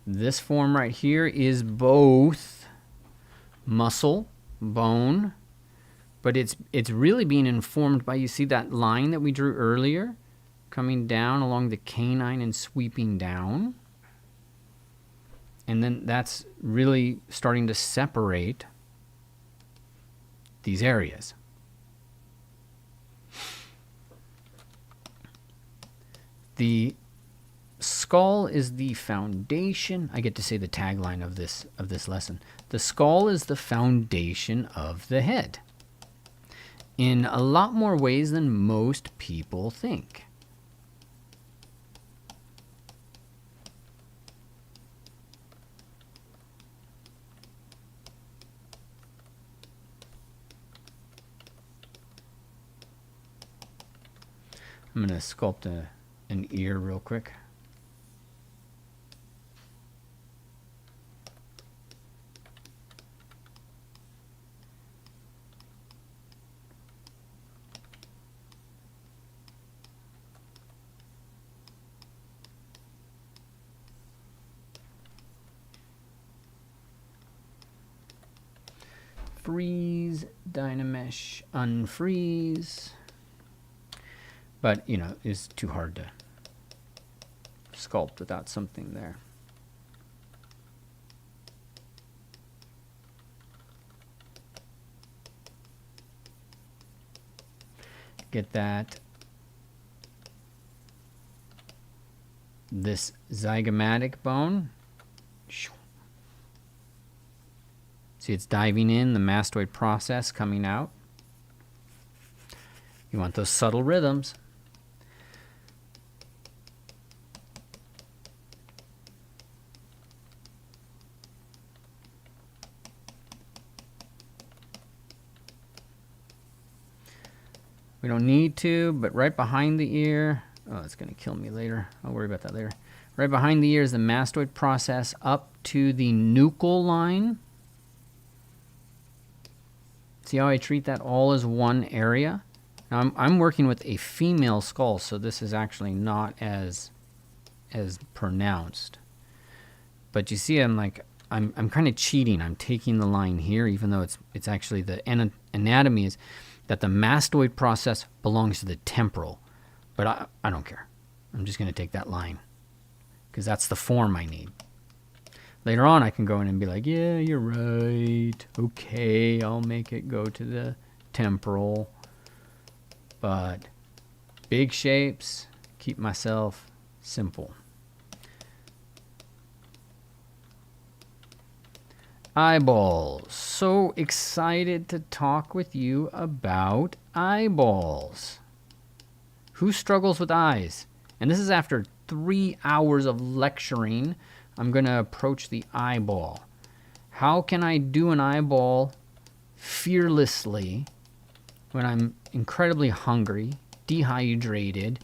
This form right here is both muscle, bone, but it's really being informed by, you see that line that we drew earlier coming down along the canine and sweeping down? And then that's really starting to separate these areas. The skull is the foundation. I get to say the tagline of this lesson. The skull is the foundation of the head in a lot more ways than most people think. I'm going to sculpt an ear real quick. Freeze, Dynamesh, unfreeze. But, you know, it's too hard to sculpt without something there. Get that. This zygomatic bone. See, it's diving in, the mastoid process coming out. You want those subtle rhythms. We don't need to, but right behind the ear, oh, it's going to kill me later. I'll worry about that later. Right behind the ear is the mastoid process up to the nuchal line. See how I treat that all as one area? Now I'm working with a female skull, so this is actually not as pronounced. But you see, I'm kind of cheating. I'm taking the line here, even though it's actually the anatomy is that the mastoid process belongs to the temporal. But I don't care. I'm just going to take that line because that's the form I need. Later on, I can go in and be like, yeah, you're right. Okay, I'll make it go to the temporal. But big shapes, keep myself simple. Eyeballs. So excited to talk with you about eyeballs. Who struggles with eyes? And this is after 3 hours of lecturing. I'm going to approach the eyeball. How can I do an eyeball fearlessly when I'm incredibly hungry, dehydrated,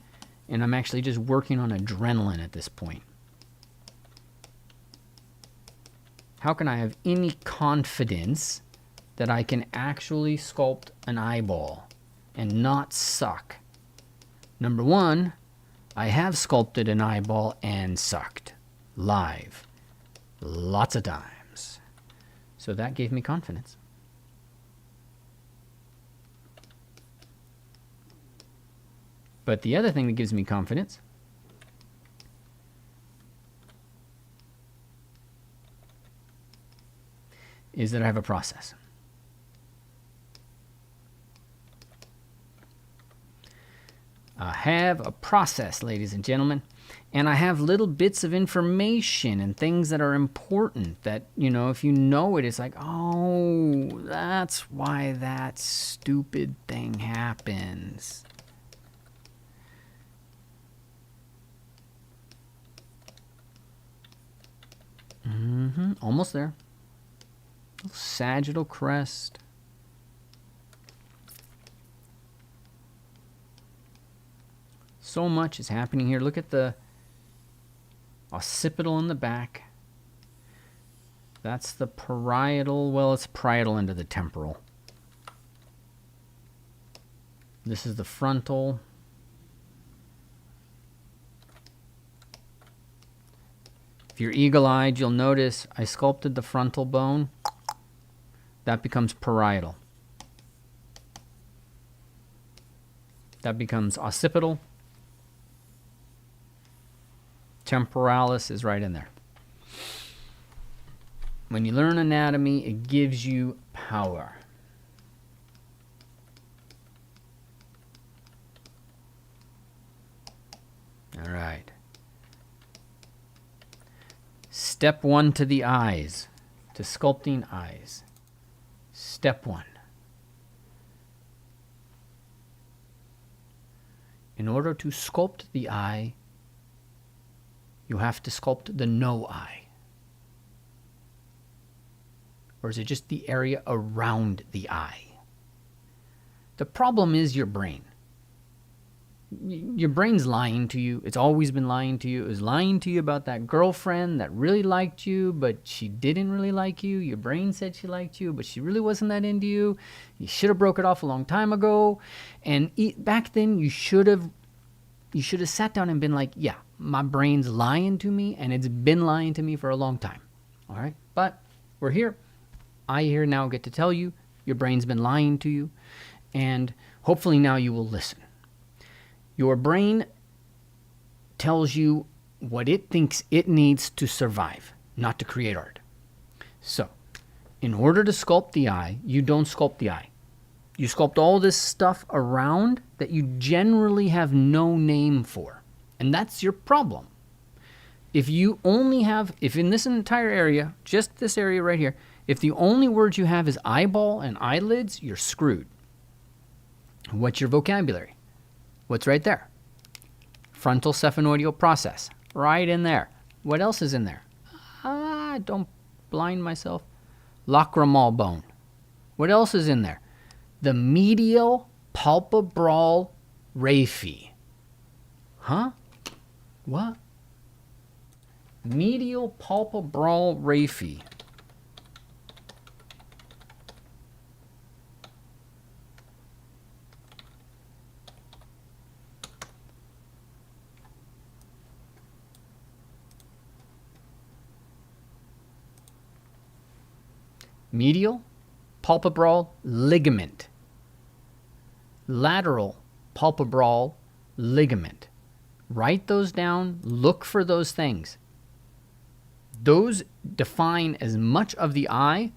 and I'm actually just working on adrenaline at this point? how can I have any confidence that I can actually sculpt an eyeball and not suck? Number one, I have sculpted an eyeball and sucked live lots of times. So that gave me confidence. But the other thing that gives me confidence is that I have a process. I have a process, ladies and gentlemen, and I have little bits of information and things that are important that, you know, if you know it, it's like, oh, that's why that stupid thing happens. Almost there. Sagittal crest. So much is happening here. Look at the occipital in the back. That's the parietal. Well, it's parietal into the temporal. This is the frontal. If you're eagle-eyed, you'll notice I sculpted the frontal bone. That becomes parietal. That becomes occipital. Temporalis is right in there. When you learn anatomy, it gives you power. All right. Step one to the eyes, to sculpting eyes. Step one. In order to sculpt the eye, you have to sculpt the no eye. Or is it just the area around the eye? The problem is your brain. Your brain's lying to you. It's always been lying to you. It was lying to you about that girlfriend that really liked you, but she didn't really like you. Your brain said she liked you, but she really wasn't that into you. You should have broke it off a long time ago. And back then, you should have sat down and been like, yeah, my brain's lying to me, and it's been lying to me for a long time. All right? But we're here. I here now get to tell you your brain's been lying to you, and hopefully now you will listen. Your brain tells you what it thinks it needs to survive, not to create art. So, in order to sculpt the eye, you don't sculpt the eye. You sculpt all this stuff around that you generally have no name for. And that's your problem. If in this entire area, just this area right here, if the only words you have is eyeball and eyelids, you're screwed. What's your vocabulary? What's right there? Frontal sphenoidal process. Right in there. What else is in there? Don't blind myself. Lacrimal bone. What else is in there? The medial palpebral raphe. Huh? What? Medial palpebral raphe. Medial palpebral ligament. Lateral palpebral ligament. Write those down. Look for those things. Those define as much of the eye,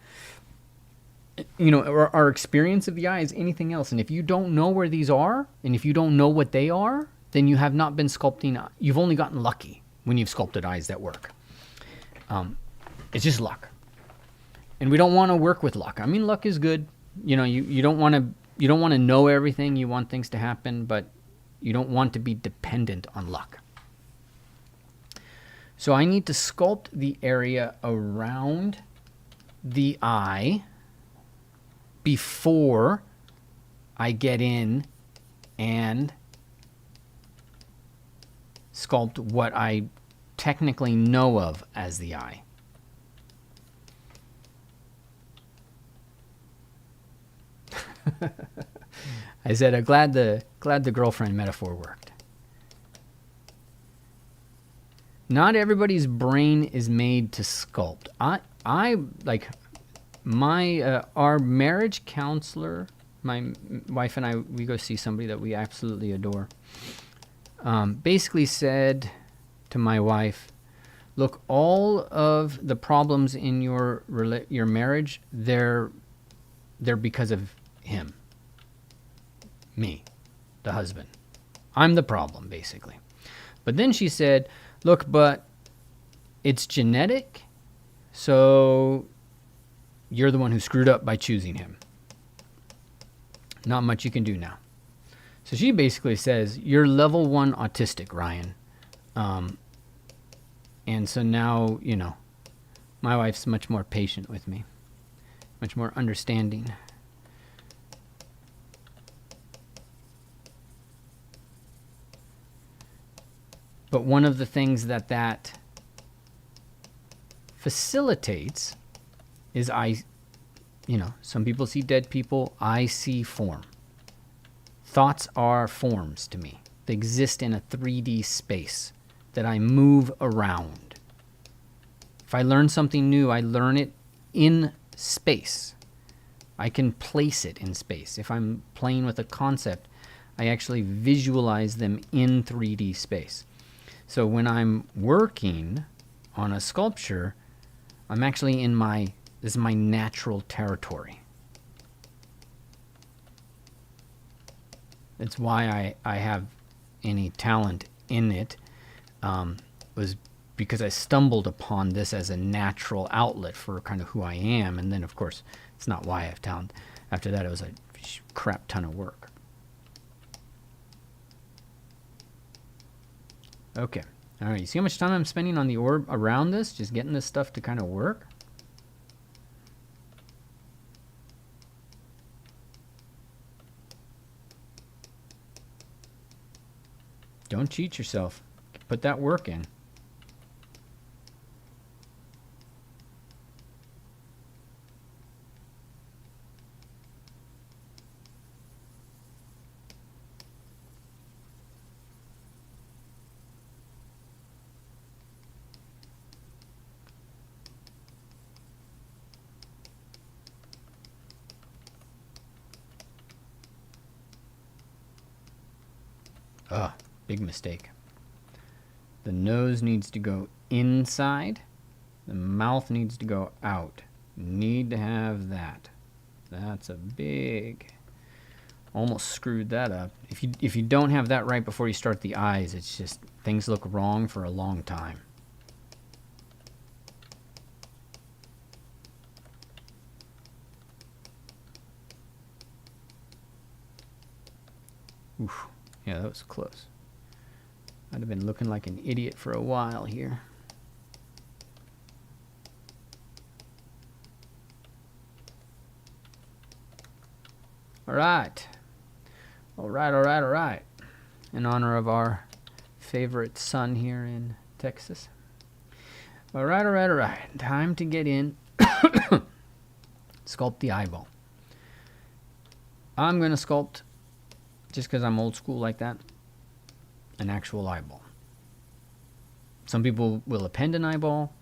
our experience of the eye as anything else. And if you don't know where these are, and if you don't know what they are, then you have not been sculpting. You've only gotten lucky when you've sculpted eyes that work. It's just luck. And we don't want to work with luck. I mean, luck is good. You don't want to know everything. You want things to happen, but you don't want to be dependent on luck. So I need to sculpt the area around the eye before I get in and sculpt what I technically know of as the eye. I said, I'm glad the girlfriend metaphor worked. Not everybody's brain is made to sculpt. I like my our marriage counselor. My wife and I, we go see somebody that we absolutely adore. Basically said to my wife, look, all of the problems in your marriage, they're because of him. Me, the husband. I'm the problem, basically. But then she said, look, but it's genetic, so you're the one who screwed up by choosing him. Not much you can do now. So she basically says, you're level 1 autistic, Ryan. And so now, my wife's much more patient with me, much more understanding. But one of the things that facilitates is some people see dead people, I see form. Thoughts are forms to me. They exist in a 3D space that I move around. If I learn something new, I learn it in space. I can place it in space. If I'm playing with a concept, I actually visualize them in 3D space. So when I'm working on a sculpture, I'm actually this is my natural territory. It's why I have any talent in it, was because I stumbled upon this as a natural outlet for kind of who I am. And then, of course, it's not why I have talent. After that, it was a crap ton of work. Okay. All right. You see how much time I'm spending on the orb around this? Just getting this stuff to kind of work? Don't cheat yourself. Put that work in. Big mistake. The nose needs to go inside. The mouth needs to go out. Need to have that. That's a big... Almost screwed that up. If you don't have that right before you start the eyes, it's just things look wrong for a long time. Oof. Yeah, that was close. I'd have been looking like an idiot for a while here. All right. All right. In honor of our favorite son here in Texas. All right. Time to get in. Sculpt the eyeball. I'm going to sculpt, just because I'm old school like that, an actual eyeball. Some people will append an eyeball.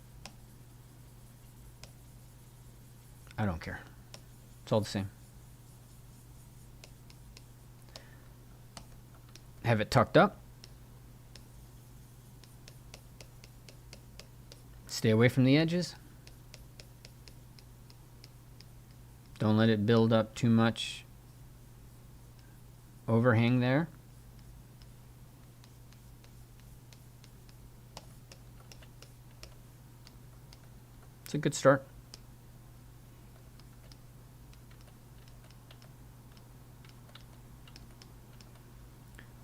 I don't care. It's all the same. Have it tucked up. Stay away from the edges. Don't let it build up too much overhang there. It's a good start.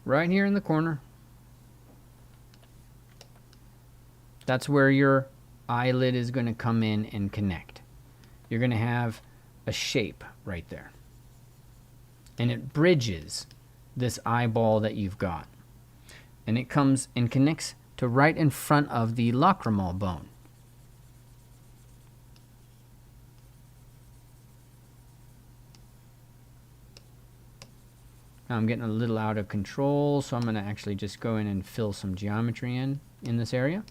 Right here in the corner. That's where your eyelid is going to come in and connect. You're going to have a shape right there. And it bridges this eyeball that you've got. And it comes and connects to right in front of the lacrimal bone. Now I'm getting a little out of control, so I'm going to actually just go in and fill some geometry in this area.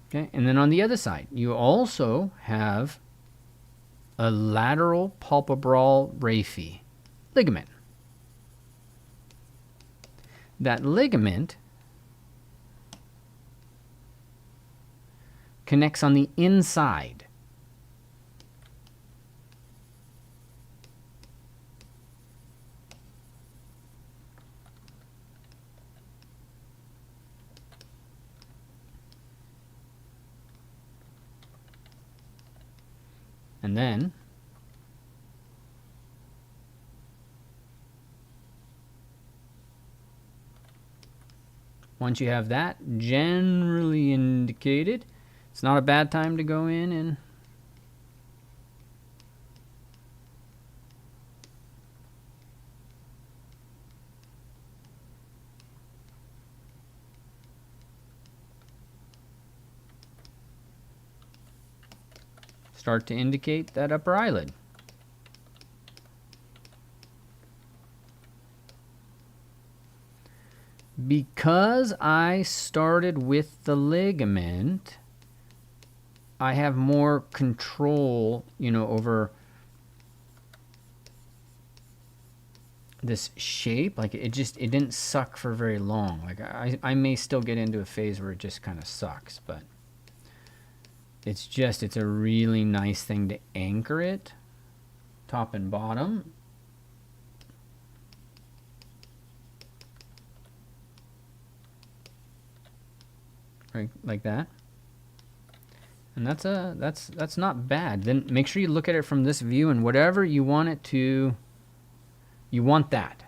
Okay, and then on the other side, you also have a lateral palpebral raphe ligament. That ligament connects on the inside. And then once you have that generally indicated, it's not a bad time to go in and start to indicate that upper eyelid. Because I started with the ligament, I have more control, over this shape. Like it didn't suck for very long. Like I may still get into a phase where it just kind of sucks, but it's a really nice thing to anchor it, top and bottom. Right, like that. And that's not bad. Then make sure you look at it from this view, and whatever you want it to, you want that.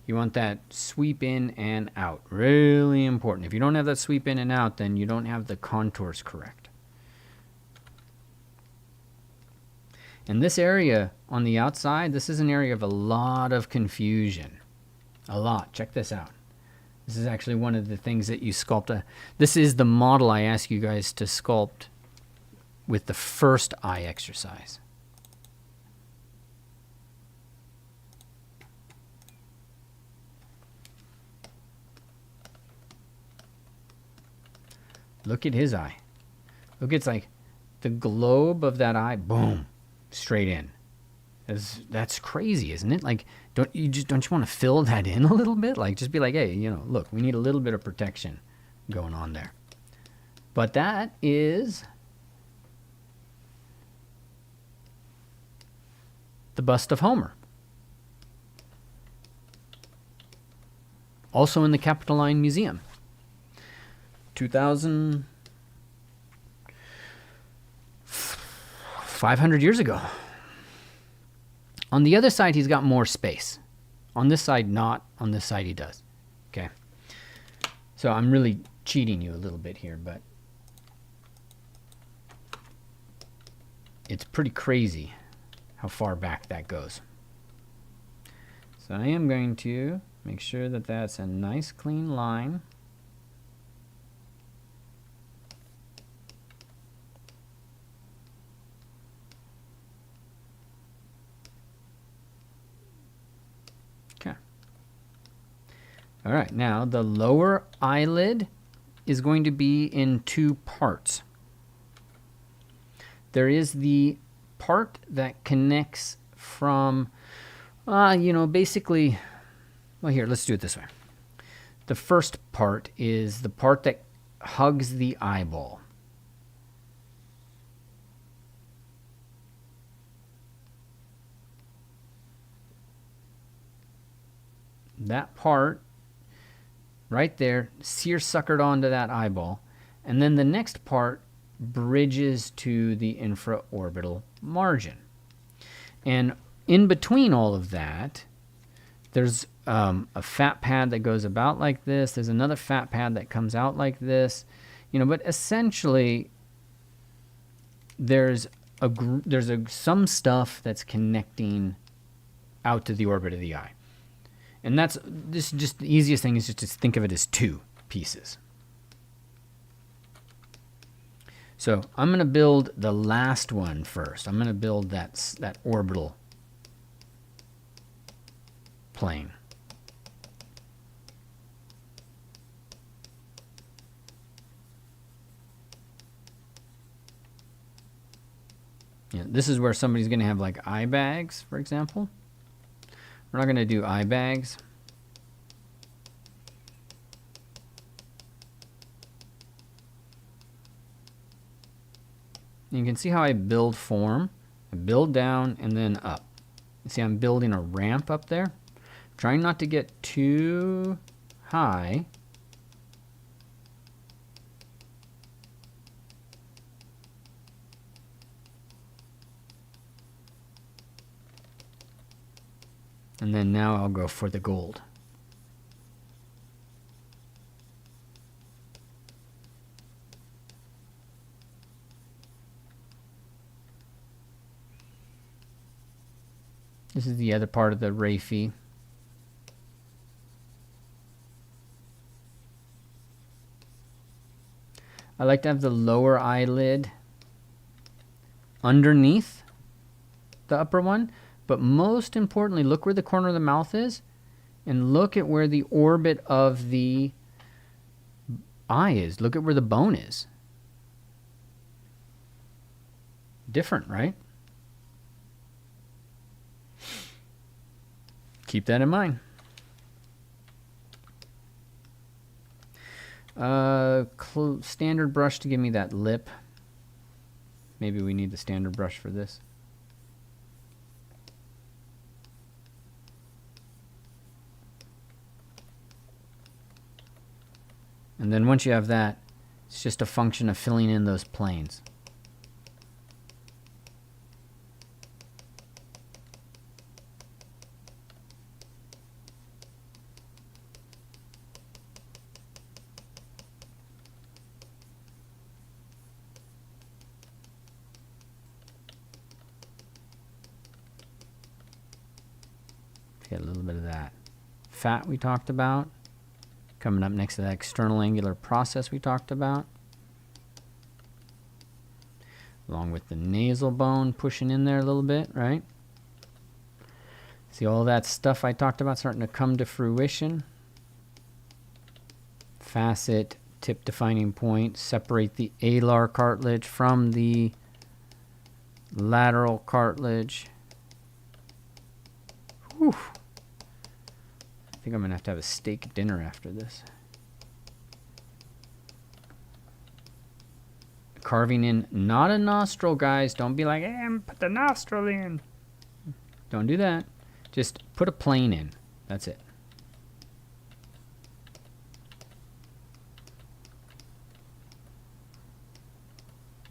You want that sweep in and out. Really important. If you don't have that sweep in and out, then you don't have the contours correct. And this area on the outside, this is an area of a lot of confusion. A lot. Check this out. This is actually one of the things that you sculpt. This is the model I ask you guys to sculpt with the first eye exercise. Look at his eye. Look, it's like the globe of that eye, boom, straight in. That's crazy, isn't it? Like, don't you want to fill that in a little bit? Like, just be like, hey, look, we need a little bit of protection going on there. But that is the bust of Homer. Also in the Capitoline Museum. 2,500 years ago. On the other side, he's got more space. On this side, not. On this side, he does. Okay. So I'm really cheating you a little bit here, but it's pretty crazy how far back that goes. So I am going to make sure that that's a nice clean line. All right, now the lower eyelid is going to be in two parts. There is the part that connects from, basically, well, here, let's do it this way. The first part is the part that hugs the eyeball. That part right there, seersuckered onto that eyeball. And then the next part bridges to the infraorbital margin. And in between all of that, there's a fat pad that goes about like this. There's another fat pad that comes out like this. But essentially, there's some stuff that's connecting out to the orbit of the eye. And this just the easiest thing is just to think of it as 2 pieces. So I'm going to build the last one first. I'm going to build that orbital plane. Yeah, this is where somebody's going to have like eye bags, for example. We're not going to do eye bags. You can see how I build form. I build down and then up. You see I'm building a ramp up there. Trying not to get too high. And then now I'll go for the gold. This is the other part of the Rafie. I like to have the lower eyelid underneath the upper one. But most importantly, look where the corner of the mouth is and look at where the orbit of the eye is. Look at where the bone is. Different, right? Keep that in mind. Standard brush to give me that lip. Maybe we need the standard brush for this. And then once you have that, it's just a function of filling in those planes. Get a little bit of that fat we talked about. Coming up next to that external angular process we talked about. Along with the nasal bone pushing in there a little bit, right? See all that stuff I talked about starting to come to fruition. Facet, tip defining point, separate the alar cartilage from the lateral cartilage. Whew. I think I'm going to have a steak dinner after this. Carving in, not a nostril, guys. Don't be like, hey, put the nostril in. Don't do that. Just put a plane in. That's it.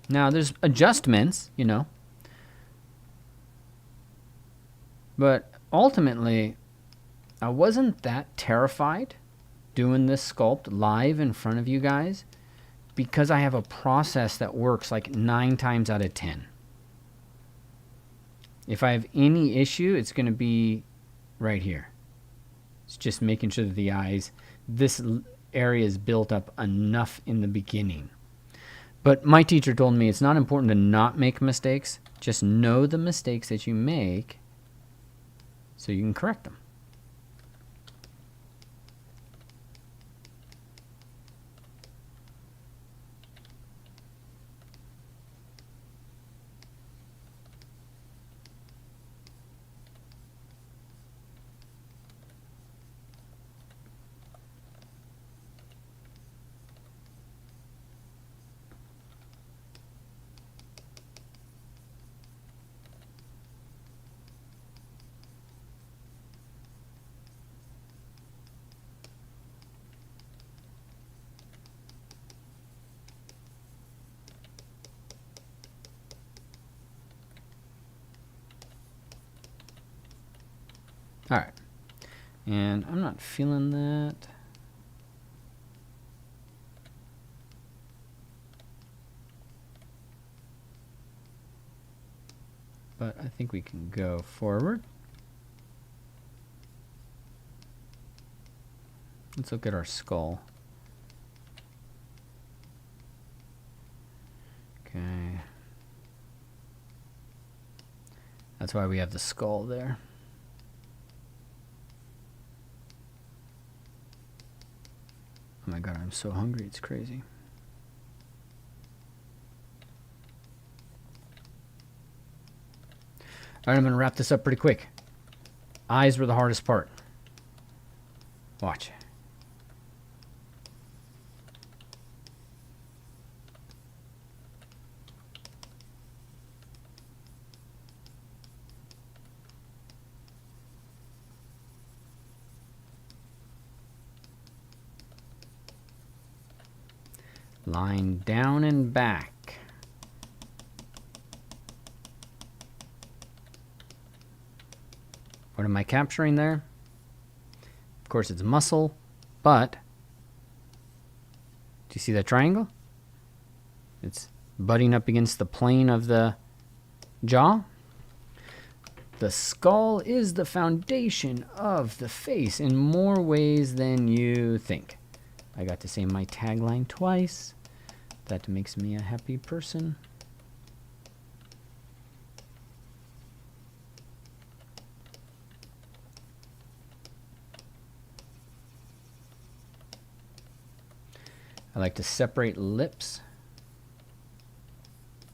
Now, there's adjustments, you know. But ultimately, I wasn't that terrified doing this sculpt live in front of you guys because I have a process that works like 9 times out of 10. If I have any issue, it's going to be right here. It's just making sure that the eyes, this area is built up enough in the beginning. But my teacher told me it's not important to not make mistakes. Just know the mistakes that you make so you can correct them. All right, and I'm not feeling that. But I think we can go forward. Let's look at our skull. Okay. That's why we have the skull there. Oh my god, I'm so hungry, it's crazy. Alright, I'm going to wrap this up pretty quick. Eyes were the hardest part. Watch. Line down and back. What am I capturing there? Of course, it's muscle, but do you see that triangle? It's butting up against the plane of the jaw. The skull is the foundation of the face in more ways than you think. I got to say my tagline twice. That makes me a happy person. I like to separate lips.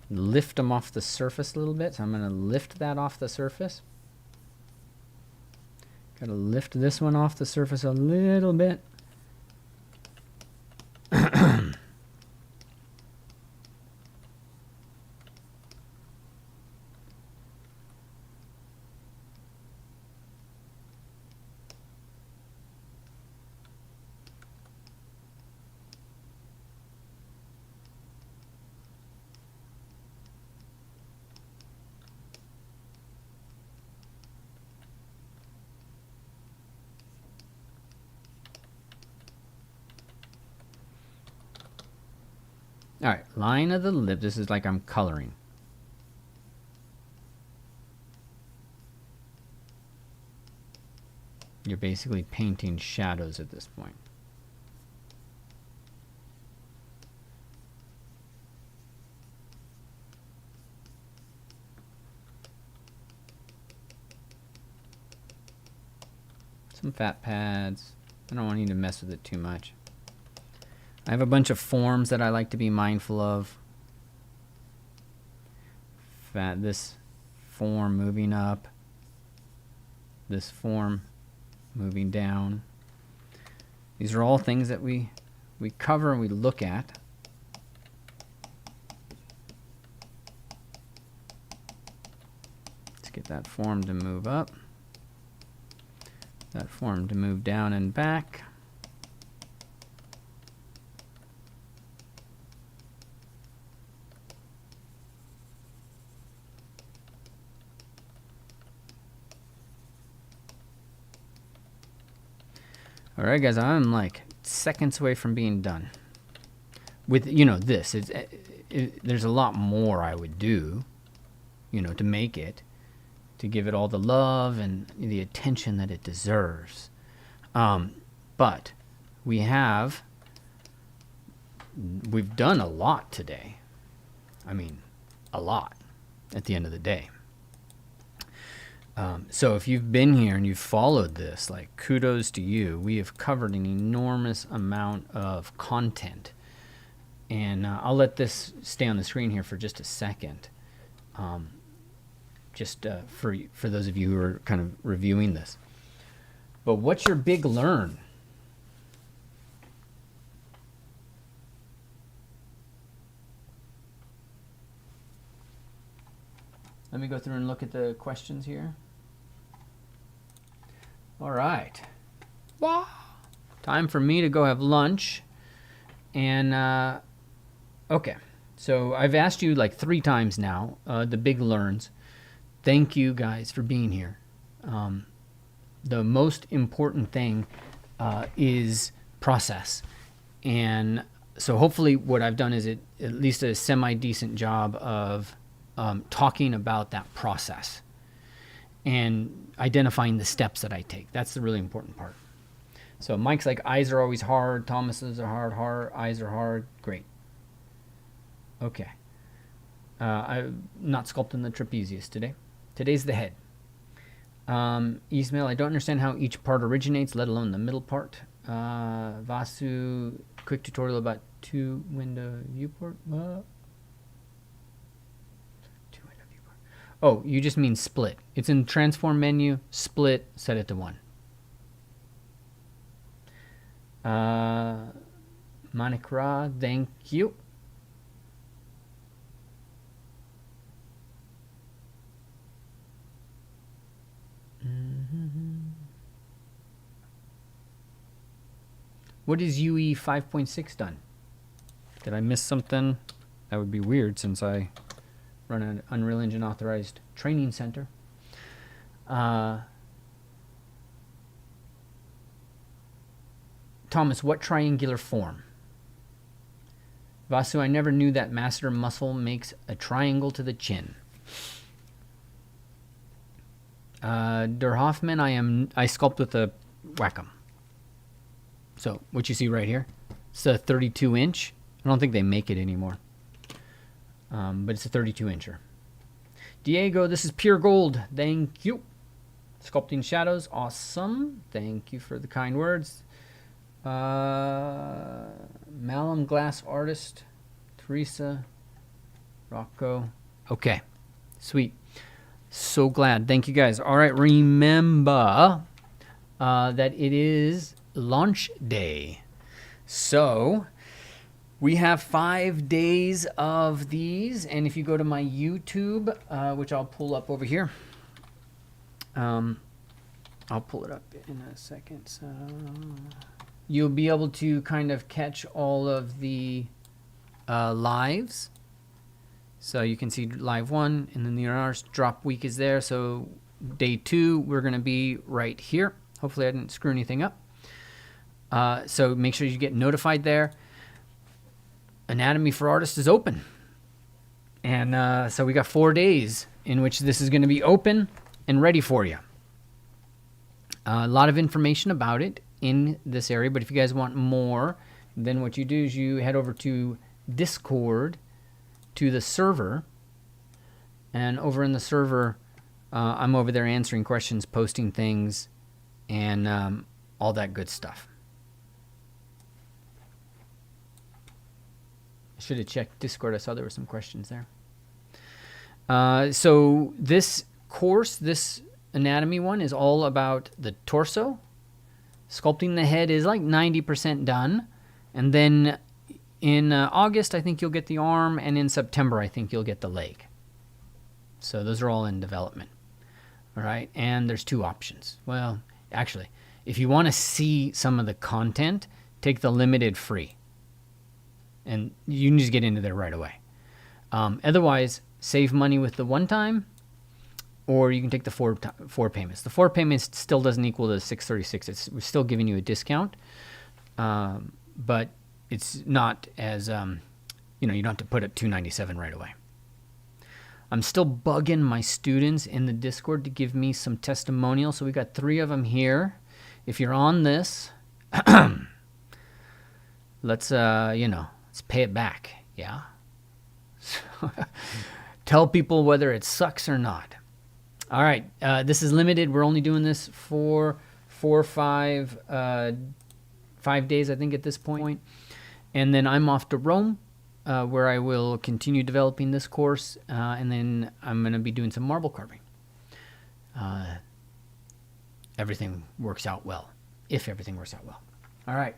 Lift them off the surface a little bit. So I'm going to lift that off the surface. Got to lift this one off the surface a little bit. All right, line of the lip. This is like I'm coloring. You're basically painting shadows at this point. Some fat pads. I don't want you to mess with it too much. I have a bunch of forms that I like to be mindful of. This form moving up. This form moving down. These are all things that we cover and we look at. Let's get that form to move up. That form to move down and back. All right, guys, I'm like seconds away from being done. With, this, there's a lot more I would do, to make it, to give it all the love and the attention that it deserves. But we've done a lot today. I mean, a lot at the end of the day. So if you've been here and you've followed this, like, kudos to you. We have covered an enormous amount of content. And I'll let this stay on the screen here for just a second. For those of you who are kind of reviewing this. But what's your big learn? Let me go through and look at the questions here. All right. Wow. Time for me to go have lunch. And, okay. So I've asked you like 3 times now, the big learns. Thank you guys for being here. The most important thing is process. And so hopefully what I've done is at least a semi-decent job of talking about that process and identifying the steps that I take. That's the really important part. So Mike's like, eyes are always hard. Thomas's are hard. Eyes are hard. Great. Okay. I'm not sculpting the trapezius today. Today's the head. Ismail, I don't understand how each part originates, let alone the middle part. Vasu, quick tutorial about two-window viewport. Two-window viewport. Oh, you just mean split. It's in transform menu, split, set it to 1. Manikra, thank you. What is UE 5.6 done? Did I miss something? That would be weird since I run an Unreal Engine authorized training center. Thomas, what triangular form? Vasu, I never knew that masseter muscle makes a triangle to the chin. Der Hoffman, I sculpt with a Wacom. So what you see right here, it's a 32-inch. I don't think they make it anymore, but it's a 32-incher. Diego, this is pure gold. Thank you. Sculpting shadows, awesome. Thank you for the kind words. Malum glass artist, Teresa, Rocco. Okay, sweet. So glad. Thank you guys. All right, remember that it is launch day. So we have 5 days of these, and if you go to my YouTube, which I'll pull up over here, I'll pull it up in a second. So you'll be able to kind of catch all of the lives. So you can see live 1, and then the ours drop week is there. So day 2, we're going to be right here. Hopefully I didn't screw anything up. So make sure you get notified there. Anatomy for Artists is open. And so we got 4 days in which this is going to be open and ready for you. A lot of information about it in this area, but if you guys want more, then what you do is you head over to Discord, to the server, and over in the server, I'm over there answering questions, posting things, and all that good stuff. I should have checked Discord. I saw there were some questions there. So this course, this anatomy one, is all about the torso. Sculpting the head is like 90% done. And then in August, I think you'll get the arm. And in September, I think you'll get the leg. So those are all in development. All right. And there's 2 options. Well, actually, if you want to see some of the content, take the limited free. And you can just get into there right away. Otherwise, save money with the one-time, or you can take the 4 payments. The 4 payments still doesn't equal the 636. We're still giving you a discount, but it's not as you don't have to put it $297 right away. I'm still bugging my students in the Discord to give me some testimonials. So we got 3 of them here. If you're on this, let's let's pay it back. Yeah. Tell people whether it sucks or not. All right. This is limited. We're only doing this for 4 or 5 days, I think, at this point. And then I'm off to Rome, where I will continue developing this course. And then I'm going to be doing some marble carving. Everything works out well. If everything works out well. All right.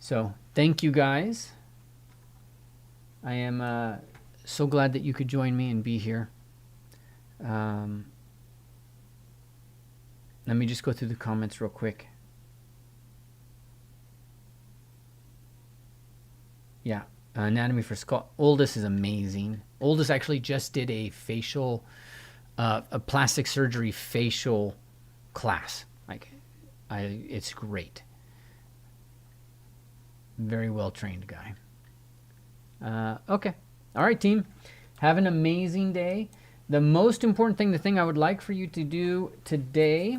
So thank you, guys. I am so glad that you could join me and be here. Let me just go through the comments real quick. Yeah, anatomy for skull. Oldest is amazing. Oldest actually just did a facial, a plastic surgery facial class. It's great. Very well trained guy. Okay. All right, team. Have an amazing day. The most important thing, the thing I would like for you to do today,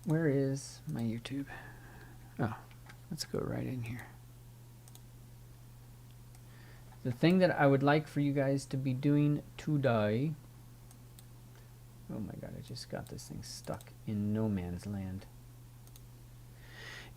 Where is my YouTube? Oh, let's go right in here. The thing that I would like for you guys to be doing today. Oh my God, I just got this thing stuck in no man's land.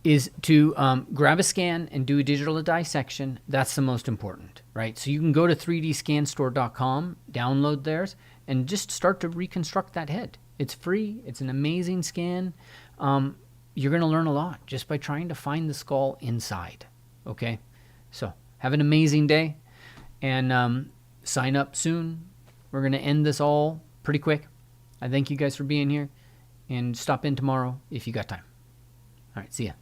Is to grab a scan and do a digital dissection. That's the most important, right? So you can go to 3dscanstore.com, download theirs, and just start to reconstruct that head. It's free. It's an amazing scan. You're going to learn a lot just by trying to find the skull inside, okay? So have an amazing day, and sign up soon. We're going to end this all pretty quick. I thank you guys for being here, and stop in tomorrow if you got time. All right, see ya.